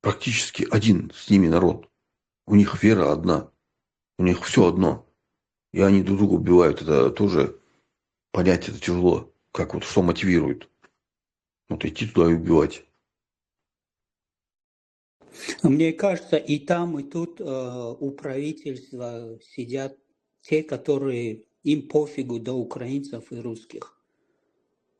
практически один с ними народ. У них вера одна. У них все одно. И они друг друга убивают. Это тоже понять это тяжело. Как вот что мотивирует. Вот идти туда и убивать. Мне кажется, и там, и тут у правительства сидят те, которые им пофигу до украинцев и русских.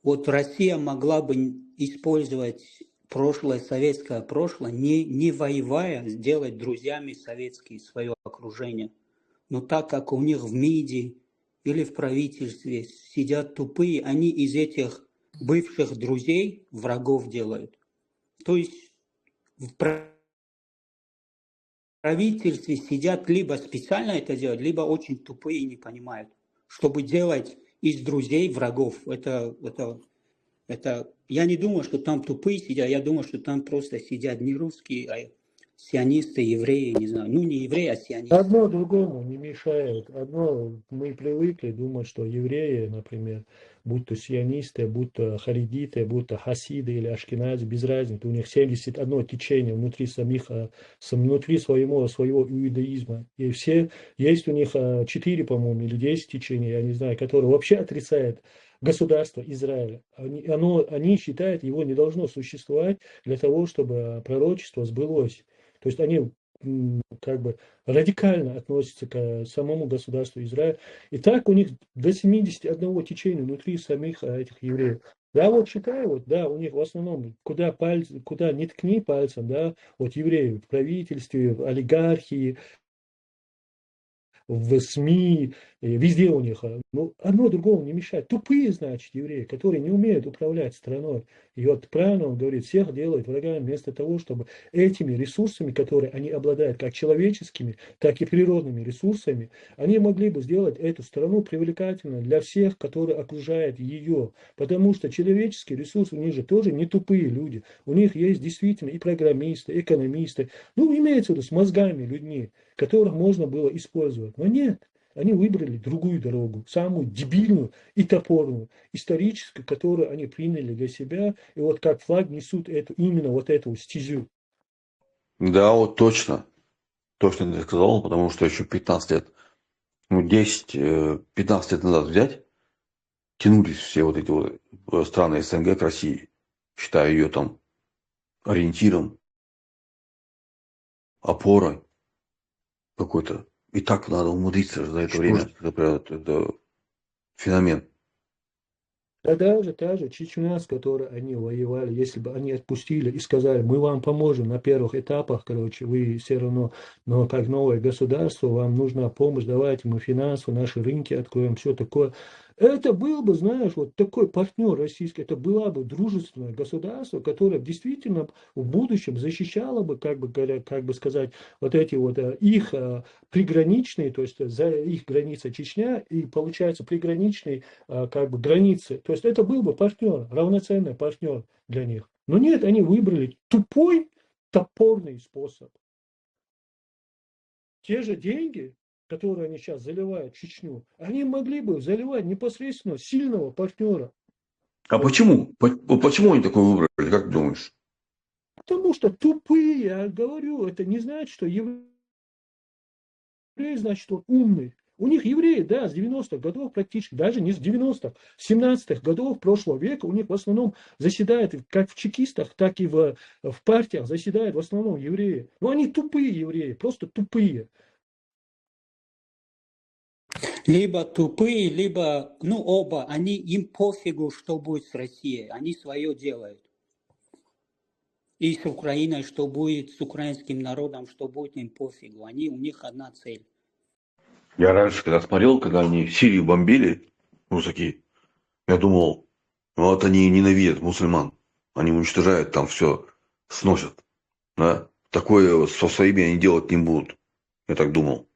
Вот Россия могла бы использовать прошлое, советское прошлое, не воевая, сделать друзьями советские свое окружение. Но так как у них в МИДе или в правительстве сидят тупые, они из этих бывших друзей врагов делают. То есть в правительстве сидят либо специально это делают, либо очень тупые и не понимают. Чтобы делать из друзей врагов, я не думаю, что там тупые сидят, я думаю, что там просто сидят не русские, а сионисты, евреи, не знаю, ну не евреи, а сионисты. Одно другому не мешает. Одно, мы привыкли думать, что евреи, например, будь то сионисты, будь то харидиты, будь то хасиды или ашкенази, без разницы, у них 71 течение внутри внутри своего иудаизма. И все, есть у них 4, по-моему, или 10 течений, я не знаю, которые вообще отрицают государство Израиля. Они считают, его не должно существовать для того, чтобы пророчество сбылось. То есть они как бы радикально относятся к самому государству Израиль. И так у них до 71 течения внутри самих этих евреев. Я вот считаю, вот, да, у них в основном, куда не ткни пальцем, да, вот евреи в правительстве, в олигархии, в СМИ, везде у них. Ну, одно другому не мешает. Тупые, значит, евреи, которые не умеют управлять страной. И вот правильно он говорит, всех делает врагами вместо того, чтобы этими ресурсами, которые они обладают, как человеческими, так и природными ресурсами, они могли бы сделать эту страну привлекательной для всех, которые окружают ее. Потому что человеческий ресурс, у них же тоже не тупые люди. У них есть действительно и программисты, экономисты, ну, имеется в виду с мозгами людьми, которых можно было использовать. Но нет, они выбрали другую дорогу, самую дебильную и топорную, историческую, которую они приняли для себя, и вот как флаг несут именно вот эту стезю. Да, вот точно. Точно ты сказал, потому что еще 15 лет, 15 лет назад взять, тянулись все вот эти вот страны СНГ к России, считая ее там ориентиром, опорой какой-то. И так надо умудриться за это время. Это феномен. Тогда же та же Чечня, с которой они воевали, если бы они отпустили и сказали, мы вам поможем на первых этапах, короче, вы все равно, но как новое государство, вам нужна помощь, давайте мы финансово, наши рынки откроем, все такое. Это был бы, знаешь, вот такой партнер российский, это было бы дружественное государство, которое действительно в будущем защищало бы, как бы, как бы сказать, вот эти вот их приграничные, то есть за их граница Чечня и, получается, приграничные как бы границы. То есть это был бы партнер, равноценный партнер для них. Но нет, они выбрали тупой, топорный способ. Те же деньги, которые они сейчас заливают в Чечню, они могли бы заливать непосредственно сильного партнера. А почему? Почему они такое выбрали, как ты думаешь? Потому что тупые, я говорю, это не значит, что евреи, значит, он умный. У них евреи, да, с 90-х годов практически, даже не с 90-х, с 17-х годов прошлого века у них в основном заседают, как в чекистах, так и в партиях заседают в основном евреи. Но они тупые евреи, просто тупые. Либо тупые, либо, ну, оба, им пофигу, что будет с Россией, они свое делают. И с Украиной, что будет, с украинским народом, что будет, им пофигу. У них одна цель. Я раньше, когда смотрел, когда они Сирию бомбили, русаки, я думал, вот они ненавидят мусульман. Они уничтожают там все, сносят. Да? Такое со своими они делать не будут. Я так думал.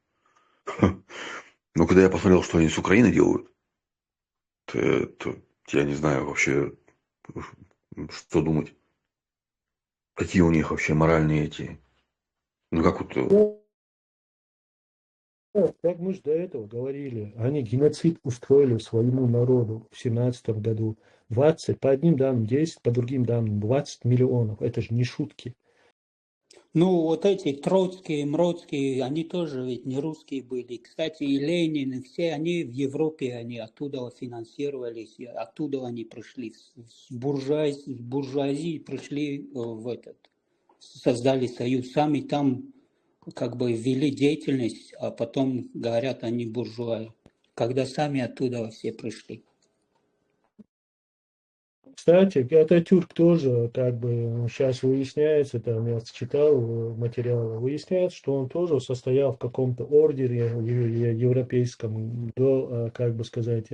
Но когда я посмотрел, что они с Украиной делают, то я не знаю вообще, что думать. Какие у них вообще моральные эти... Ну как вот... Как мы же до этого говорили, они геноцид устроили своему народу в 17-м году. 20, по одним данным 10, по другим данным 20 миллионов. Это же не шутки. Ну, вот эти Троцкие, Мроцкие, они тоже ведь не русские были. Кстати, и Ленин, и все, они в Европе, они оттуда финансировались, и оттуда они пришли. С буржуазии пришли создали союз. Сами там как бы вели деятельность, а потом говорят, они буржуа. Когда сами оттуда все пришли. Кстати, Ататюрк тоже, как бы, сейчас выясняется, там я читал материалы, выясняется, что он тоже состоял в каком-то ордере европейском до, как бы сказать,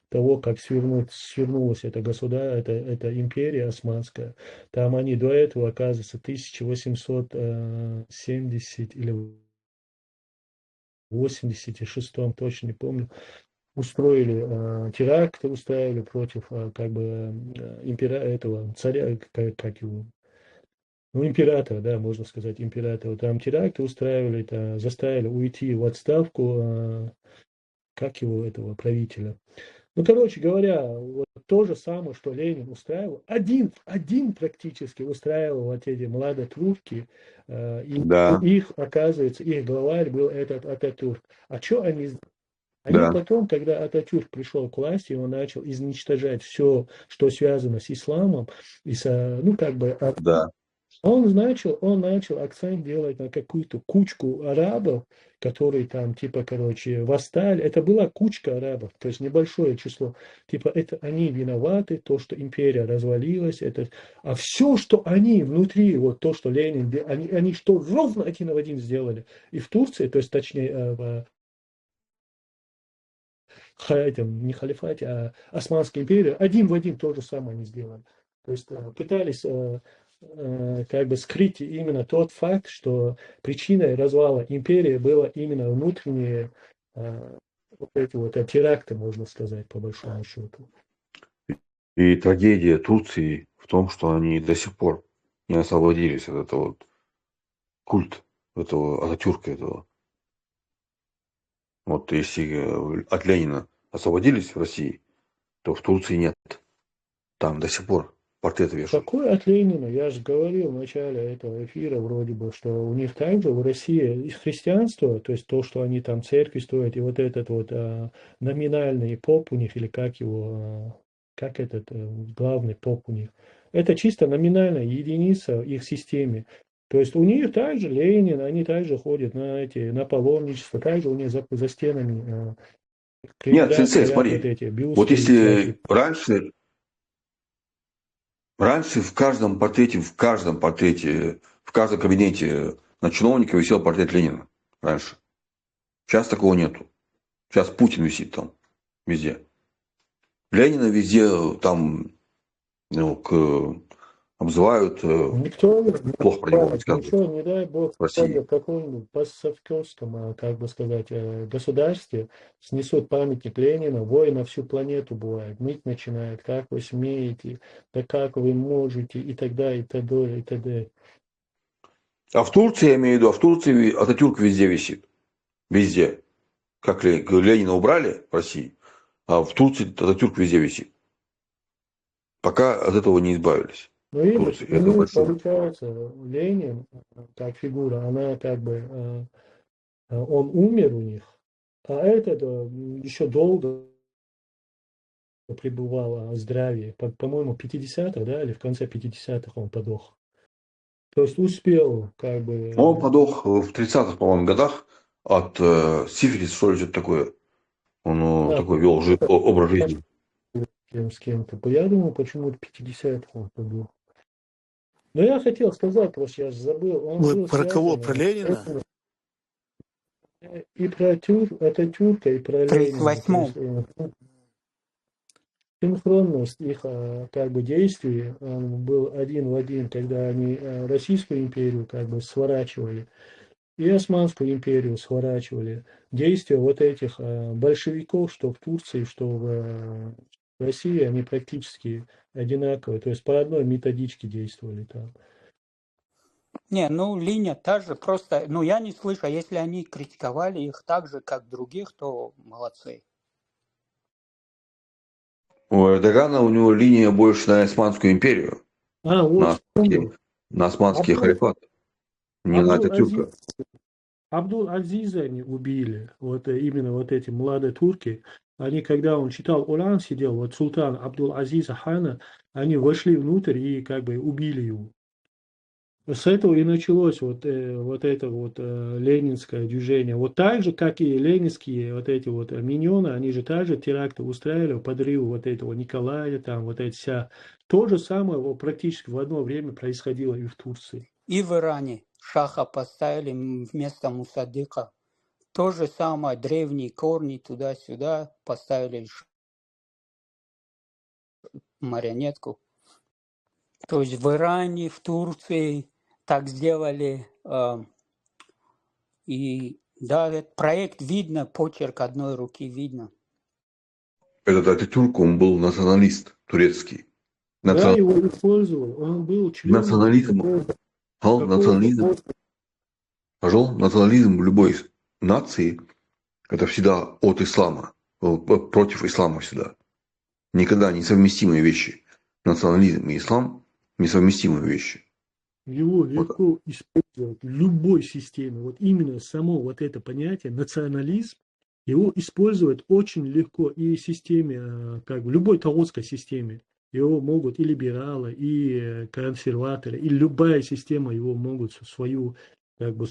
того, как свернулась это государство, это империя османская. Там они до этого, оказывается, 1870 или 86-м, точно не помню, устроили теракты, устраивали против как бы этого царя, как его, ну, императора, да, можно сказать, императора. Там теракты устраивали, заставили уйти в отставку, как его, этого правителя. Ну, короче говоря, вот то же самое, что Ленин устраивал, один практически устраивал вот эти младотурки, и Да, их, оказывается, их главарь был этот Ататюрк. А что они сделали? Они да, потом, когда Ататюрк пришел к власти, он начал изничтожать все, что связано с исламом, и ну, как бы, да. он начал акцент делать на какую-то кучку арабов, которые там, типа, короче, восстали. Это была кучка арабов, то есть небольшое число. Типа, это они виноваты, то, что империя развалилась. А все, что они внутри, вот то, что Ленин, они что ровно один в один сделали. И в Турции, то есть, точнее, не халифате, а Османской империи, один в один то же самое они сделали. То есть пытались как бы скрыть именно тот факт, что причиной развала империи было именно внутренние вот эти вот теракты, можно сказать, по большому счету. И трагедия Турции в том, что они до сих пор не освободились от этого вот культ этого Ататюрка этого. Вот если от Ленина освободились в России, то в Турции нет. Там до сих пор портрет вешают. Какой от Ленина? Я же говорил в начале этого эфира вроде бы, что у них также в России и христианство, то есть то, что они там церкви строят, и вот этот вот номинальный поп у них, или как его, как этот главный поп у них, это чисто номинальная единица в их системе. То есть у них также Ленин, они также ходят на паломничество, также у них за стенами Нет, сенсей, стоят смотри. вот эти бюсты. Вот если раньше в каждом портрете, в каждом кабинете на чиновника висел портрет Ленина. Раньше. Сейчас такого нету. Сейчас Путин висит там. Везде. Ленина везде там обзывают, Никто, плохо про него рассказывают ничего, не дай бог, в России. в каком-нибудь постсоветском, как бы сказать, государстве снесут памятник Ленина, вой на всю планету бывает, ныть начинает, как вы смеете, да как вы можете, и тогда, и т.д., и т.д. А в Турции, я имею в виду, в Турции Ататюрк везде висит. Везде. Как Ленина убрали в России, а в Турции Ататюрк везде висит. Пока от этого не избавились. Ну, В Турции. Это большое. получается, Ленин, как фигура, она как бы, он умер у них, а этот еще долго пребывал в здравии. По-моему, 50-х, да, или в конце 50-х он подох. То есть успел, как бы, Он подох в 30-х, по-моему, годах от сифилиса, что ли, что-то такое. Он да, такой вел образ жизни. с кем-то. Я думаю, почему-то 50-х он подох. Но я хотел сказать, просто я забыл, он Вы был про кого? связан Про Ленина? и про Ататюрка, и про В Ленина. То 38-м. есть синхронность их как бы действий он был один в один, когда они Российскую империю как бы сворачивали и Османскую империю сворачивали. Действия вот этих большевиков, что в Турции, что в России, они практически одинаковые. То есть по одной методичке действовали там. Не, ну линия та же, просто, ну я не слышу, а если они критиковали их так же, как других, то молодцы. У Эрдогана у него линия больше на Османскую империю, на Вот вспомнил. османский халифат, не на Ататюрка. Абдул-Азиза они убили, вот именно вот эти молодые турки, они, когда он читал Уран, сидел, вот султан Абдул-Азиза хана, они вошли внутрь и как бы убили его. С этого и началось вот это вот ленинское движение. Вот так же, как и ленинские вот эти вот миньоны, они же также теракты устраивали, подрыв вот этого Николая, там вот эти вся. То же самое вот, практически в одно время происходило и в Турции. И в Иране Шаха поставили вместо Мусаддика. То же самое, древние корни туда-сюда поставили марионетку. То есть в Иране, в Турции так сделали. И да, этот проект видно, почерк одной руки видно. Этот Ататюрк, он был националист турецкий. Да, его использовал, он был членом национализм в любой нации – это всегда от ислама, против ислама всегда. Никогда несовместимые вещи. Национализм и ислам – несовместимые вещи. Его легко использовать в любой системе. Вот именно само вот это понятие национализм, его использовать очень легко и в системе, как в любой таотской системе. Его могут и либералы, и консерваторы, и любая система его могут свою, как бы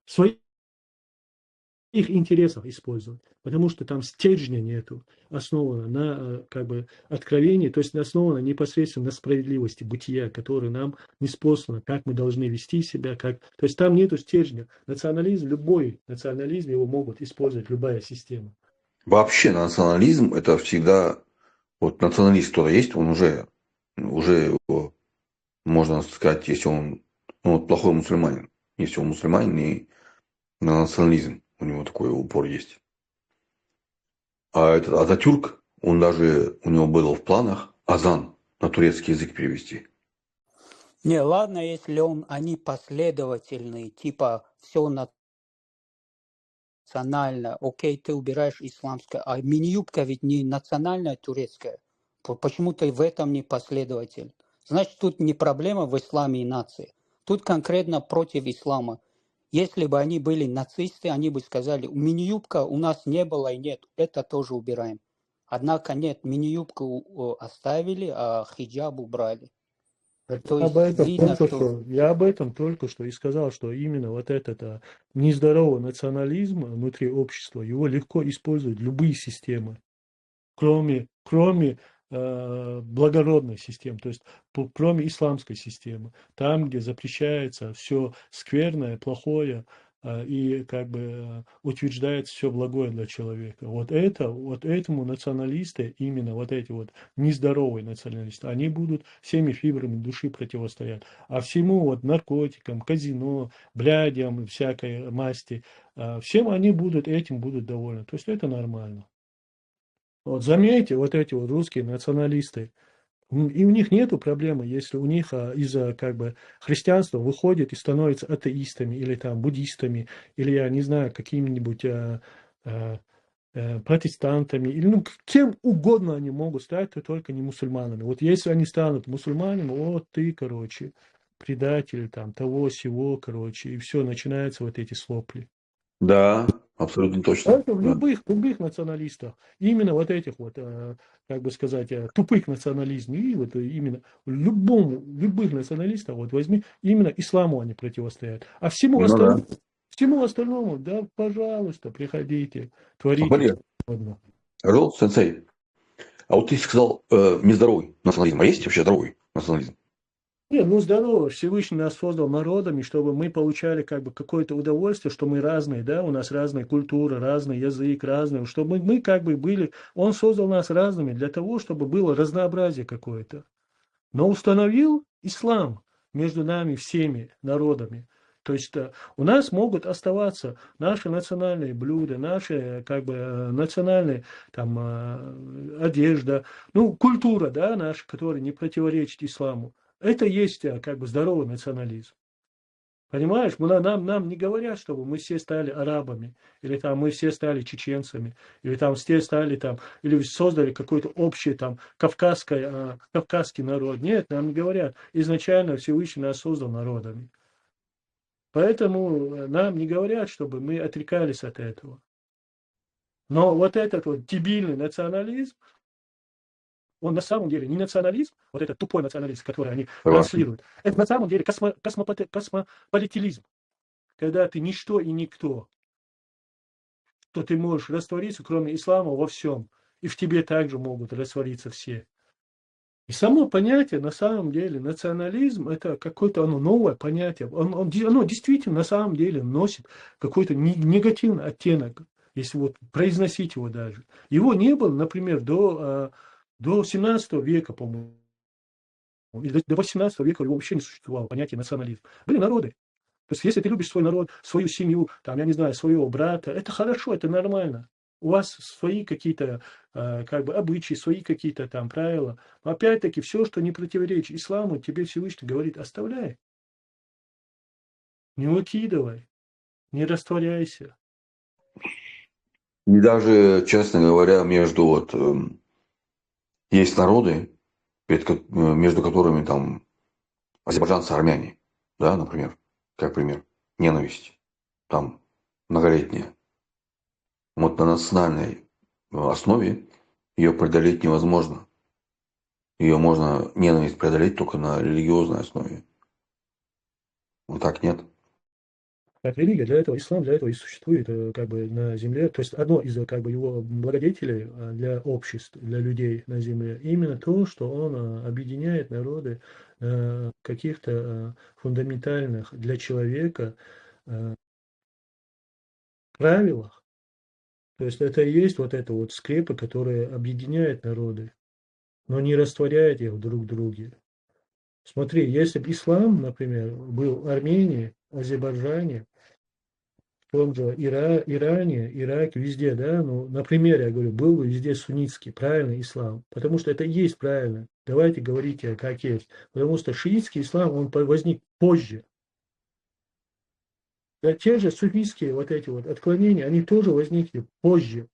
своих интересах использовать, потому что там стержня нету, основано на как бы откровении, то есть основано непосредственно на справедливости бытия, которое нам неспослано, как мы должны вести себя, как, то есть там нету стержня. Национализм, любой национализм его могут использовать любая система. Вообще национализм – это всегда, вот националист кто-то есть, он уже его, можно сказать, если он вот плохой мусульманин, если он мусульманин и на национализм, у него такой упор есть. А этот Ататюрк, он даже, у него было в планах азан на турецкий язык перевести. Не, ладно, если они последовательные, типа все национально, окей, ты убираешь исламское, а мини-юбка ведь не национальная турецкая. Почему ты в этом не последователь? Значит, тут не проблема в исламе и нации. Тут конкретно против ислама. Если бы они были нацисты, они бы сказали, мини-юбка у нас не было и нет, это тоже убираем. Однако нет, мини-юбку оставили, а хиджаб убрали. То есть видно, что... Я об этом только что и сказал, что именно вот этот нездоровый национализм внутри общества, его легко использовать любые системы, кроме благородной системы, то есть кроме исламской системы. Там, где запрещается все скверное, плохое, и как бы утверждает все благое для человека. Вот этому националисты, именно вот эти вот нездоровые националисты, они будут всеми фибрами души противостоять. А всему вот наркотикам, казино, блядям, всякой масти, всем они этим будут довольны. То есть это нормально. Вот заметьте, вот эти вот русские националисты, и у них нету проблемы, если у них из-за как бы христианства выходит и становится атеистами или там буддистами, или я не знаю, какими-нибудь протестантами, или ну, кем угодно они могут стать, то только не мусульманами. Вот если они станут мусульманами, вот ты, короче, предатель там того, сего, короче, и все, начинаются вот эти слопли. Да, абсолютно точно. Это в Да. любых националистах, именно вот этих вот, как бы сказать, тупых национализмов, и вот именно любых националистов, вот возьми, именно исламу они противостоят. А всему Ну остальному, да. всему остальному, да, пожалуйста, приходите, творите. Смотри, что угодно. Рол, сенсей, а вот ты сказал нездоровый национализм. А есть вообще здоровый национализм? Нет, ну здорово, Всевышний нас создал народами, чтобы мы получали как бы какое-то удовольствие, что мы разные, да, у нас разная культура, разный язык, разный, чтобы мы как бы были, он создал нас разными для того, чтобы было разнообразие какое-то. Но установил ислам между нами всеми народами. То есть у нас могут оставаться наши национальные блюда, наши как бы национальные там одежда, ну культура, да, наша, которая не противоречит исламу. Это есть как бы здоровый национализм. Понимаешь, нам не говорят, чтобы мы все стали арабами, или там мы все стали чеченцами, или там все стали там, или создали какой-то общий там кавказский народ. Нет, нам не говорят. Изначально Всевышний нас создал народами. Поэтому нам не говорят, чтобы мы отрекались от этого. Но вот этот вот дебильный национализм, он на самом деле не национализм, вот этот тупой национализм, который они транслируют, это на самом деле космополитилизм, когда ты ничто и никто, то ты можешь раствориться, кроме ислама, во всем. И в тебе также могут раствориться все. И само понятие, на самом деле, национализм, это какое-то оно новое понятие. Оно действительно на самом деле носит какой-то негативный оттенок, если вот произносить его даже. Его не было, например, до 17 века, по-моему, и до 18 века его вообще не существовало понятие национализм. Были народы. То есть, если ты любишь свой народ, свою семью, там, я не знаю, своего брата, это хорошо, это нормально. У вас свои какие-то как бы обычаи, свои какие-то там правила. Но опять-таки, все, что не противоречит исламу, тебе Всевышний говорит, оставляй. Не выкидывай, не растворяйся. И даже, честно говоря, между вот есть народы, между которыми там азербайджанцы, армяне, да, например, как пример, ненависть там многолетняя. Вот на национальной основе ее преодолеть невозможно. Ее можно, ненависть, преодолеть только на религиозной основе. Вот так нет. Как религия, для этого ислам, для этого и существует как бы на земле. То есть одно из как бы его благодетелей для обществ, для людей на земле, именно то, что он объединяет народы на каких-то фундаментальных для человека правилах. То есть это и есть вот это вот скрепы, которые объединяют народы, но не растворяют их друг в друге. Смотри, если бы ислам, например, был в Армении, Азербайджане, в том же Иране, Ираке, везде, да, ну, например, я говорю, был бы везде суннитский, правильный ислам, потому что это и есть правильно. Давайте говорить как есть. Потому что шиитский ислам, он возник позже. Да, те же суфийские вот эти вот отклонения, они тоже возникли позже.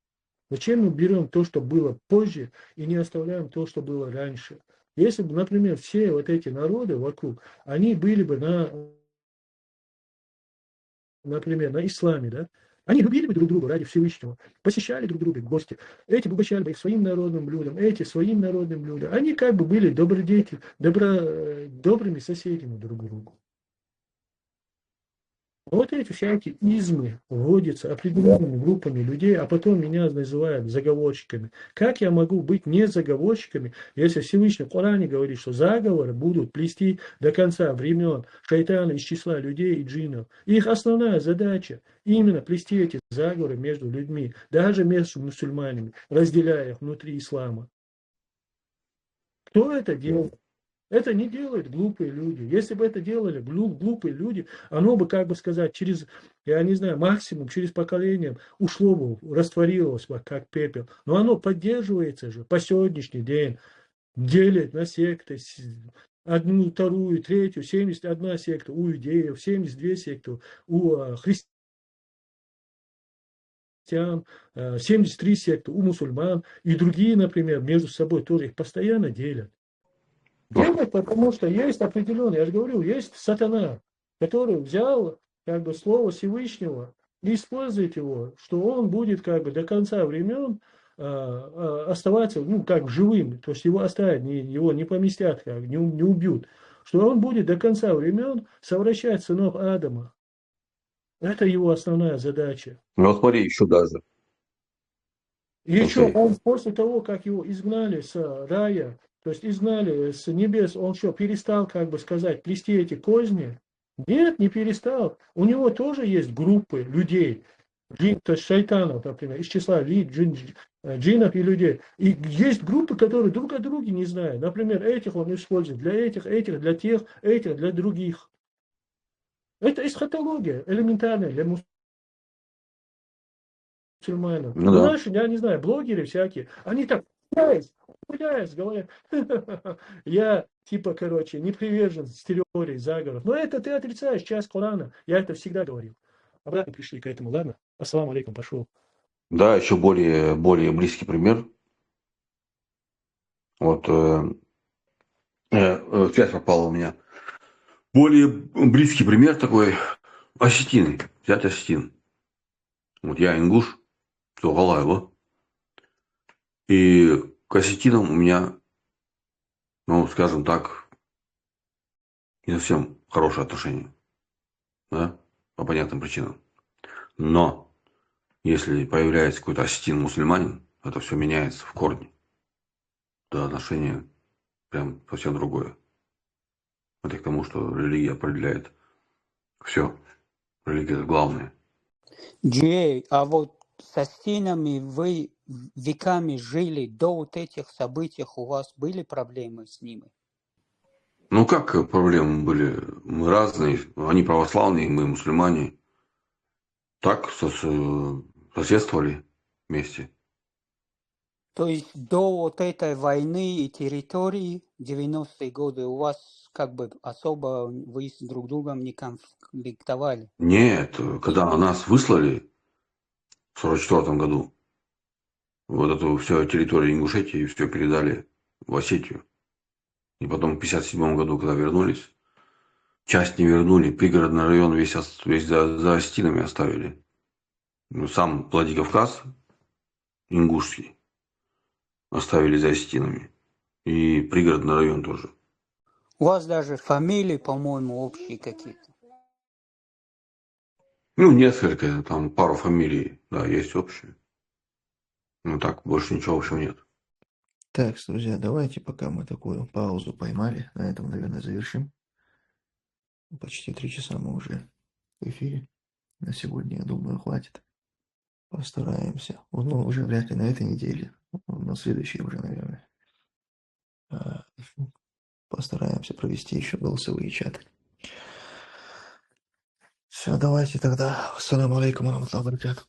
Зачем мы берем то, что было позже, и не оставляем то, что было раньше? Если бы, например, все вот эти народы вокруг, они были бы например, на исламе, да, они любили бы друг друга ради Всевышнего, посещали друг друга в гости. Эти угощали бы их своим народным блюдом, эти своим народным блюдом. Они как бы были добрыми соседями друг другу. Вот эти всякие измы вводятся определенными группами людей, а потом меня называют заговорщиками. Как я могу быть не заговорщиками, если Всевышний в Коране говорит, что заговоры будут плести до конца времен шайтана из числа людей и джиннов. Их основная задача именно плести эти заговоры между людьми, даже между мусульманами, разделяя их внутри ислама. Кто это делает? Это не делают глупые люди. Если бы это делали глупые люди, оно бы, как бы сказать, через, я не знаю, максимум через поколение ушло бы, растворилось бы, как пепел. Но оно поддерживается же по сегодняшний день. Делят на секты, одну, вторую, третью, 71 секта у иудеев, 72 секты у христиан, 73 секты у мусульман. И другие, например, между собой тоже их постоянно делят. Делать, потому что есть определенный, я же говорю, есть сатана, который взял как бы слово Всевышнего и использует его, что он будет как бы до конца времен оставаться, ну, как живым, то есть его оставят, его не поместят, как, не убьют, что он будет до конца времен совращать сынов Адама. Это его основная задача. Ну, смотри, еще даже. И еще он после того, как его изгнали с рая, то есть изгнали с небес, он что, перестал, как бы сказать, плести эти козни? Нет, не перестал. У него тоже есть группы людей, то есть шайтанов, например, из числа джиннов и людей. И есть группы, которые друг о друге не знают. Например, этих он использует для этих для тех, этих для других. Это эсхатология элементарная для мусульманов. Ну, да. Наши, я не знаю, блогеры всякие, они так говорят, я типа, короче, не привержен теории заговоров. Но это ты отрицаешь, часть Корана. Я это всегда говорил. Обратно пришли к этому, ладно? Ассаламу алейкум, пошел. Да, еще более близкий пример. Вот связь пропала у меня. Более близкий пример такой осетины. Взять осетин. Вот я ингуш, Галаева. И к осетинам у меня, ну, скажем так, не совсем хорошее отношение. Да? По понятным причинам. Но если появляется какой-то осетин-мусульманин, это все меняется в корне. Да, отношение прям совсем другое. Это к тому, что религия определяет все. Религия – это главное. Джей, а вот со стенами вы веками жили, до вот этих событий у вас были проблемы с ними? Ну, как проблемы были? Мы разные. Они православные, мы мусульмане. Так соседствовали вместе. То есть до вот этой войны и территории 90-е годы у вас как бы особо вы с друг другом не конфликтовали? Нет, когда нас выслали в 1944 году, вот эту всю территорию Ингушетии все передали в Осетию. И потом в 1957 году, когда вернулись, часть не вернули, пригородный район весь за осетинами оставили. Ну, сам Владикавказ, ингушский, оставили за осетинами. И пригородный район тоже. У вас даже фамилии, по-моему, общие какие-то. Ну, несколько, там пару фамилий, да, есть общие. Ну так, больше ничего, в общем, нет. Так, друзья, давайте, пока мы такую паузу поймали, на этом, наверное, завершим. Почти 3 часа мы уже в эфире. На сегодня, я думаю, хватит. Постараемся. Ну, уже вряд ли на этой неделе, на следующей уже, наверное. Постараемся провести еще голосовые чаты. Все, давайте тогда. Ассаламу алейкум ва рахматуллахи ва баракатух.